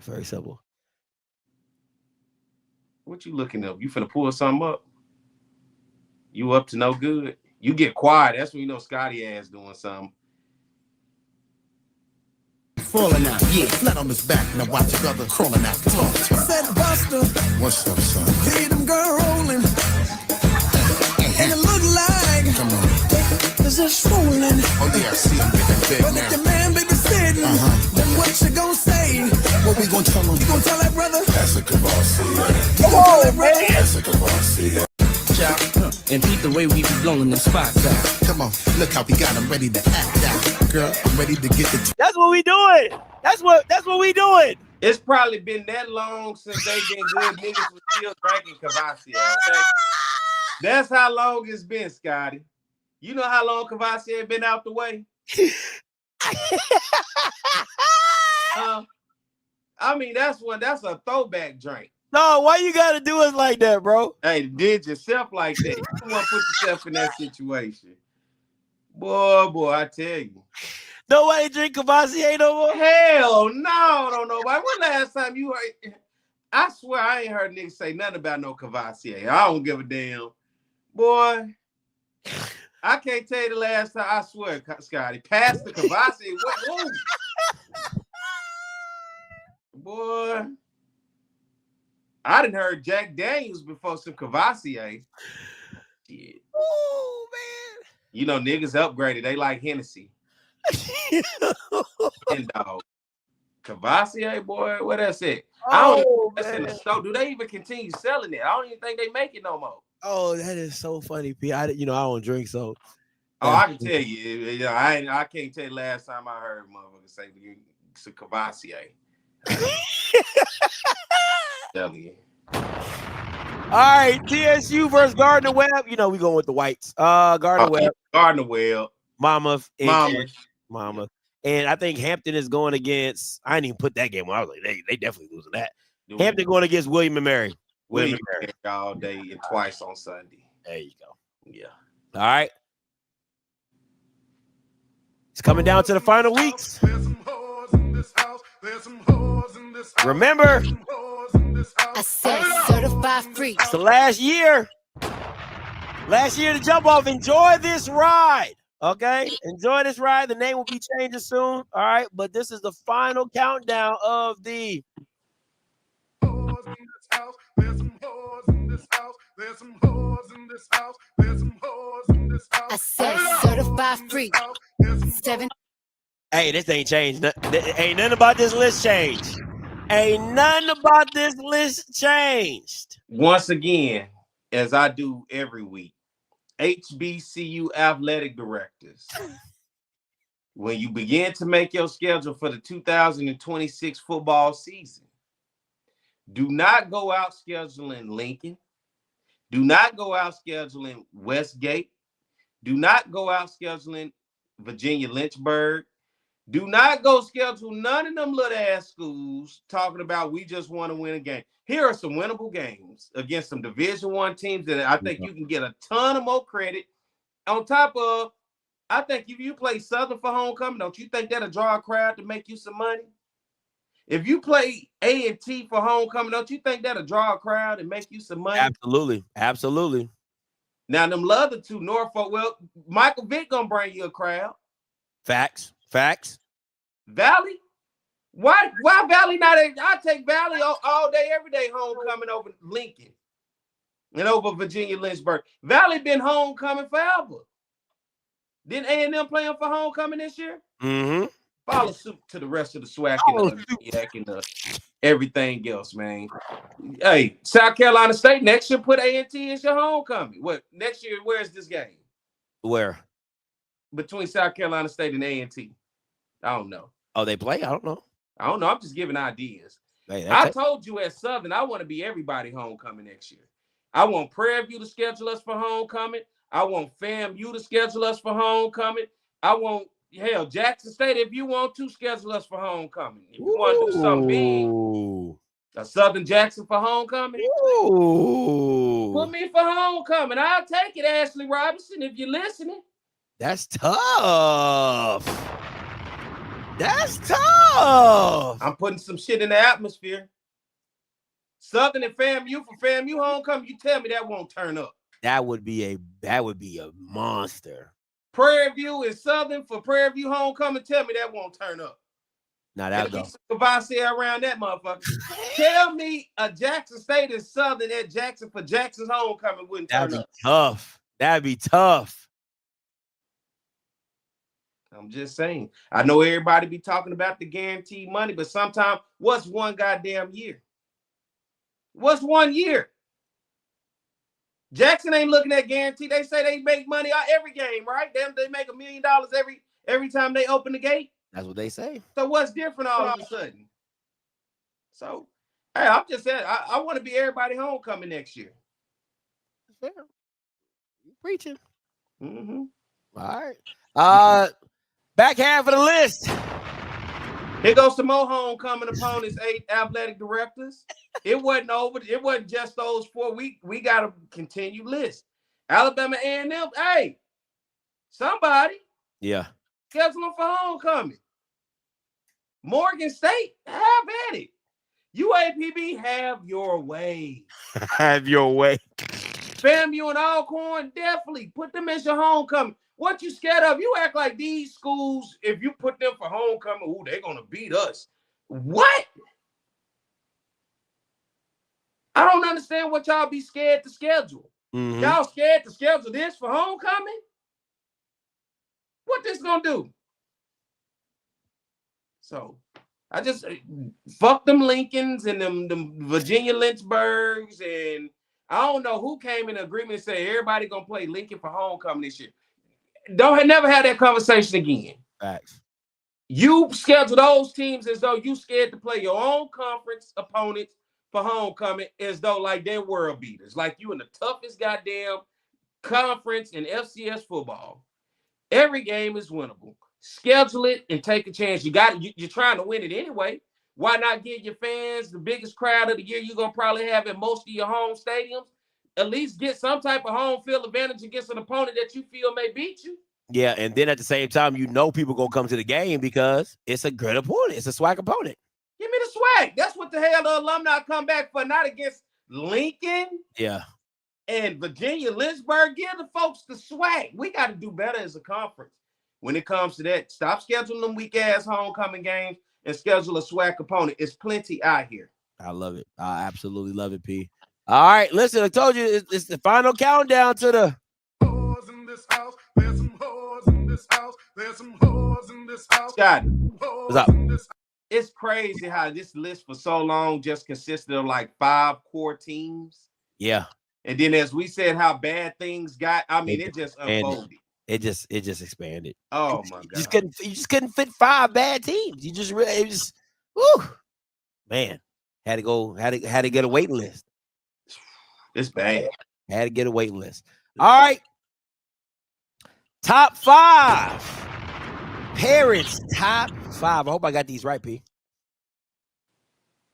Very simple. What you looking up? You finna pull something up? You up to no good? You get quiet. That's when you know Scotty ass doing something. Falling out, yeah, flat on his back. Now watch your brother crawling out. Come on. Said Buster, What's up, son? See them girl rolling. And it look like is it swollen? Oh yeah, I see him getting big But now. if the man baby sitting, then what you gonna say? What we gonna tell him? You gonna tell that brother? That's a Kavasi. You gonna tell that brother? That's a Kavasi. And peep the way we be blowing them spots out. Come on, look how we got him ready to act out. Girl, I'm ready to get the That's what we doing. That's what we doing. It's probably been that long since they been good niggas was still drinking Cavassier, okay? That's how long it's been, Scotty. You know how long Cavassier been out the way? I mean, that's a throwback drink. No, why you gotta do us like that, bro? Hey, did yourself like that. You don't want to put yourself in that situation. Boy, I tell you. Nobody drink Cavassier no more? Hell no, don't nobody. When last time you heard? I swear I ain't heard niggas say nothing about no Cavassier. I don't give a damn. Boy, I can't tell you the last time. I swear, Scotty. Pass the Cavassier. What? Boy, I done heard Jack Daniels before some Cavassier. Shit. Oh, man. You know, niggas upgraded. They like Hennessy. And dog. Cavassier, boy, what that's it? I don't even, that's in the store. Do they even continue selling it? I don't even think they make it no more. Oh, that is so funny, P. I don't drink, so. Oh, I can tell you. I can't tell you last time I heard motherfuckers say it's a Cavassier. Tell you. All right, TSU versus Gardner Webb. You know we going with the whites. Gardner Webb. Gardner Webb. Mama. And I think Hampton is going against. I didn't even put that game on. I was like, they definitely losing that. Hampton going against William and Mary. William and Mary all day and twice on Sunday. There you go. Yeah. All right. It's coming down to the final weeks. Remember, I said certified free. it's the last year. Last year to jump off. Enjoy this ride. Okay? Enjoy this ride. The name will be changing soon. All right. But this is the final countdown of the. I said certified free. 7. Hey, this ain't changed. Ain't nothing about this list changed. Ain't nothing about this list changed. Once again, as I do every week, HBCU athletic directors, when you begin to make your schedule for the 2026 football season, do not go out scheduling Lincoln. Do not go out scheduling Westgate. Do not go out scheduling Virginia Lynchburg. Do not go schedule none of them little ass schools talking about we just want to win a game. Here are some winnable games against some Division I teams that I think you can get a ton of more credit. On top of, I think if you play Southern for homecoming, don't you think that'll draw a crowd to make you some money? If you play A&T for homecoming, don't you think that'll draw a crowd and make you some money? Absolutely. Absolutely. Now, them other two, Norfolk, well, Michael Vick gonna bring you a crowd. Facts. Valley? Why Valley not? I take Valley all day, every day homecoming over Lincoln and over Virginia Lynchburg. Valley been homecoming forever. Didn't A&M play them for homecoming this year? Mm-hmm. Follow suit to the rest of the SWAC and everything else, man. Hey, South Carolina State next year put A&T as your homecoming. What next year? Where's this game? Where? Between South Carolina State and A&T. I don't know. Oh, they play? I don't know. I'm just giving ideas. Hey, I told you at Southern, I want to be everybody homecoming next year. I want Prairie View to schedule us for homecoming. I want FAMU to schedule us for homecoming. I want, hell, Jackson State, if you want to, schedule us for homecoming. If you want to do something big, a Southern Jackson for homecoming, put me for homecoming. I'll take it, Ashley Robinson, if you're listening. That's tough. That's tough. I'm putting some shit in the atmosphere. Southern and FAMU for FAMU homecoming. You tell me that won't turn up. That would be a monster. Prairie View and Southern for Prairie View homecoming. Tell me that won't turn up. Now that'll go. Kavasi around that motherfucker. Tell me a Jackson State and Southern at Jackson for Jackson's homecoming wouldn't turn That'd be up. tough. That'd be tough. I'm just saying. I know everybody be talking about the guaranteed money, but sometimes what's one goddamn year? What's 1 year? Jackson ain't looking at guarantee. They say they make money out every game, right? They make $1 million every time they open the gate. That's what they say. So what's different all of a sudden? So, hey, I'm just saying, I want to be everybody homecoming next year. Fair. You preaching. Mm-hmm. All right. Back half of the list. Here goes some more homecoming opponents, 8 athletic directors. It wasn't over. It wasn't just those 4. We got a continued list. Alabama A&M, hey, somebody. Yeah. Schedule them for homecoming. Morgan State, have at it. UAPB, have your way. Have your way. FAMU and Alcorn, definitely put them as your homecoming. What you scared of? You act like these schools, if you put them for homecoming, ooh, they're going to beat us. What? I don't understand what y'all be scared to schedule. Mm-hmm. Y'all scared to schedule this for homecoming? What this going to do? So, I just, fuck them Lincolns and them Virginia Lynchburgs, and I don't know who came in agreement and said everybody going to play Lincoln for homecoming this year. Never had that conversation again. Facts. You schedule those teams as though you scared to play your own conference opponents for homecoming as though like they're world beaters. Like you in the toughest goddamn conference in FCS football. Every game is winnable. Schedule it and take a chance. You're trying to win it anyway. Why not give your fans the biggest crowd of the year you're going to probably have in most of your home stadiums? At least get some type of home field advantage against an opponent that you feel may beat you. Yeah, and then at the same time, people gonna come to the game because it's a good opponent. It's a SWAC opponent. Give me the SWAC. That's what the hell the alumni come back for, not against Lincoln. Yeah. And Virginia Lynchburg. Give the folks the SWAC. We got to do better as a conference when it comes to that. Stop scheduling them weak-ass homecoming games and schedule a SWAC opponent. It's plenty out here. I love it. I absolutely love it, P. All right, listen, I told you it's the final countdown to the Scott, what's up? It's crazy how this list for so long just consisted of like 5 core teams. Yeah. And then as we said how bad things got, I mean, it just unfolded. It just expanded. Oh my God. You just couldn't fit 5 bad teams. Woo. Man, had to get a waiting list. It's bad. Had to get a waiting list. All right. Top 5. Parents top 5. I hope I got these right, P.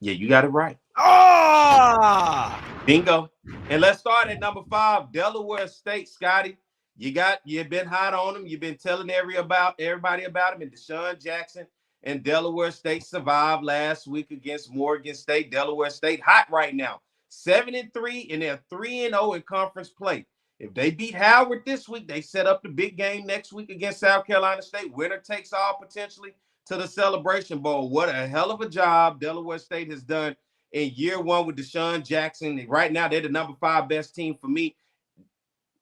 Yeah, you got it right. Oh! Bingo. And let's start at number 5, Delaware State. Scotty, you've been hot on them. You've been telling everybody about them. And Deshaun Jackson and Delaware State survived last week against Morgan State. Delaware State hot right now. 7-3, and they're 3-0 in conference play. If they beat Howard this week, they set up the big game next week against South Carolina State. Winner takes all potentially to the Celebration Bowl. What a hell of a job Delaware State has done in year 1 with Deshaun Jackson. And right now, they're the number 5 best team for me.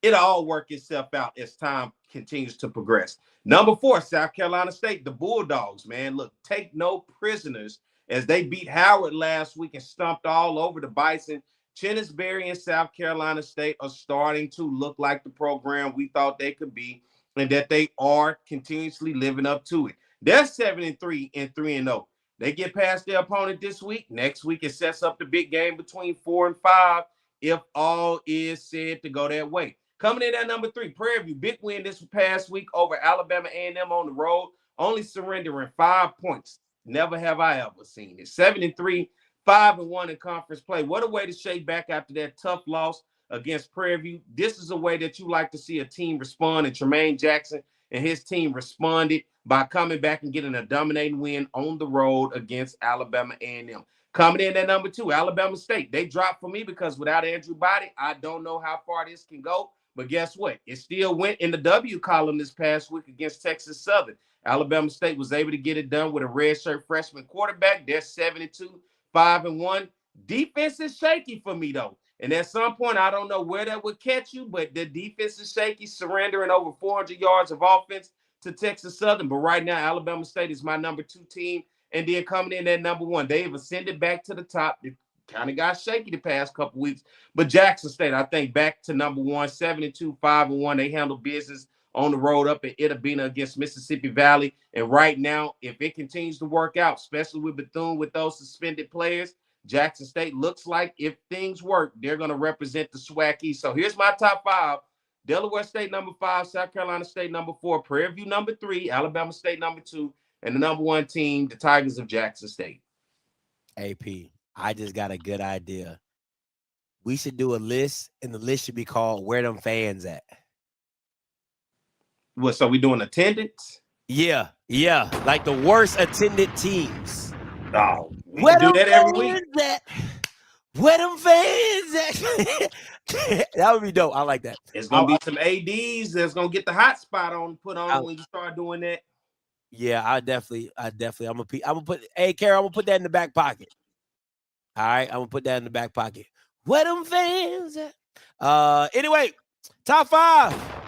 It'll all work itself out as time continues to progress. Number 4, South Carolina State, the Bulldogs, man. Look, take no prisoners as they beat Howard last week and stomped all over the Bison. Chennisberry and South Carolina State are starting to look like the program we thought they could be, and that they are continuously living up to it. They're 7-3 and 3-0. They get past their opponent this week. Next week, it sets up the big game between 4 and 5 if all is said to go that way. Coming in at number 3, Prairie View, big win this past week over Alabama A&M on the road, only surrendering 5 points. Never have I ever seen it. 7-3, 5-1 in conference play. What a way to shake back after that tough loss against Prairie View. This is a way that you like to see a team respond, and Tremaine Jackson and his team responded by coming back and getting a dominating win on the road against Alabama A&M. Coming in at number 2, Alabama State. They dropped for me because without Andrew Body, I don't know how far this can go. But guess what? It still went in the W column this past week against Texas Southern. Alabama State was able to get it done with a redshirt freshman quarterback. They're 72, 5-1. Defense is shaky for me, though. And at some point, I don't know where that would catch you, but the defense is shaky, surrendering over 400 yards of offense to Texas Southern. But right now, Alabama State is my number 2 team. And then coming in at number 1, they've ascended back to the top. They kind of got shaky the past couple weeks. But Jackson State, I think, back to number 1, 72, 5-1. They handle business on the road up at Itabena against Mississippi Valley. And right now, if it continues to work out, especially with Bethune with those suspended players, Jackson State looks like if things work, they're going to represent the SWAC East. So here's my top 5. Delaware State number 5, South Carolina State number 4, Prairie View number 3, Alabama State number 2, and the number 1 team, the Tigers of Jackson State. AP, I just got a good idea. We should do a list, and the list should be called Where Them Fans At. What, so we doing attendance? Yeah, like the worst attended teams. Oh, we can do that every week. Where them fans at? That would be dope. I like that. There's gonna be some ADs that's gonna get the hot spot put on when you start doing that. Yeah, I definitely. I'm gonna put. Hey, Carol, I'm gonna put that in the back pocket. All right, I'm gonna put that in the back pocket. Where them fans at? Anyway, top 5.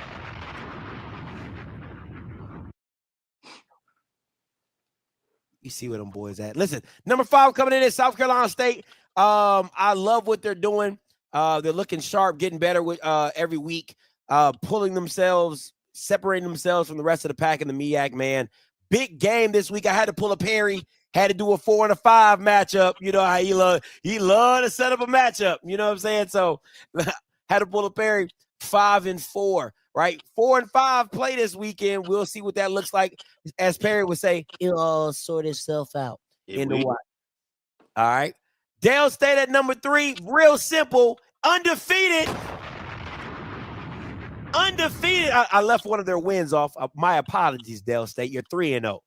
You see where them boys at. Listen, number 5 coming in is South Carolina State. I love what they're doing. They're looking sharp, getting better with every week, pulling themselves, separating themselves from the rest of the pack in the MEAC, man. Big game this week. I had to pull a Perry, had to do a 4 and a 5 matchup. You know how he love to set up a matchup. You know what I'm saying? So had to pull a Perry, 5 and 4. Right, 4 and 5 play this weekend. We'll see what that looks like. As Perry would say, it'll all sort itself out in the what. All right. Dale State at number 3. Real simple. Undefeated. I left one of their wins off. My apologies, Dale State. You're 3-0.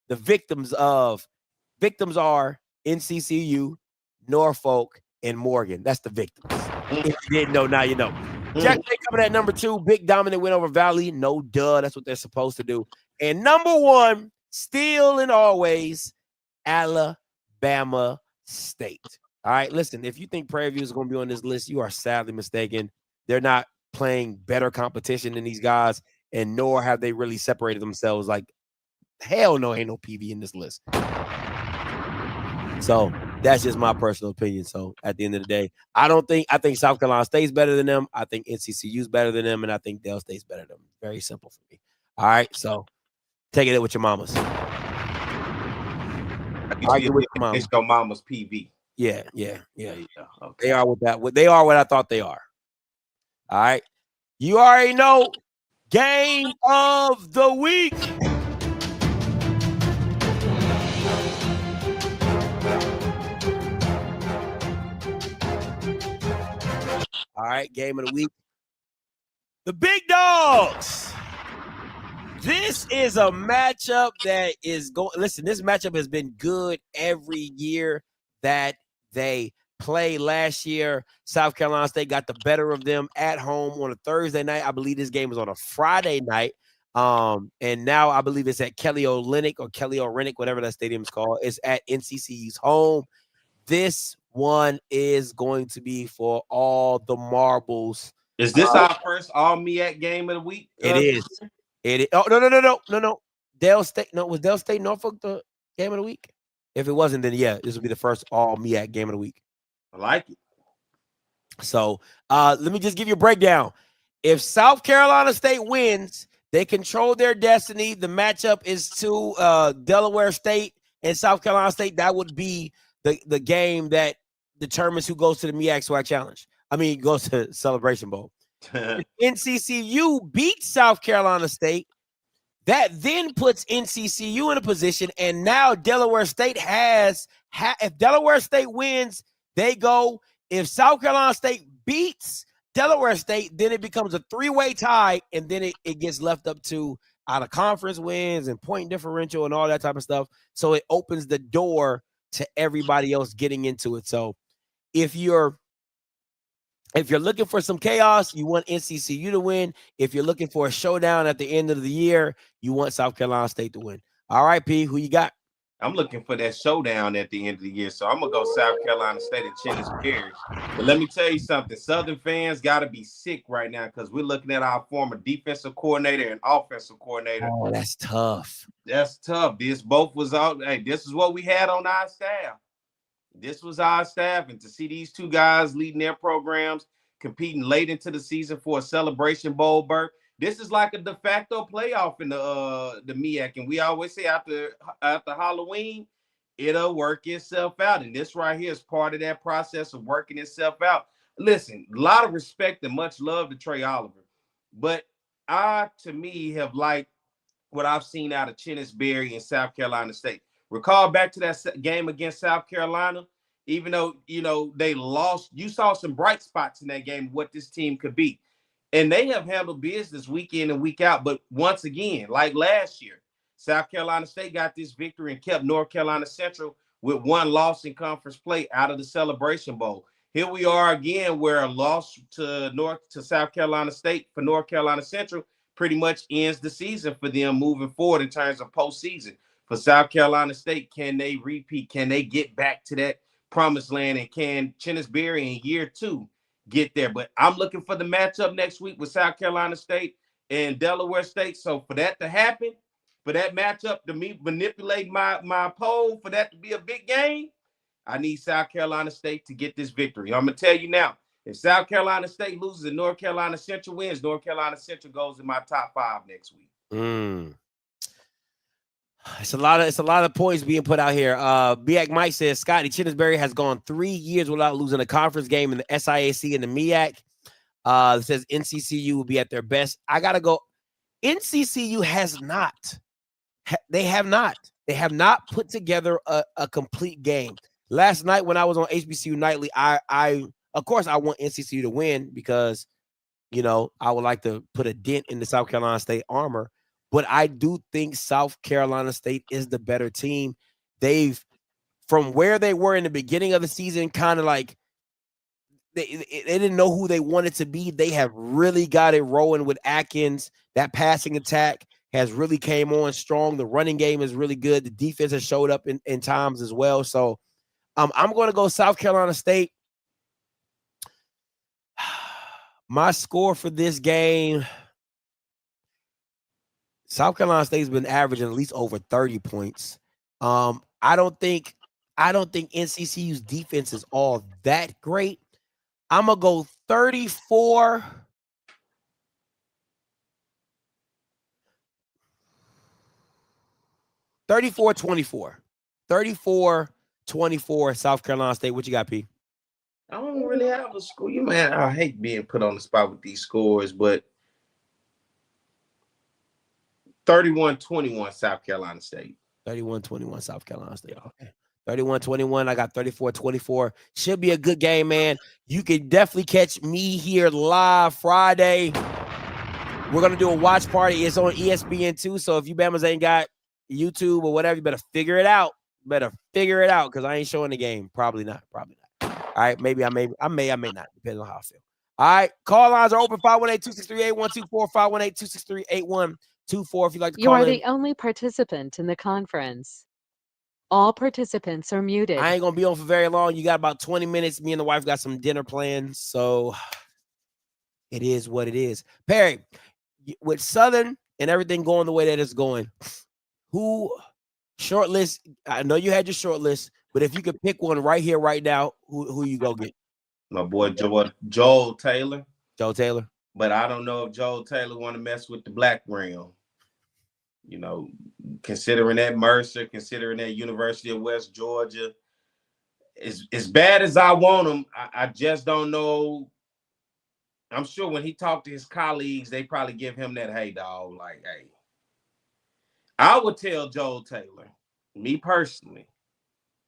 The victims are NCCU, Norfolk, and Morgan. That's the victims. If you didn't know, now you know. Jackson State coming at number 2, big dominant win over Valley. No duh, that's what they're supposed to do. And number 1, still and always, Alabama State. All right, listen, if you think Prairie View is going to be on this list, you are sadly mistaken. They're not playing better competition than these guys, and nor have they really separated themselves. Like, hell no, ain't no PV in this list. So that's just my personal opinion. So at the end of the day, I think South Carolina State's better than them. I think NCCU's better than them. And I think Dale State's better than them. Very simple for me. All right. So take it with your mamas. Argue with your mamas. It's your mama's PV. Yeah. Okay. They are they are what I thought they are. All right. You already know game of the week. All right, game of the week. The Big Dogs. This is a matchup that is going. Listen, this matchup has been good every year that they play. Last year, South Carolina State got the better of them at home on a Thursday night. I believe this game was on a Friday night. And now I believe it's at Kelly Olynyk, whatever that stadium is called. It's at NCCU's home. This one is going to be for all the marbles. Is this our first all MEAC game of the week? It is. Oh, no. Dale State. No, was Dale State Norfolk the game of the week? If it wasn't, then yeah, this will be the first all MEAC game of the week. I like it. So let me just give you a breakdown. If South Carolina State wins, they control their destiny. The matchup is to Delaware State and South Carolina State. That would be the game that determines who goes to the MEAC SWAC Challenge. I mean, goes to Celebration Bowl. NCCU beats South Carolina State. That then puts NCCU in a position, and now Delaware State if Delaware State wins, they go. If South Carolina State beats Delaware State, then it becomes a 3-way tie, and then it gets left up to out of conference wins and point differential and all that type of stuff. So it opens the door to everybody else getting into it. So if you're If you're looking for some chaos, you want NCCU to win. If you're looking for a showdown at the end of the year, you want South Carolina State to win. All right, P, who you got? I'm looking for that showdown at the end of the year. So I'm going to go South Carolina State and Chennis Berry. But let me tell you something. Southern fans got to be sick right now because we're looking at our former defensive coordinator and offensive coordinator. Oh, that's tough. That's tough. This both was out. Hey, this is what we had on our staff. This was our staff. And to see these two guys leading their programs, competing late into the season for a Celebration Bowl berth, this is like a de facto playoff in the MEAC. And we always say after Halloween, it'll work itself out. And this right here is part of that process of working itself out. Listen, a lot of respect and much love to Trey Oliver. But I, to me, have liked what I've seen out of Chennis Berry and South Carolina State. Recall back to that game against South Carolina, even though, they lost, you saw some bright spots in that game, what this team could be. And they have handled business week in and week out. But once again, like last year, South Carolina State got this victory and kept North Carolina Central with one loss in conference play out of the Celebration Bowl. Here we are again, where a loss to South Carolina State for North Carolina Central pretty much ends the season for them moving forward in terms of postseason. For South Carolina State, can they repeat? Can they get back to that promised land? And can Chennis Berry in year 2 get there? But I'm looking for the matchup next week with South Carolina State and Delaware State. So for that to happen, for that matchup to me manipulate my poll, for that to be a big game, I need South Carolina State to get this victory. I'm going to tell you now, if South Carolina State loses and North Carolina Central wins, North Carolina Central goes in my top 5 next week. It's a lot of points being put out here. BX Mike says Scotty Chennis Berry has gone 3 years without losing a conference game in the SIAC and the MEAC. It says NCCU will be at their best. I gotta go. NCCU has not. They have not. They have not put together a complete game. Last night when I was on HBCU Nightly, I of course I want NCCU to win because I would like to put a dent in the South Carolina State armor. But I do think South Carolina State is the better team. They've, from where they were in the beginning of the season, kind of like they didn't know who they wanted to be. They have really got it rolling with Atkins. That passing attack has really came on strong. The running game is really good. The defense has showed up in times as well. So I'm going to go South Carolina State. My score for this game, South Carolina State's been averaging at least over 30 points. I don't think NCCU's defense is all that great. I'm going to go 34. 34-24. 34-24 South Carolina State. What you got, P? I don't really have a score. Man, I hate being put on the spot with these scores, but 31-21 South Carolina State. 31-21 South Carolina State. Okay. 31-21. I got 34-24. Should be a good game, man. You can definitely catch me here live Friday. We're going to do a watch party. It's on ESPN too. So if you Bamas ain't got YouTube or whatever, you better figure it out. Because I ain't showing the game. Probably not. All right. Maybe I may not, depending on how I feel. All right. Call lines are open. 518-263-8124, 518-263-8124. If you'd like to call in. You are the only participant in the conference. All participants are muted. I ain't going to be on for very long. You got about 20 minutes. Me and the wife got some dinner plans. So it is what it is. Perry, with Southern and everything going the way that it's going, who shortlist? I know you had your shortlist, but if you could pick one right here, right now, who you go get? My boy Joel Taylor. Joel Taylor. But I don't know if Joel Taylor want to mess with the black realm. Considering that Mercer, considering that University of West Georgia, as bad as I want him, I just don't know. I'm sure when he talked to his colleagues, they probably give him that, hey, dog, like, hey. I would tell Joel Taylor, me personally,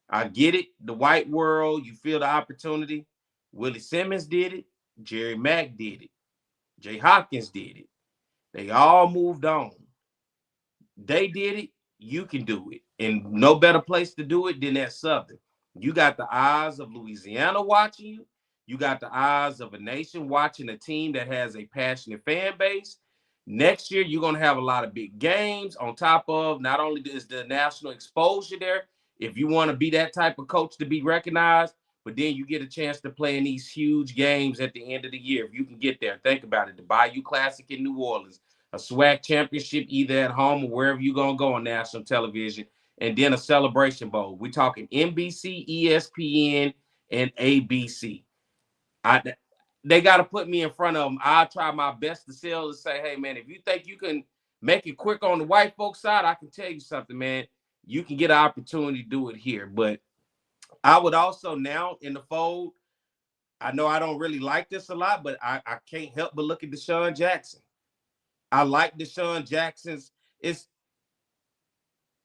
I get it, the white world, you feel the opportunity. Willie Simmons did it. Jerry Mack did it. Jay Hopkins did it. They all moved on. They did it. You can do it. And no better place to do it than at Southern. You got the eyes of Louisiana watching you. You got the eyes of a nation watching a team that has a passionate fan base. Next year, you're going to have a lot of big games on top of not only is the national exposure there, if you want to be that type of coach to be recognized, but then you get a chance to play in these huge games at the end of the year. If you can get there, think about it. The Bayou Classic in New Orleans, a SWAC championship either at home or wherever you're going to go on national television, and then a Celebration Bowl. We're talking NBC, ESPN, and ABC. They got to put me in front of them. I'll try my best to sell and say, hey, man, if you think you can make it quick on the white folks side, I can tell you something, man. You can get an opportunity to do it here. But I would also now in the fold, I know I don't really like this a lot, but I can't help but look at Deshaun Jackson. I like Deshaun Jackson's.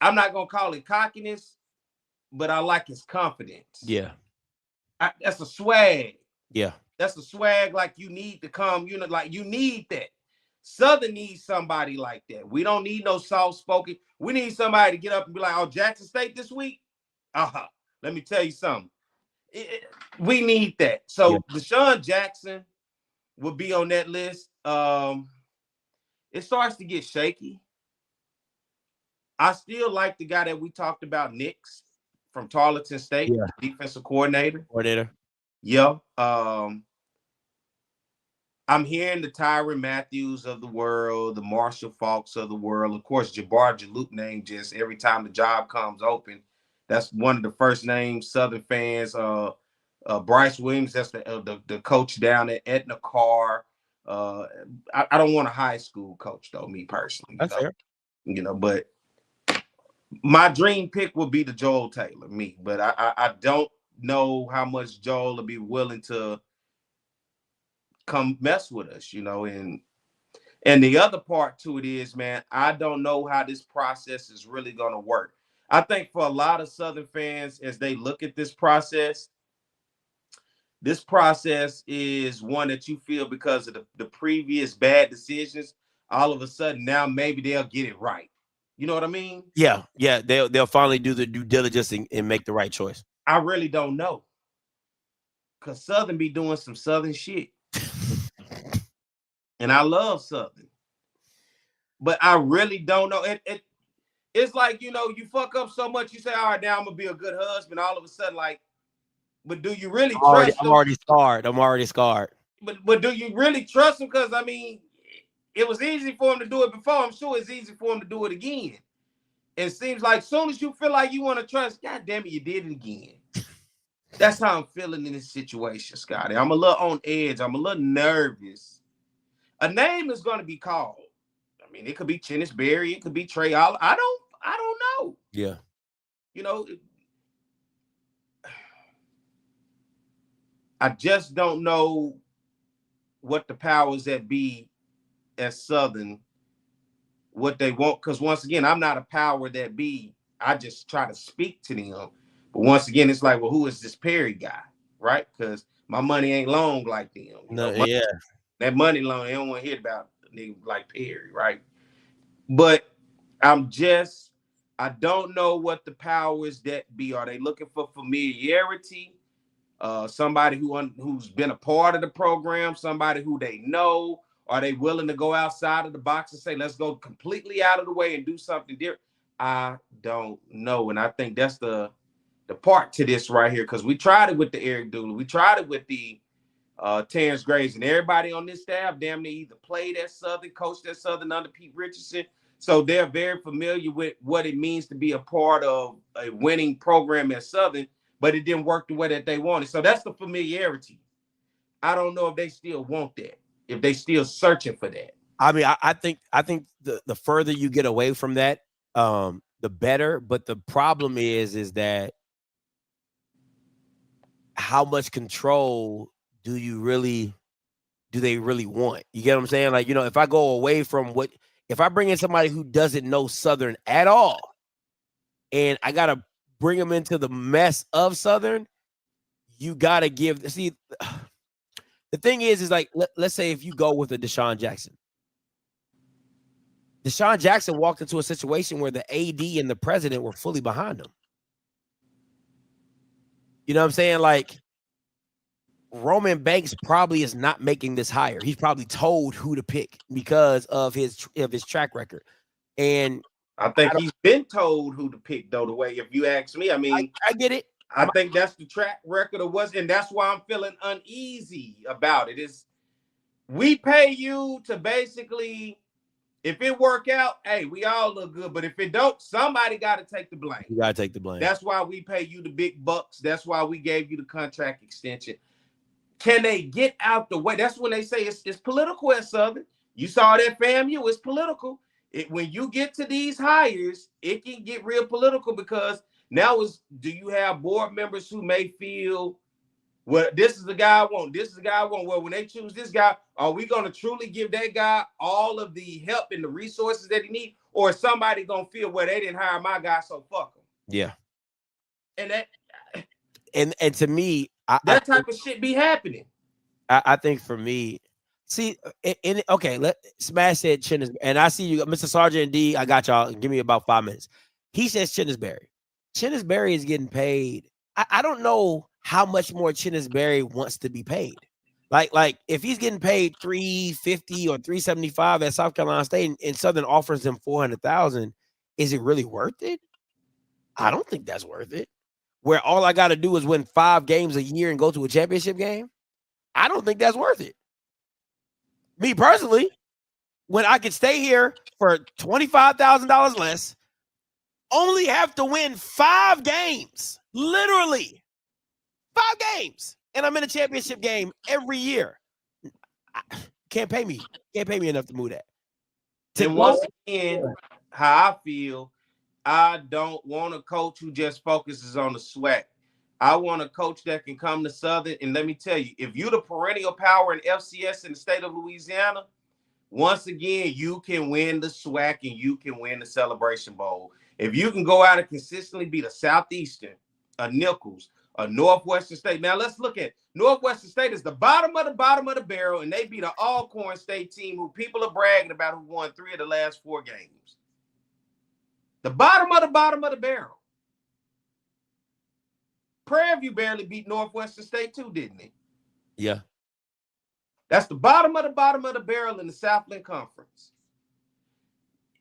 I'm not going to call it cockiness, but I like his confidence. Yeah. That's a swag. Yeah. That's a swag like you need to come, like you need that. Southern needs somebody like that. We don't need no soft-spoken. We need somebody to get up and be like, oh, Jackson State this week? Let me tell you something. We need that. So Deshaun Jackson will be on that list. It starts to get shaky. I still like the guy that we talked about, Nix from Tarleton State, defensive coordinator. Yeah. I'm hearing the Tyrann Matthews of the world, the Marshall Faulks of the world. Of course, Jabbar Jaloop name just every time the job comes open. That's one of the first names Southern fans. Bryce Williams, that's the coach down at Etna Carr. I don't want a high school coach, though, me personally. That's fair. But my dream pick would be the Joel Taylor, me. But I don't know how much Joel will be willing to come mess with us, and the other part to it is, man, I don't know how this process is really going to work. I think for a lot of Southern fans, as they look at this process is one that you feel because of the previous bad decisions, all of a sudden now maybe they'll get it right. You know what I mean? Yeah. They'll finally do the due diligence and make the right choice. I really don't know, because Southern be doing some Southern shit. And I love Southern, but I really don't know. It's like, you fuck up so much, you say, all right, now I'm going to be a good husband. All of a sudden, like, but do you really trust him? I'm already scarred. But do you really trust him? Because, I mean, it was easy for him to do it before. I'm sure it's easy for him to do it again. It seems like as soon as you feel like you want to trust, God damn it, you did it again. That's how I'm feeling in this situation, Scotty. I'm a little on edge. I'm a little nervous. A name is going to be called. I mean, it could be Chennis Berry. It could be Trey. I don't know. Yeah. I just don't know what the powers that be at Southern, what they want. Because once again, I'm not a power that be. I just try to speak to them. But once again, it's like, well, who is this Perry guy? Right? Because my money ain't long like them. That money loan, they don't want to hear about a nigga like Perry, right? But I don't know what the powers that be. Are they looking for familiarity? Somebody who's been a part of the program, somebody who they know? Are they willing to go outside of the box and say, let's go completely out of the way and do something different? I don't know. And I think that's the part to this right here, because we tried it with the Eric Dooley. We tried it with the Terrence Graves, and everybody on this staff damn near either played at Southern, coached at Southern under Pete Richardson. So they're very familiar with what it means to be a part of a winning program at Southern, but it didn't work the way that they wanted. So that's the familiarity. I don't know if they still want that, if they still searching for that. I mean, I think the further you get away from that, the better. But the problem is that how much control do they really want? You get what I'm saying? Like, if I go away from if I bring in somebody who doesn't know Southern at all, and I got to bring them into the mess of Southern, you got to the thing is like, let's say if you go with a Deshaun Jackson walked into a situation where the AD and the president were fully behind him. You know what I'm saying? Like, Roman Banks probably is not making this hire. He's probably told who to pick because of his track record. And I think he's been told who to pick, though, the way, if you ask me. I mean, I get it. I think that's the track record of what's, and that's why I'm feeling uneasy about it. Is we pay you to basically, if it work out, hey, we all look good. But if it don't, somebody got to take the blame. You got to take the blame. That's why we pay you the big bucks. That's why we gave you the contract extension. Can they get out the way? That's when they say it's political at Southern. You saw that, FAMU. It's political. When you get to these hires, it can get real political because now do you have board members who may feel, well, this is the guy I want. This is the guy I want. Well, when they choose this guy, are we going to truly give that guy all of the help and the resources that he needs? Or is somebody going to feel, well, they didn't hire my guy, so fuck him? Yeah. And that, and to me, that type of shit be happening. I think for me, see, okay, Smash said Chinnis, and I see you, Mr. Sergeant D. I got y'all. Give me about 5 minutes. He says Chinnisberry. Chinnisberry is getting paid. I don't know how much more Chinnisberry wants to be paid. Like if he's getting paid $350 or $375 at South Carolina State, and Southern offers him $400,000, is it really worth it? I don't think that's worth it. Where all I got to do is win 5 games a year and go to a championship game. I don't think that's worth it. Me personally, when I could stay here for $25,000 less, only have to win 5 games, literally 5 games, and I'm in a championship game every year. Can't pay me enough to move that. And once again, how I feel, I don't want a coach who just focuses on the SWAC. I want a coach that can come to Southern, and let me tell you, if you're the perennial power in FCS in the state of Louisiana, once again, you can win the SWAC and you can win the Celebration Bowl. If you can go out and consistently beat a Southeastern, a Nichols, a Northwestern State. Now, let's look at Northwestern State is the bottom of the barrel, and they beat an Alcorn State team who people are bragging about who won 3 of the last 4 games. The bottom of the barrel. Prairie barely beat Northwestern State too, didn't they? Yeah. That's the bottom of the barrel in the Southland Conference.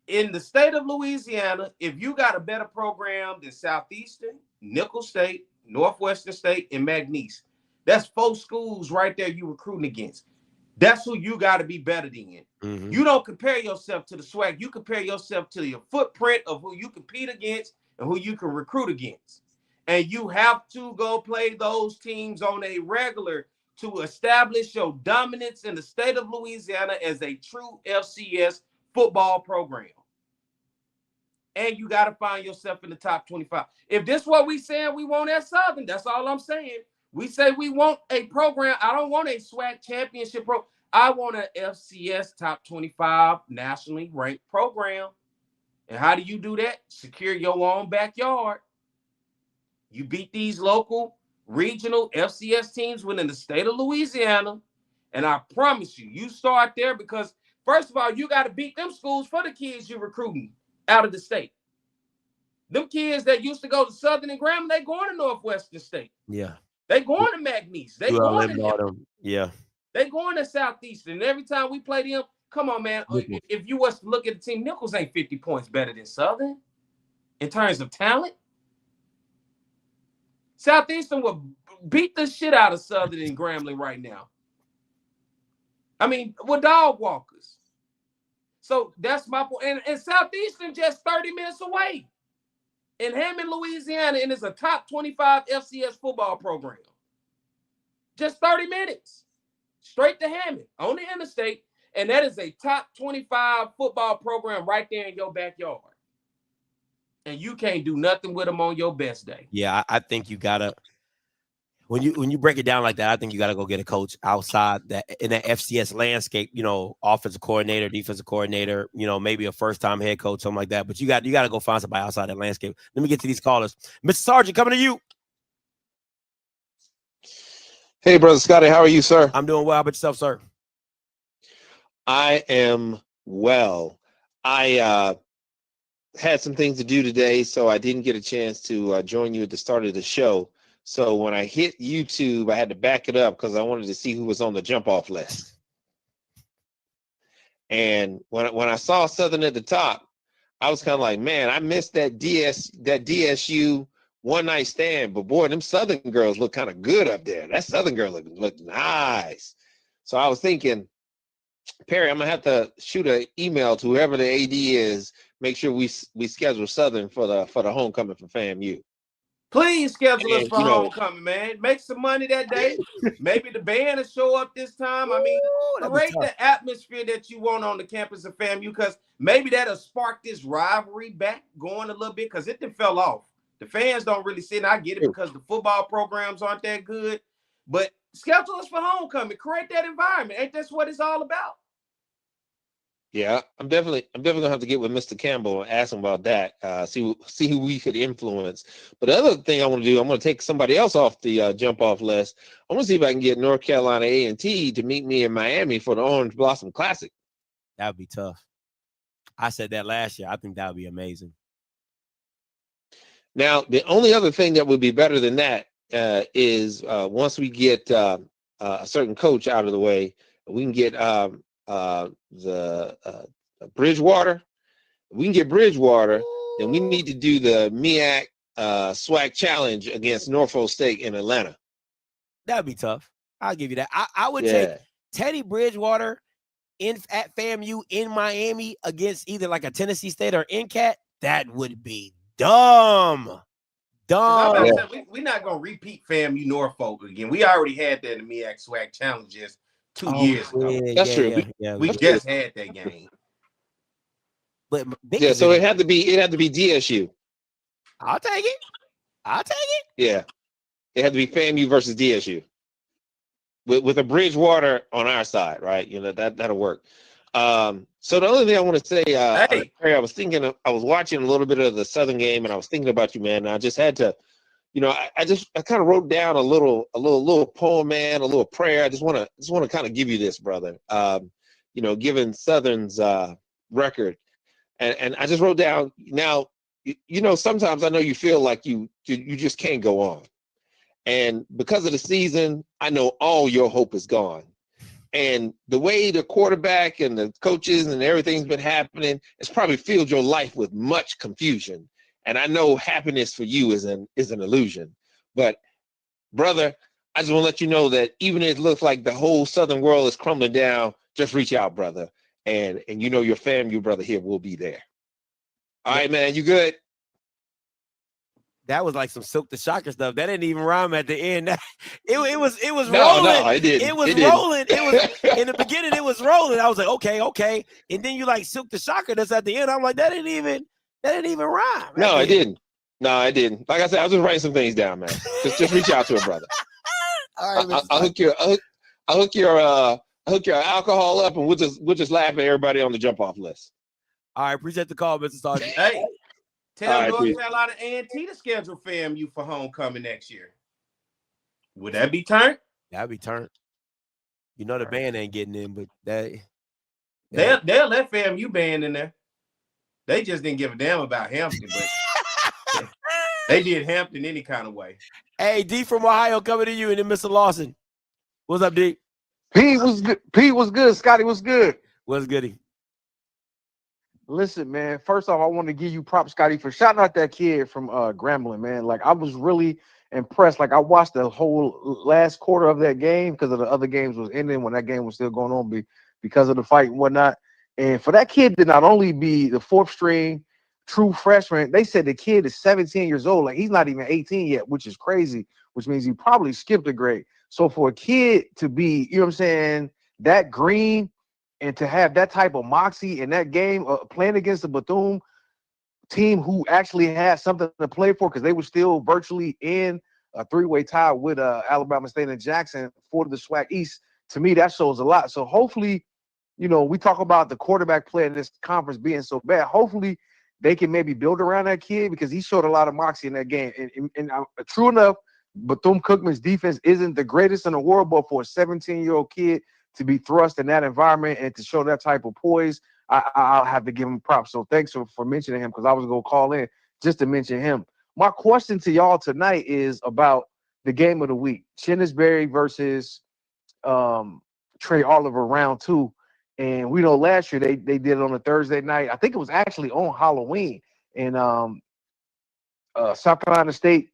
In the state of Louisiana, if you got a better program than Southeastern, Nichols State, Northwestern State, and McNeese, that's 4 schools right there you recruiting against. That's who you got to be better than. Mm-hmm. You don't compare yourself to the SWAC. You compare yourself to your footprint of who you compete against and who you can recruit against. And you have to go play those teams on a regular to establish your dominance in the state of Louisiana as a true FCS football program. And you got to find yourself in the top 25. If this is what we saying we want at Southern, that's all I'm saying. We say we want a program. I don't want a SWAC championship program. I want an FCS top 25 nationally ranked program. And how do you do that? Secure your own backyard. You beat these local, regional FCS teams within the state of Louisiana. And I promise you, you start there because, first of all, you got to beat them schools for the kids you're recruiting out of the state. Them kids that used to go to Southern and Grambling, they going to Northwestern State. Yeah. They going to McNeese. They going to them. Yeah. They going to Southeastern. And every time we play them, come on, man. If you was to look at the team, Nichols ain't 50 points better than Southern in terms of talent. Southeastern will beat the shit out of Southern and Grambling right now. I mean, we're dog walkers. So that's my point. And Southeastern just 30 minutes away in Hammond, Louisiana, and it's a top 25 FCS football program. Just 30 minutes. Straight to Hammond on the interstate. And that is a top 25 football program right there in your backyard. And you can't do nothing with them on your best day. Yeah, I think you gotta when you break it down like that, I think you gotta go get a coach outside that in that FCS landscape, you know, offensive coordinator, defensive coordinator, you know, maybe a first-time head coach, something like that. But you gotta go find somebody outside that landscape. Let me get to these callers. Mr. Sergeant, coming to you. Hey, Brother Scotty, how are you, sir? I'm doing well. How about yourself, sir? I am well. I had some things to do today, so I didn't get a chance to join you at the start of the show. So when I hit YouTube, I had to back it up because I wanted to see who was on the jump off list. And when I saw Southern at the top, I was kind of like, man, I missed that DSU one night stand. But boy, them Southern girls look kind of good up there. That Southern girl looked nice. So I was thinking, Perry, I'm gonna have to shoot an email to whoever the AD is. Make sure we schedule Southern for the homecoming for FAMU. Please schedule us And, for homecoming, man. Make some money that day. Maybe the band will show up this time. I mean, create the atmosphere that you want on the campus of FAMU, because maybe that'll spark this rivalry back going a little bit, because it done fell off. The fans don't really see it. I get it because the football programs aren't that good. But schedule us for homecoming. Create that environment. Ain't that's what it's all about? Yeah, I'm definitely gonna have to get with Mr. Campbell and ask him about that. See who we could influence. But the other thing I want to do, I'm gonna take somebody else off the jump off list. I want to see if I can get North Carolina A&T to meet me in Miami for the Orange Blossom Classic. That would be tough. I said that last year. I think that would be amazing. Now, the only other thing that would be better than that is once we get a certain coach out of the way, we can get the Bridgewater. If we can get Bridgewater, then we need to do the MEAC SWAC challenge against Norfolk State in Atlanta. That'd be tough. I'll give you that. I would take Teddy Bridgewater at FAMU in Miami against either like a Tennessee State or NCAT. That would be dumb. We're not gonna repeat FAMU Norfolk again. We already had that in the MEAC SWAC challenges 2 years ago. That's true. We just had that game. But so it had to be DSU. I'll take it. Yeah, it had to be FAMU versus DSU with a Bridgewater on our side, right? You know that'll work. So the only thing I want to say, Perry, I was watching a little bit of the Southern game, and I was thinking about you, man. And I just had to, I kind of wrote down a little poem, man, a little prayer. I just want to kind of give you this, brother. Given Southern's record, and I just wrote down. Now, sometimes I know you feel like you just can't go on, and because of the season, I know all your hope is gone. And the way the quarterback and the coaches and everything's been happening, it's probably filled your life with much confusion. And I know happiness for you is an illusion. But brother, I just want to let you know that even if it looks like the whole Southern world is crumbling down, just reach out, brother. And your FAMU brother here will be there. All right, man, you good? That was like some Silk the Shocker stuff. That didn't even rhyme at the end. It was rolling. No, it didn't. It was rolling. It was in the beginning. It was rolling. I was like, okay. And then you like Silk the Shocker. That's at the end. I'm like, that didn't even rhyme. No, it didn't. No, I didn't. Like I said, I was just writing some things down, man. Just reach out to a brother. All right, I'll hook your alcohol up, and we'll just laugh at everybody on the jump off list. All right, appreciate the call, Mr. Sergeant. Hey. Tell Right, North Carolina A&T to schedule FAMU for homecoming next year. Would that be turned? That'd be turned. The band ain't getting in, but they'll let FAMU band in there. They just didn't give a damn about Hampton, but they did Hampton any kind of way. Hey, D from Ohio coming to you, and then Mr. Lawson. What's up, D? Pete was good. Pete was good. Scotty was good. What's goody? Listen, man, first off, I want to give you props, Scotty, for shouting out that kid from Grambling, man. Like, I was really impressed. Like, I watched the whole last quarter of that game because of the other games was ending when that game was still going on because of the fight and whatnot. And for that kid to not only be the fourth string true freshman, they said the kid is 17 years old. Like, he's not even 18 yet, which is crazy, which means he probably skipped a grade. So for a kid to be, that green, and to have that type of moxie in that game, playing against the Bethune team who actually had something to play for, because they were still virtually in a three-way tie with Alabama State and Jackson for the SWAC East, to me, that shows a lot. So hopefully, we talk about the quarterback play in this conference being so bad. Hopefully, they can maybe build around that kid, because he showed a lot of moxie in that game. And true enough, Bethune-Cookman's defense isn't the greatest in the world, but for a 17-year-old kid to be thrust in that environment and to show that type of poise, I'll have to give him props. So thanks for mentioning him, because I was going to call in just to mention him. My question to y'all tonight is about the game of the week. Chinnisberry versus Trey Oliver round 2. And we know last year they did it on a Thursday night. I think it was actually on Halloween. And South Carolina State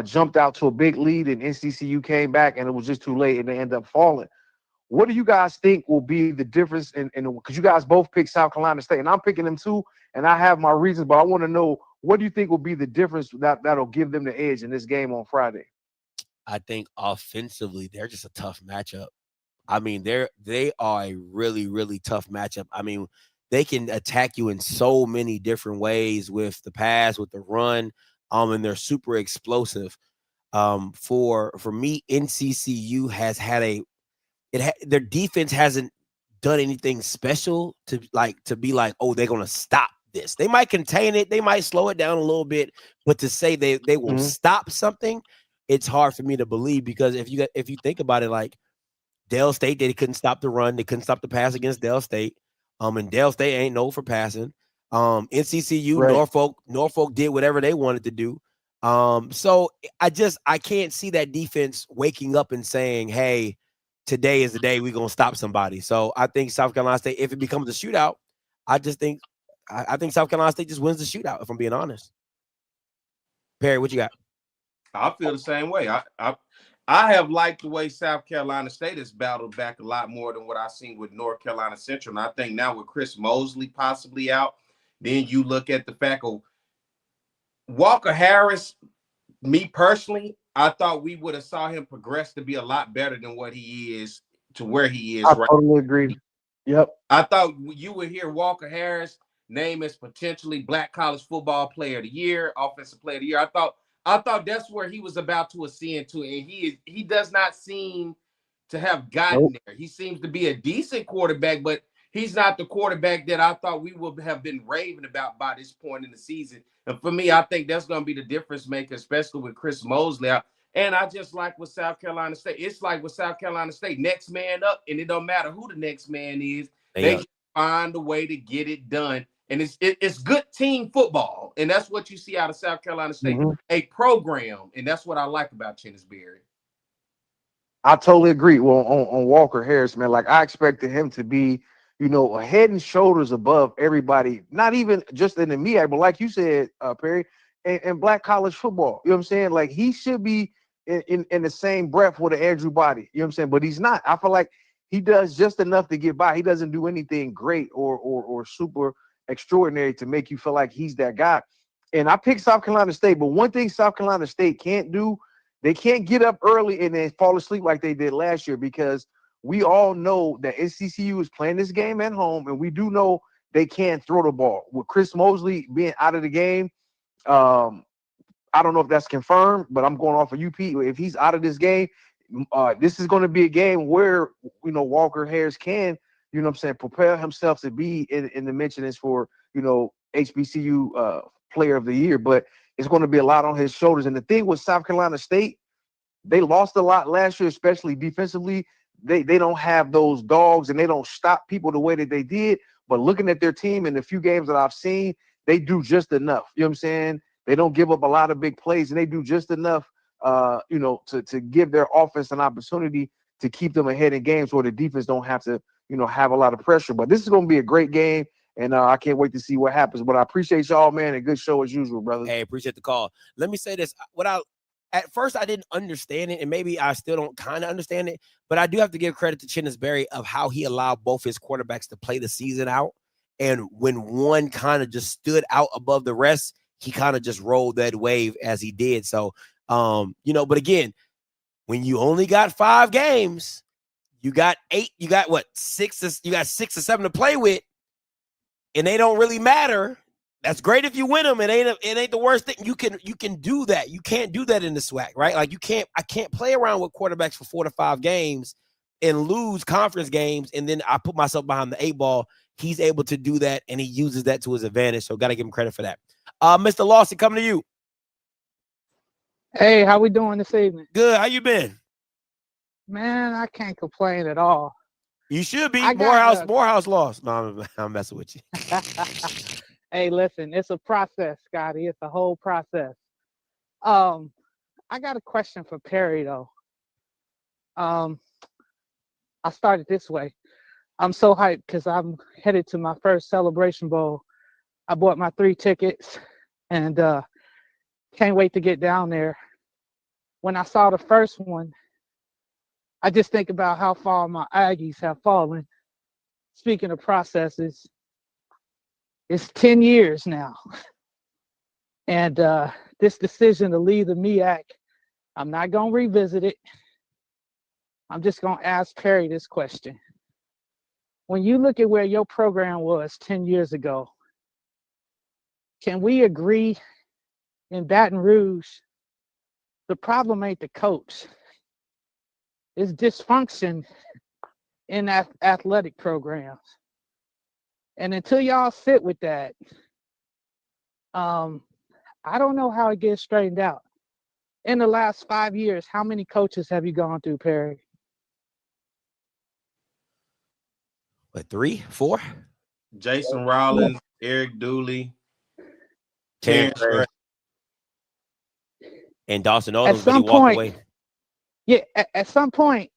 jumped out to a big lead, and NCCU came back, and it was just too late, and they ended up falling. What do you guys think will be the difference in because you guys both picked South Carolina State, and I'm picking them too, and I have my reasons, but I want to know, what do you think will be the difference that'll give them the edge in this game on Friday? I think offensively, they're just a tough matchup. I mean, they are a really, really tough matchup. I mean, they can attack you in so many different ways with the pass, with the run, and they're super explosive. For me, NCCU has had their defense hasn't done anything special to be like, oh, they're gonna stop this. They might contain it, they might slow it down a little bit, but to say they will stop something, it's hard for me to believe, because if you think about it, like Dale State, they couldn't stop the run, they couldn't stop the pass against Dale State. And Dale State ain't known for passing. NCCU, right. Norfolk did whatever they wanted to do. So I can't see that defense waking up and saying, hey, today is the day we're gonna stop somebody. So I think South Carolina State, if it becomes a shootout, I think South Carolina State just wins the shootout, if I'm being honest. Perry, what you got? I feel the same way. I have liked the way South Carolina State has battled back a lot more than what I've seen with North Carolina Central. And I think now with Chris Mosley possibly out, then you look at the fact of Walker Harris. Me personally, I thought we would have saw him progress to be a lot better than what he is to where he is. I totally agree. Yep. I thought you would hear Walker Harris name as potentially Black College Football Player of the Year, Offensive Player of the Year. I thought that's where he was about to ascend to, and he does not seem to have gotten there. He seems to be a decent quarterback, but he's not the quarterback that I thought we would have been raving about by this point in the season. And for me, I think that's going to be the difference maker, especially with Chris Mosley out. And I just like with South Carolina State. It's like with South Carolina State, next man up, and it don't matter who the next man is. They find a way to get it done. And it's good team football. And that's what you see out of South Carolina State, a program. And that's what I like about Chinnisberry. I totally agree. Well, on Walker Harris, man, like I expected him to be, a head and shoulders above everybody, not even just in the MEAC, but like you said, Perry, and Black college football. You know what I'm saying? Like he should be in the same breath with an Andrew Body. You know what I'm saying? But he's not. I feel like he does just enough to get by. He doesn't do anything great or super extraordinary to make you feel like he's that guy. And I picked South Carolina State, but one thing South Carolina State can't do, they can't get up early and then fall asleep like they did last year, because we all know that NCCU is playing this game at home, and we do know they can't throw the ball. With Chris Mosley being out of the game, I don't know if that's confirmed, but I'm going off of UP. If he's out of this game, this is going to be a game where, Walker Harris can, prepare himself to be in the mentionings for, HBCU Player of the Year. But it's going to be a lot on his shoulders. And the thing with South Carolina State, they lost a lot last year, especially defensively. They don't have those dogs, and they don't stop people the way that they did. But looking at their team in the few games that I've seen, they do just enough. You know what I'm saying? They don't give up a lot of big plays, and they do just enough, to give their offense an opportunity to keep them ahead in games where the defense don't have to, have a lot of pressure. But this is going to be a great game, and I can't wait to see what happens. But I appreciate y'all, man, and good show as usual, brother. Hey, appreciate the call. Let me say this. At first, I didn't understand it, and maybe I still don't kind of understand it, but I do have to give credit to Chinnisberry of how he allowed both his quarterbacks to play the season out. And when one kind of just stood out above the rest, he kind of just rolled that wave as he did. So, but again, when you only got 5 games, you got 8, you got 6 or 7 to play with, and they don't really matter. That's great if you win them. It ain't the worst thing. You can do that. You can't do that in the SWAC, right? Like I can't play around with quarterbacks for 4 to 5 games and lose conference games, and then I put myself behind the 8 ball. He's able to do that, and he uses that to his advantage. So got to give him credit for that. Mr. Lawson, coming to you. Hey, how we doing this evening? Good. How you been? Man, I can't complain at all. You should be. Morehouse lost. No, I'm messing with you. Hey, listen, it's a process, Scotty. It's a whole process. I I got a question for Perry though. I started this way. I'm so hyped because I'm headed to my first Celebration Bowl. I bought my 3 tickets and can't wait to get down there. When I saw the first one, I just think about how far my Aggies have fallen. Speaking of processes, it's 10 years now. And this decision to leave the MEAC, I'm not going to revisit it. I'm just going to ask Perry this question. When you look at where your program was 10 years ago, can we agree in Baton Rouge, the problem ain't the coach. It's dysfunction in athletic programs. And until y'all sit with that, I don't know how it gets straightened out. In the last 5 years, how many coaches have you gone through, Perry? What, 3, 4? Jason Rollins, Eric Dooley, Terrence Terrence. and Dawson At Odom, but he some walked point, away. yeah, at some point,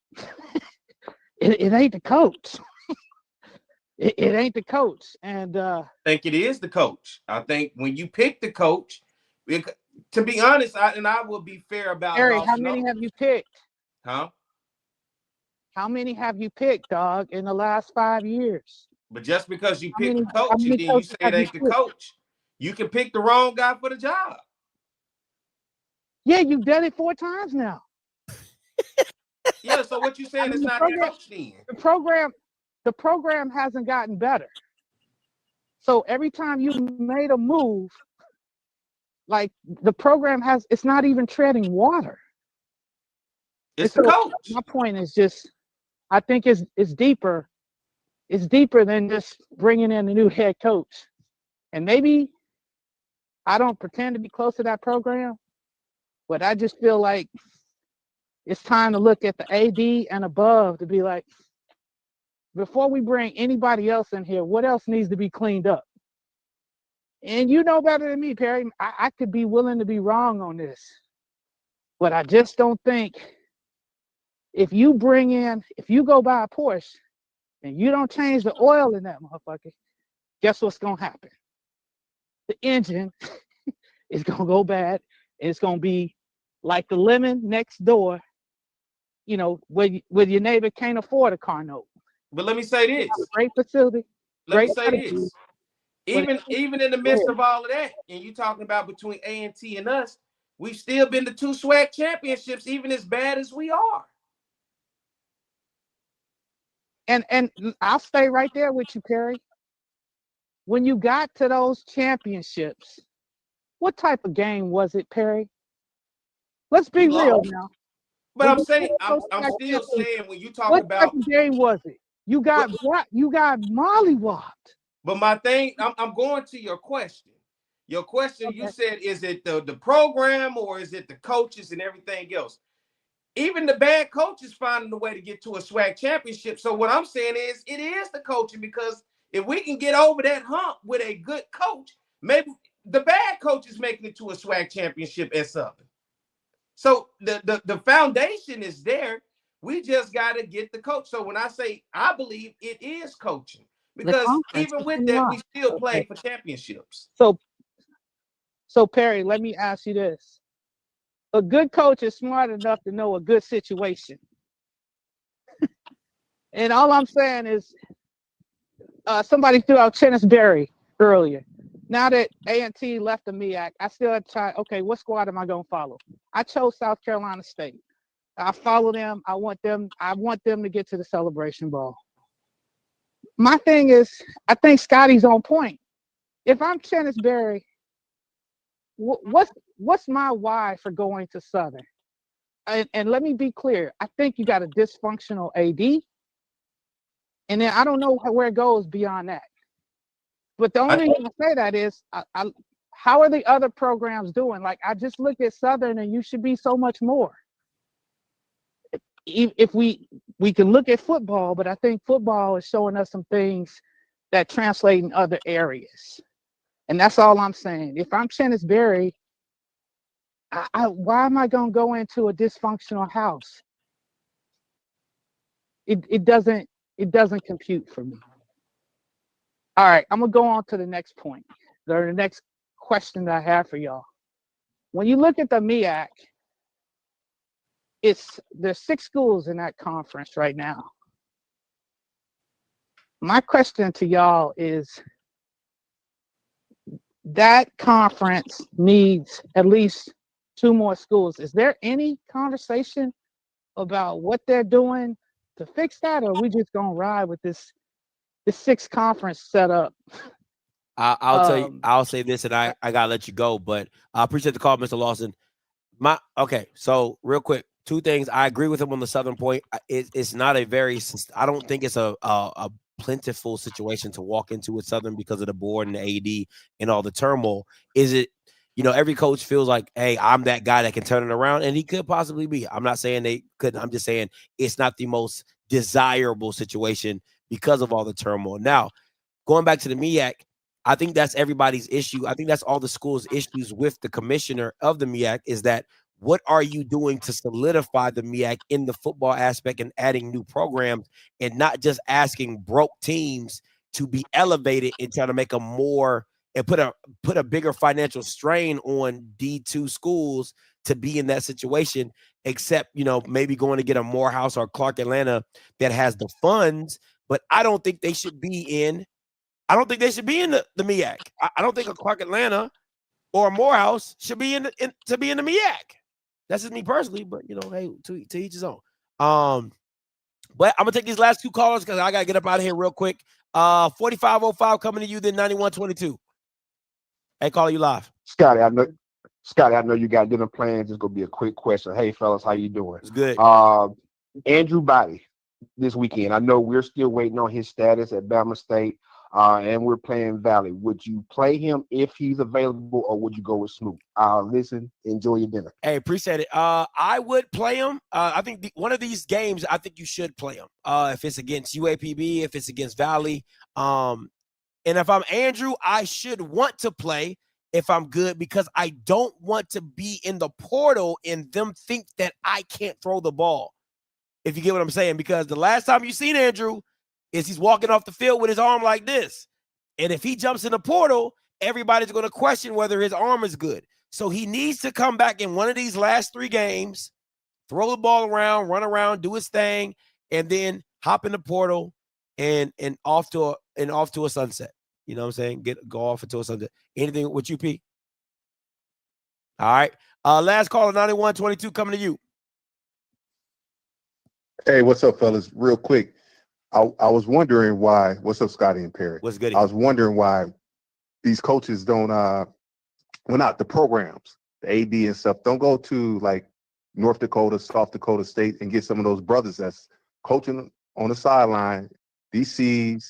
it ain't the coach. It ain't the coach. And I think it is the coach. I think when you pick the coach, to be honest, I will be fair about Perry, how Dawson many Odom. have you picked? Huh? How many have you picked, dog, in the last 5 years? But just because you How pick many- the how coach many and then you coaches say have it you ain't the picked? coach, you can pick the wrong guy for the job. Yeah, you've done it 4 times now. Yeah, so what you saying I mean, is the not program- the coach then? The program hasn't gotten better. So every time you made a move, like the program it's not even treading water. It's the coach. My point is just, I think it's deeper. It's deeper than just bringing in a new head coach. And maybe I don't pretend to be close to that program, but I just feel like it's time to look at the AD and above to be like, before we bring anybody else in here, what else needs to be cleaned up? And you know better than me, Perry. I could be willing to be wrong on this, but I just don't think if you go buy a Porsche and you don't change the oil in that motherfucker, guess what's going to happen? The engine is going to go bad. And it's going to be like the lemon next door, you know, where your neighbor can't afford a car note. But let me say this. Great facility. Let me Great say attitude. this. Even in the midst of all of that, and you talking about between A&T and us, we've still been to 2 SWAC championships, even as bad as we are. And I'll stay right there with you, Perry. When you got to those championships, what type of game was it, Perry? Let's be real now. But I'm saying, I'm still saying when you talk what about type of game was it? You got mollywopped. But my thing, I'm going to your question. Your question, okay. You said, is it the program or is it the coaches and everything else? Even the bad coaches finding a way to get to a SWAC championship. So what I'm saying is it is the coaching, because if we can get over that hump with a good coach, maybe the bad coach is making it to a SWAC championship at something. So the foundation is there. We just got to get the coach. So when I say I believe it is coaching, because even with that, we still play for championships. So Perry, let me ask you this. A good coach is smart enough to know a good situation. And all I'm saying is somebody threw out Chennis Berry earlier. Now that A&T left the MEAC, I still have to try, okay, what squad am I going to follow? I chose South Carolina State. I follow them. I want them to get to the Celebration Bowl. My thing is, I think Scotty's on point. If I'm Chennis Berry, what's my why for going to Southern? And let me be clear. I think you got a dysfunctional AD. And then I don't know where it goes beyond that. But the only reason I say that is, how are the other programs doing? Like, I just looked at Southern, and you should be so much more. If we can look at football, but I think football is showing us some things that translate in other areas. And that's all I'm saying. If I'm Chennis Berry, why am I going to go into a dysfunctional house? It doesn't compute for me. All right, I'm going to go on to the next point. The next question that I have for y'all. When you look at the MEAC, there's 6 schools in that conference right now. My question to y'all is, that conference needs at least 2 more schools. Is there any conversation about what they're doing to fix that, or are we just gonna ride with this 6 conference setup? I'll tell you. I'll say this, and I gotta let you go. But I appreciate the call, Mr. Lawson. Okay. So real quick, 2 things. I agree with him on the Southern point. It's not a very. I don't think it's a plentiful situation to walk into at Southern because of the board and the AD and all the turmoil. Is it? Every coach feels like, hey, I'm that guy that can turn it around, and he could possibly be. I'm not saying they couldn't. I'm just saying it's not the most desirable situation because of all the turmoil. Now, going back to the MEAC, I think that's everybody's issue. I think that's all the schools' issues with the commissioner of the MEAC is that what are you doing to solidify the MEAC in the football aspect and adding new programs and not just asking broke teams to be elevated and try to make them more and put a bigger financial strain on D2 schools to be in that situation, except, maybe going to get a Morehouse or Clark Atlanta that has the funds, but I don't think they should be in the MEAC. I don't think a Clark Atlanta or a Morehouse should be in the MEAC. That's just me personally, but hey, to each his own. But I'm gonna take these last 2 callers because I gotta get up out of here real quick. 4505 coming to you, then 9122. Hey, caller, you live. Scotty, I know you got dinner plans. It's gonna be a quick question. Hey, fellas, how you doing? It's good. Andrew Body this weekend. I know we're still waiting on his status at Bama State. And we're playing Valley. Would you play him if he's available, or would you go with Snoop? Listen, enjoy your dinner. Hey, appreciate it. I would play him. I think one of these games, I think you should play him. If it's against UAPB, if it's against Valley. And if I'm Andrew, I should want to play if I'm good because I don't want to be in the portal and them think that I can't throw the ball. If you get what I'm saying, because the last time you seen Andrew is he's walking off the field with his arm like this. And if he jumps in the portal, everybody's going to question whether his arm is good. So he needs to come back in one of these last 3 games, throw the ball around, run around, do his thing, and then hop in the portal and off to a sunset. You know what I'm saying? Go off into a sunset. Anything with you, P? All right. Last caller, 9122, coming to you. Hey, what's up, fellas? Real quick. I was wondering why. What's up, Scotty and Perry? What's good? I was wondering why these coaches don't, not the programs, the AD and stuff, don't go to like North Dakota, South Dakota State and get some of those brothers that's coaching on the sideline, DCs,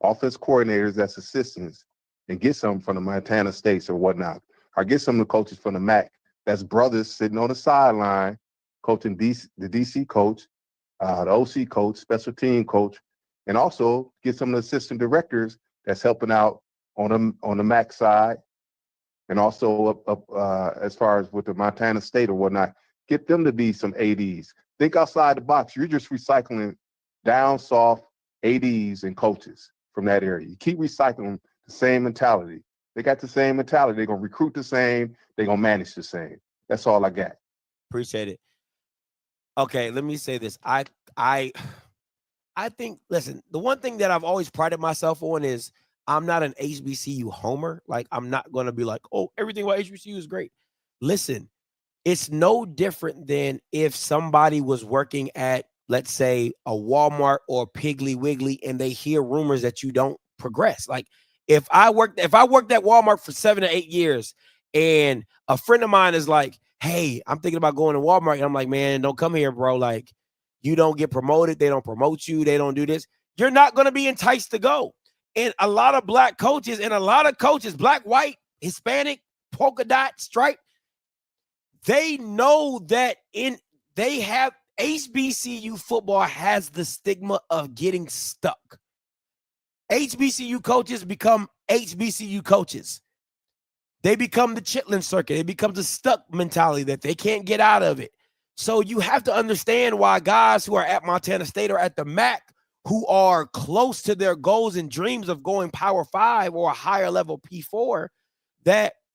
offense coordinators, that's assistants, and get some from the Montana States or whatnot, or get some of the coaches from the MAC that's brothers sitting on the sideline coaching the DC coach, the OC coach, special team coach, and also get some of the assistant directors that's helping out on the MAC side, and also up as far as with the Montana State or whatnot, get them to be some ADs. Think outside the box. You're just recycling down soft ADs and coaches from that area. You keep recycling the same mentality. They got the same mentality. They're gonna recruit the same. They're gonna manage the same. That's all I got. Appreciate it. Okay, let me say this. I think, listen, the one thing that I've always prided myself on is I'm not an HBCU homer. Like, I'm not going to be like, oh, everything about HBCU is great. Listen, it's no different than if somebody was working at, let's say, a Walmart or Piggly Wiggly and they hear rumors that you don't progress. Like, if I worked at Walmart for 7 to 8 years and a friend of mine is like, hey, I'm thinking about going to Walmart. And I'm like, man, don't come here, bro. Like, you don't get promoted. They don't promote you. They don't do this. You're not going to be enticed to go. And a lot of black coaches and a lot of coaches, black, white, Hispanic, polka dot, stripe, they know that they have HBCU football has the stigma of getting stuck. HBCU coaches become HBCU coaches. They become the Chitlin circuit. It becomes a stuck mentality that they can't get out of it. So you have to understand why guys who are at Montana State or at the MEAC, who are close to their goals and dreams of going Power 5 or a higher level P4,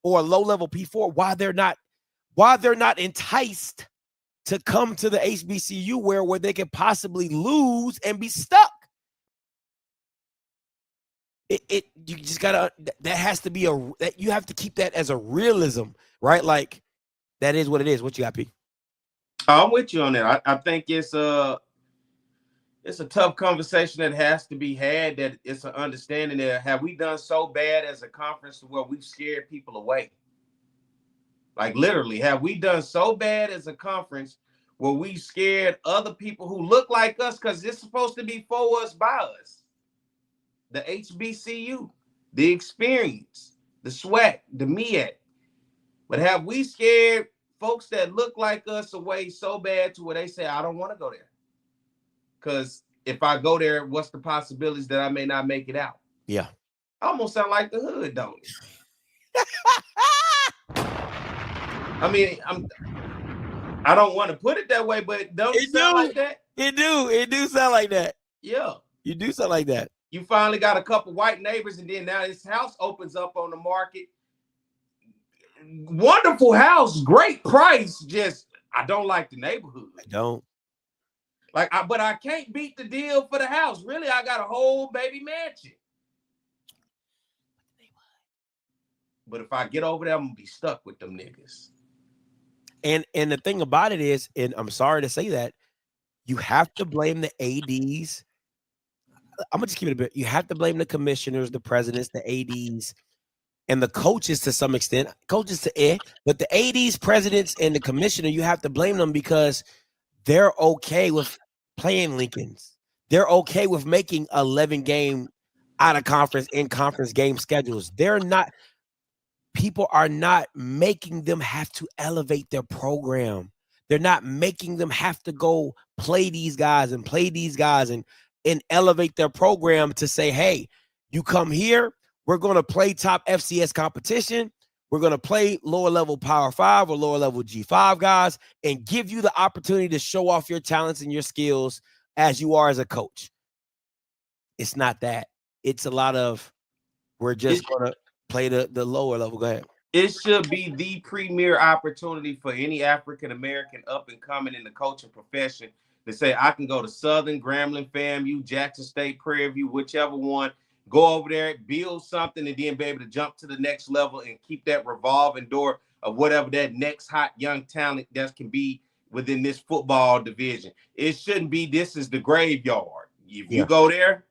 or a low level P4, why they're not enticed to come to the HBCU where they could possibly lose and be stuck. You just gotta, that has to be you have to keep that as a realism, right? Like, that is what it is. What you got, P? I'm with you on that. I think it's a tough conversation that has to be had, that it's an understanding that have we done so bad as a conference where we've scared people away? Like, literally, have we done so bad as a conference where we scared other people who look like us, because it's supposed to be for us, by us? The HBCU, the experience, the SWAC, the MEAC. But have we scared folks that look like us away so bad to where they say, I don't want to go there? Because if I go there, what's the possibilities that I may not make it out? Yeah. I almost sound like the hood, don't it? I mean, I don't want to put it that way, but don't it sound like that? It do sound like that. Yeah. You do sound like that. You finally got a couple white neighbors, and then now this house opens up on the market. Wonderful house, great price. Just, I don't like the neighborhood. I don't. But I can't beat the deal for the house. Really, I got a whole baby mansion. But if I get over there, I'm gonna be stuck with them niggas. And the thing about it is, and I'm sorry to say that, you have to blame the ADs. I'm gonna just keep it a bit. You have to blame the commissioners, the presidents, the ADs, and the coaches to some extent. Coaches but the ADs, presidents, and the commissioner, you have to blame them because they're okay with playing Lincolns. They're okay with making 11 game out of conference in conference game schedules. People are not making them have to elevate their program. They're not making them have to go play these guys and elevate their program to say, hey, you come here, we're going to play top FCS competition. We're going to play lower level Power 5 or lower level G5 guys and give you the opportunity to show off your talents and your skills as you are as a coach. It's not that. It's a lot of, we're just going to play the lower level. Go ahead. It should be the premier opportunity for any African-American up and coming in the coaching profession to say, I can go to Southern, Grambling, FAMU, Jackson State, Prairie, whichever one, go over there, build something, and then be able to jump to the next level and keep that revolving door of whatever that next hot young talent that can be within this football division. It shouldn't be, this is the graveyard. If you go there,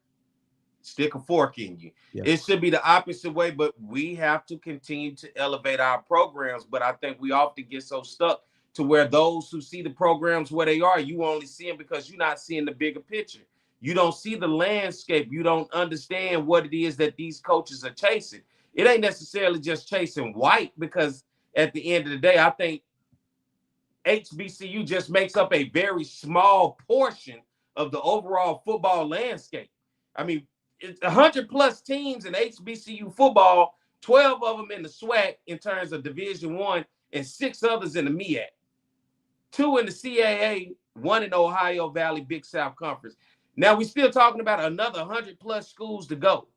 stick a fork in you. Yeah. It should be the opposite way, but we have to continue to elevate our programs. But I think we often get so stuck to where those who see the programs where they are, you only see them because you're not seeing the bigger picture. You don't see the landscape. You don't understand what it is that these coaches are chasing. It ain't necessarily just chasing white, because at the end of the day, I think HBCU just makes up a very small portion of the overall football landscape. I mean, it's 100+ teams in HBCU football, 12 of them in the SWAC in terms of Division I, and 6 others in the MEAC. 2 in the CAA, 1 in Ohio Valley Big South Conference. Now we're still talking about another 100+ schools to go.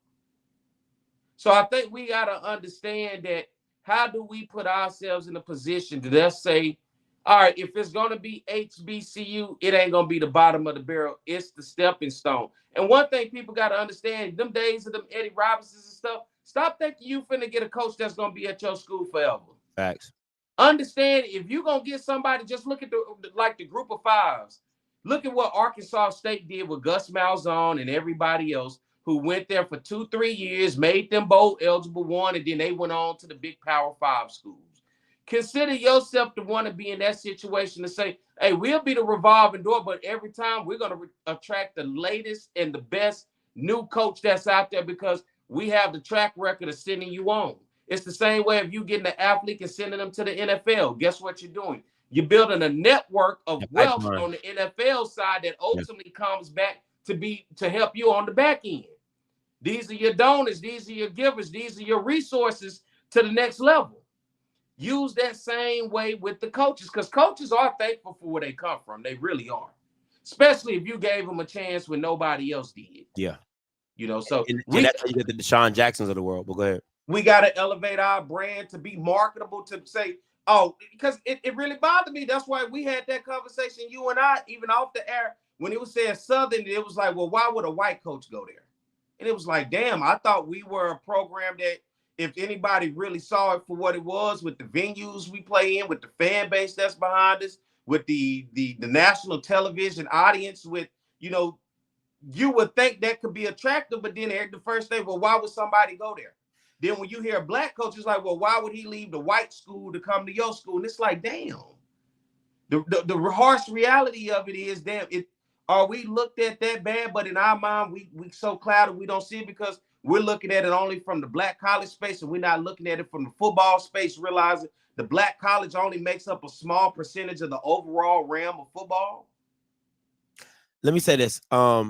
So I think we got to understand that, how do we put ourselves in a position to just say, all right, if it's going to be HBCU, it ain't going to be the bottom of the barrel. It's the stepping stone. And one thing people got to understand, them days of them Eddie Robinsons and stuff, stop thinking you finna get a coach that's going to be at your school forever. Facts. Understand, if you're going to get somebody, just look at the group of fives. Look at what Arkansas State did with Gus Malzahn and everybody else who went there for 2-3 years, made them bowl eligible one, and then they went on to the big Power 5 schools. Consider yourself to want to be in that situation to say, hey, we'll be the revolving door, but every time we're going to attract the latest and the best new coach that's out there, because we have the track record of sending you on. It's the same way if you getting an athlete and sending them to the NFL. Guess what you're doing? You're building a network of wealth on the NFL side that ultimately comes back to help you on the back end. These are your donors. These are your givers. These are your resources to the next level. Use that same way with the coaches, because coaches are thankful for where they come from. They really are, especially if you gave them a chance when nobody else did. Yeah. You know, so and that's how you get the Deshaun Jacksons of the world. But go ahead. We got to elevate our brand to be marketable, to say, oh, because it really bothered me. That's why we had that conversation, you and I, even off the air, when it was saying Southern, it was like, well, why would a white coach go there? And it was like, damn, I thought we were a program that if anybody really saw it for what it was, with the venues we play in, with the fan base that's behind us, with the national television audience, with, you know, you would think that could be attractive, but then the first thing, well, why would somebody go there? Then when you hear a black coach, it's like, well, why would he leave the white school to come to your school? And it's like, damn. The harsh reality of it is, damn, are we looked at that bad? But in our mind, we so clouded we don't see it, because we're looking at it only from the black college space, and we're not looking at it from the football space, realizing the black college only makes up a small percentage of the overall realm of football. Let me say this. Let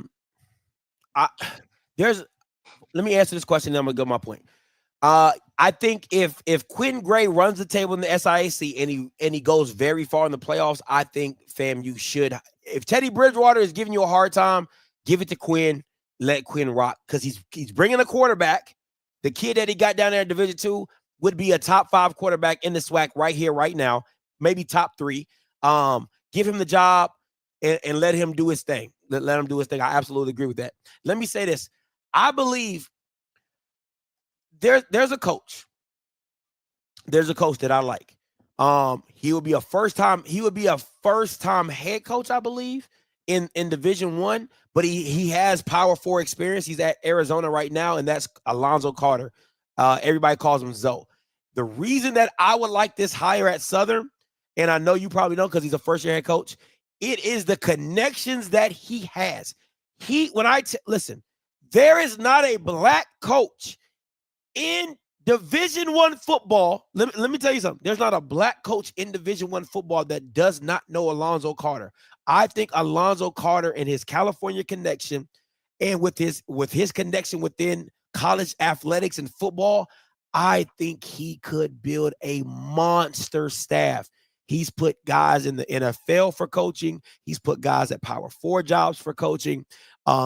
me answer this question, then I'm gonna go my point. I think if Quentin Gray runs the table in the SIAC and he goes very far in the playoffs, I think FAMU should. If Teddy Bridgewater is giving you a hard time, give it to Quinn. Let Quinn rock, because he's bringing a quarterback. The kid that he got down there in Division II would be a top 5 quarterback in the SWAC right here, right now, maybe top 3. Give him the job and let him do his thing. Let him do his thing. I absolutely agree with that. Let me say this. I believe there's a coach. There's a coach that I like. He would be a first-time head coach, I believe, in Division I, but he has Power 4 experience. He's at Arizona right now, and that's Alonzo Carter. Everybody calls him Zoe. The reason that I would like this hire at Southern, and I know you probably know because he's a first-year head coach, it is the connections that he has. Listen, there is not a black coach in Division I football. Let me tell you something. There's not a black coach in Division I football that does not know Alonzo Carter. I think Alonzo Carter and his California connection, and with his connection within college athletics and football, I think he could build a monster staff. He's put guys in the NFL for coaching. He's put guys at Power 4 jobs for coaching.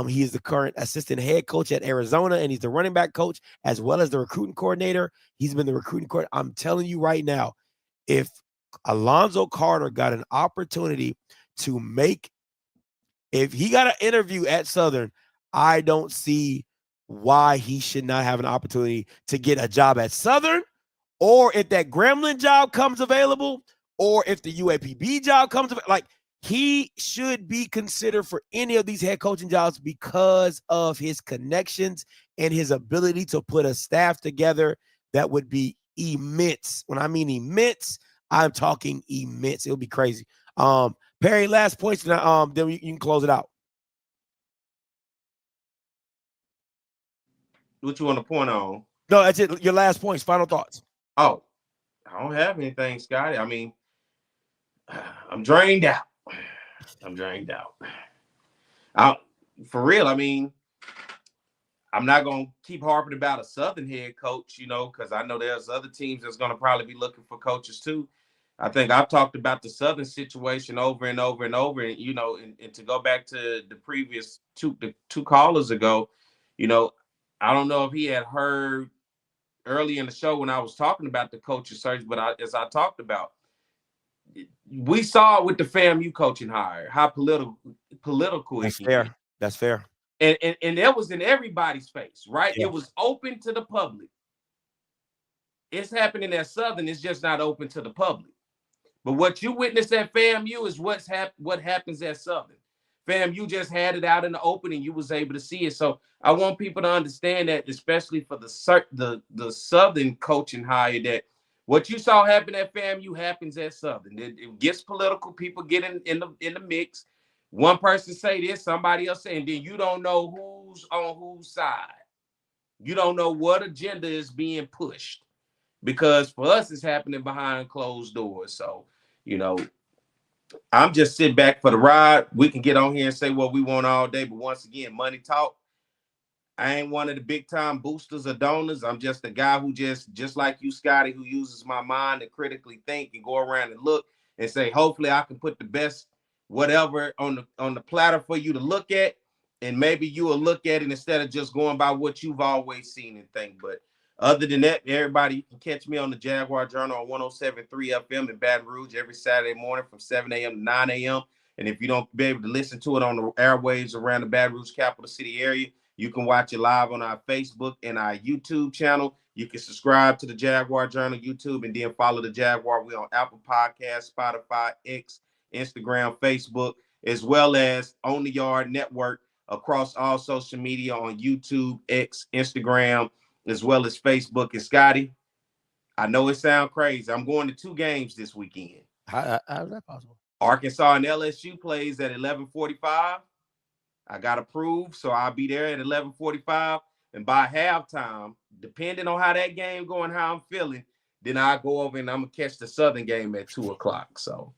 He is the current assistant head coach at Arizona, and he's the running back coach as well as the recruiting coordinator. He's been the recruiting coordinator. I'm telling you right now, if Alonzo Carter got an opportunity to if he got an interview at Southern, I don't see why he should not have an opportunity to get a job at Southern, or if that Grambling job comes available, or if the UAPB job comes available. Like, he should be considered for any of these head coaching jobs because of his connections and his ability to put a staff together that would be immense. When I mean immense, I'm talking immense. It'll be crazy. Perry, last points, and then you can close it out. What you want to point on? No, that's it. Your last points, final thoughts. Oh, I don't have anything, Scotty. I mean, I'm drained out. For real, I mean, I'm not going to keep harping about a Southern head coach, you know, because I know there's other teams that's going to probably be looking for coaches too. I think I've talked about the Southern situation over and over and over. And, you know, and to go back to the previous two callers ago, you know, I don't know if he had heard early in the show when I was talking about the coaching search, but as I talked about, we saw with the FAMU coaching hire how political That's fair. That's fair. And that was in everybody's face, right? Yeah. It was open to the public. It's happening at Southern. It's just not open to the public. But what you witnessed at FAMU is what happens at Southern. FAMU just had it out in the open, and you was able to see it. So I want people to understand that, especially for the Southern coaching hire, that what you saw happen at FAMU happens at Southern. It gets political. People get in the mix. One person say this, somebody else say, and then you don't know who's on whose side. You don't know what agenda is being pushed, because for us, it's happening behind closed doors. So, you know, I'm just sitting back for the ride. We can get on here and say what we want all day, but once again, money talk. I ain't one of the big time boosters or donors. I'm just a guy who just like you, Scotty, who uses my mind to critically think and go around and look and say, hopefully I can put the best whatever on the platter for you to look at. And maybe you will look at it instead of just going by what you've always seen and think. But other than that, everybody, you can catch me on the Jaguar Journal on 107.3 FM in Baton Rouge every Saturday morning from 7 a.m. to 9 a.m. And if you don't be able to listen to it on the airwaves around the Baton Rouge capital city area, you can watch it live on our Facebook and our YouTube channel. You can subscribe to the Jaguar Journal YouTube and then follow the Jaguar. We're on Apple Podcasts, Spotify, X, Instagram, Facebook, as well as On the Yard Network across all social media on YouTube, X, Instagram, as well as Facebook. And Scotty, I know it sounds crazy. I'm going to 2 games this weekend. How is that possible? Arkansas and LSU plays at 11:45. I got approved, so I'll be there at 11:45. And by halftime, depending on how that game going, how I'm feeling, then I'll go over and I'm going to catch the Southern game at 2 o'clock. So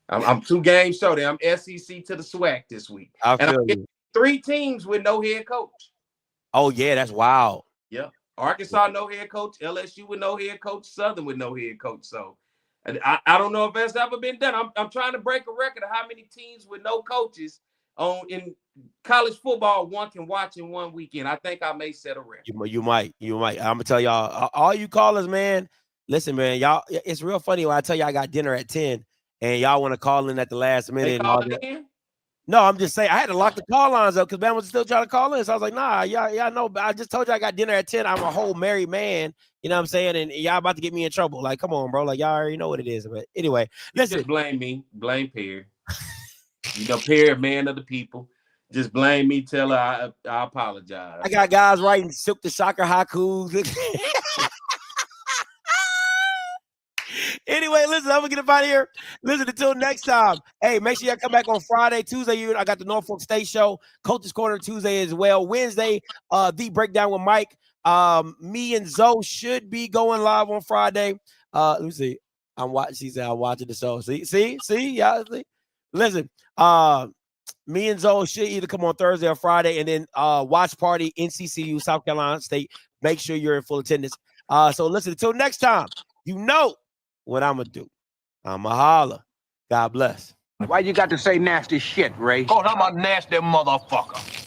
I'm 2 games short. I'm SEC to the SWAC this week. I feel you. 3 teams with no head coach. Oh, yeah, that's wild. Yeah. Arkansas, no head coach. LSU with no head coach. Southern with no head coach. So I don't know if that's ever been done. I'm trying to break a record of how many teams with no coaches in college football one can watch in one weekend. I think I may set a record. You might. I'm gonna tell y'all, all you callers, man. Listen, man, y'all. It's real funny when I tell you I got dinner at 10, and y'all want to call in at the last minute. They calling in? No, I'm just saying I had to lock the call lines up because man was still trying to call in. So I was like, nah, yeah, no. But I just told you I got dinner at 10. I'm a whole married man. You know what I'm saying? And y'all about to get me in trouble. Like, come on, bro. Like, y'all already know what it is. But anyway, listen. Just blame me. Blame Perry. You know, Perry, man of the people. Just blame me. Tell her I apologize. I got guys writing Silk the Shocker haikus. Anyway, listen, I'm gonna get up out of here. Listen, until next time. Hey, make sure y'all come back on Friday, Tuesday. I got the Norfolk State show, Coach's Corner Tuesday as well. Wednesday, the breakdown with Mike. Me and Zoe should be going live on Friday. Let me see. I'm watching. She said I'm watching the show. See, y'all see. Listen, me and Zoe should either come on Thursday or Friday, and then watch party NCCU South Carolina State. Make sure you're in full attendance. So listen, until next time, you know what I'm gonna do. I'm gonna holler. God bless. Why you got to say nasty shit, Ray? 'Cause I'm a nasty motherfucker.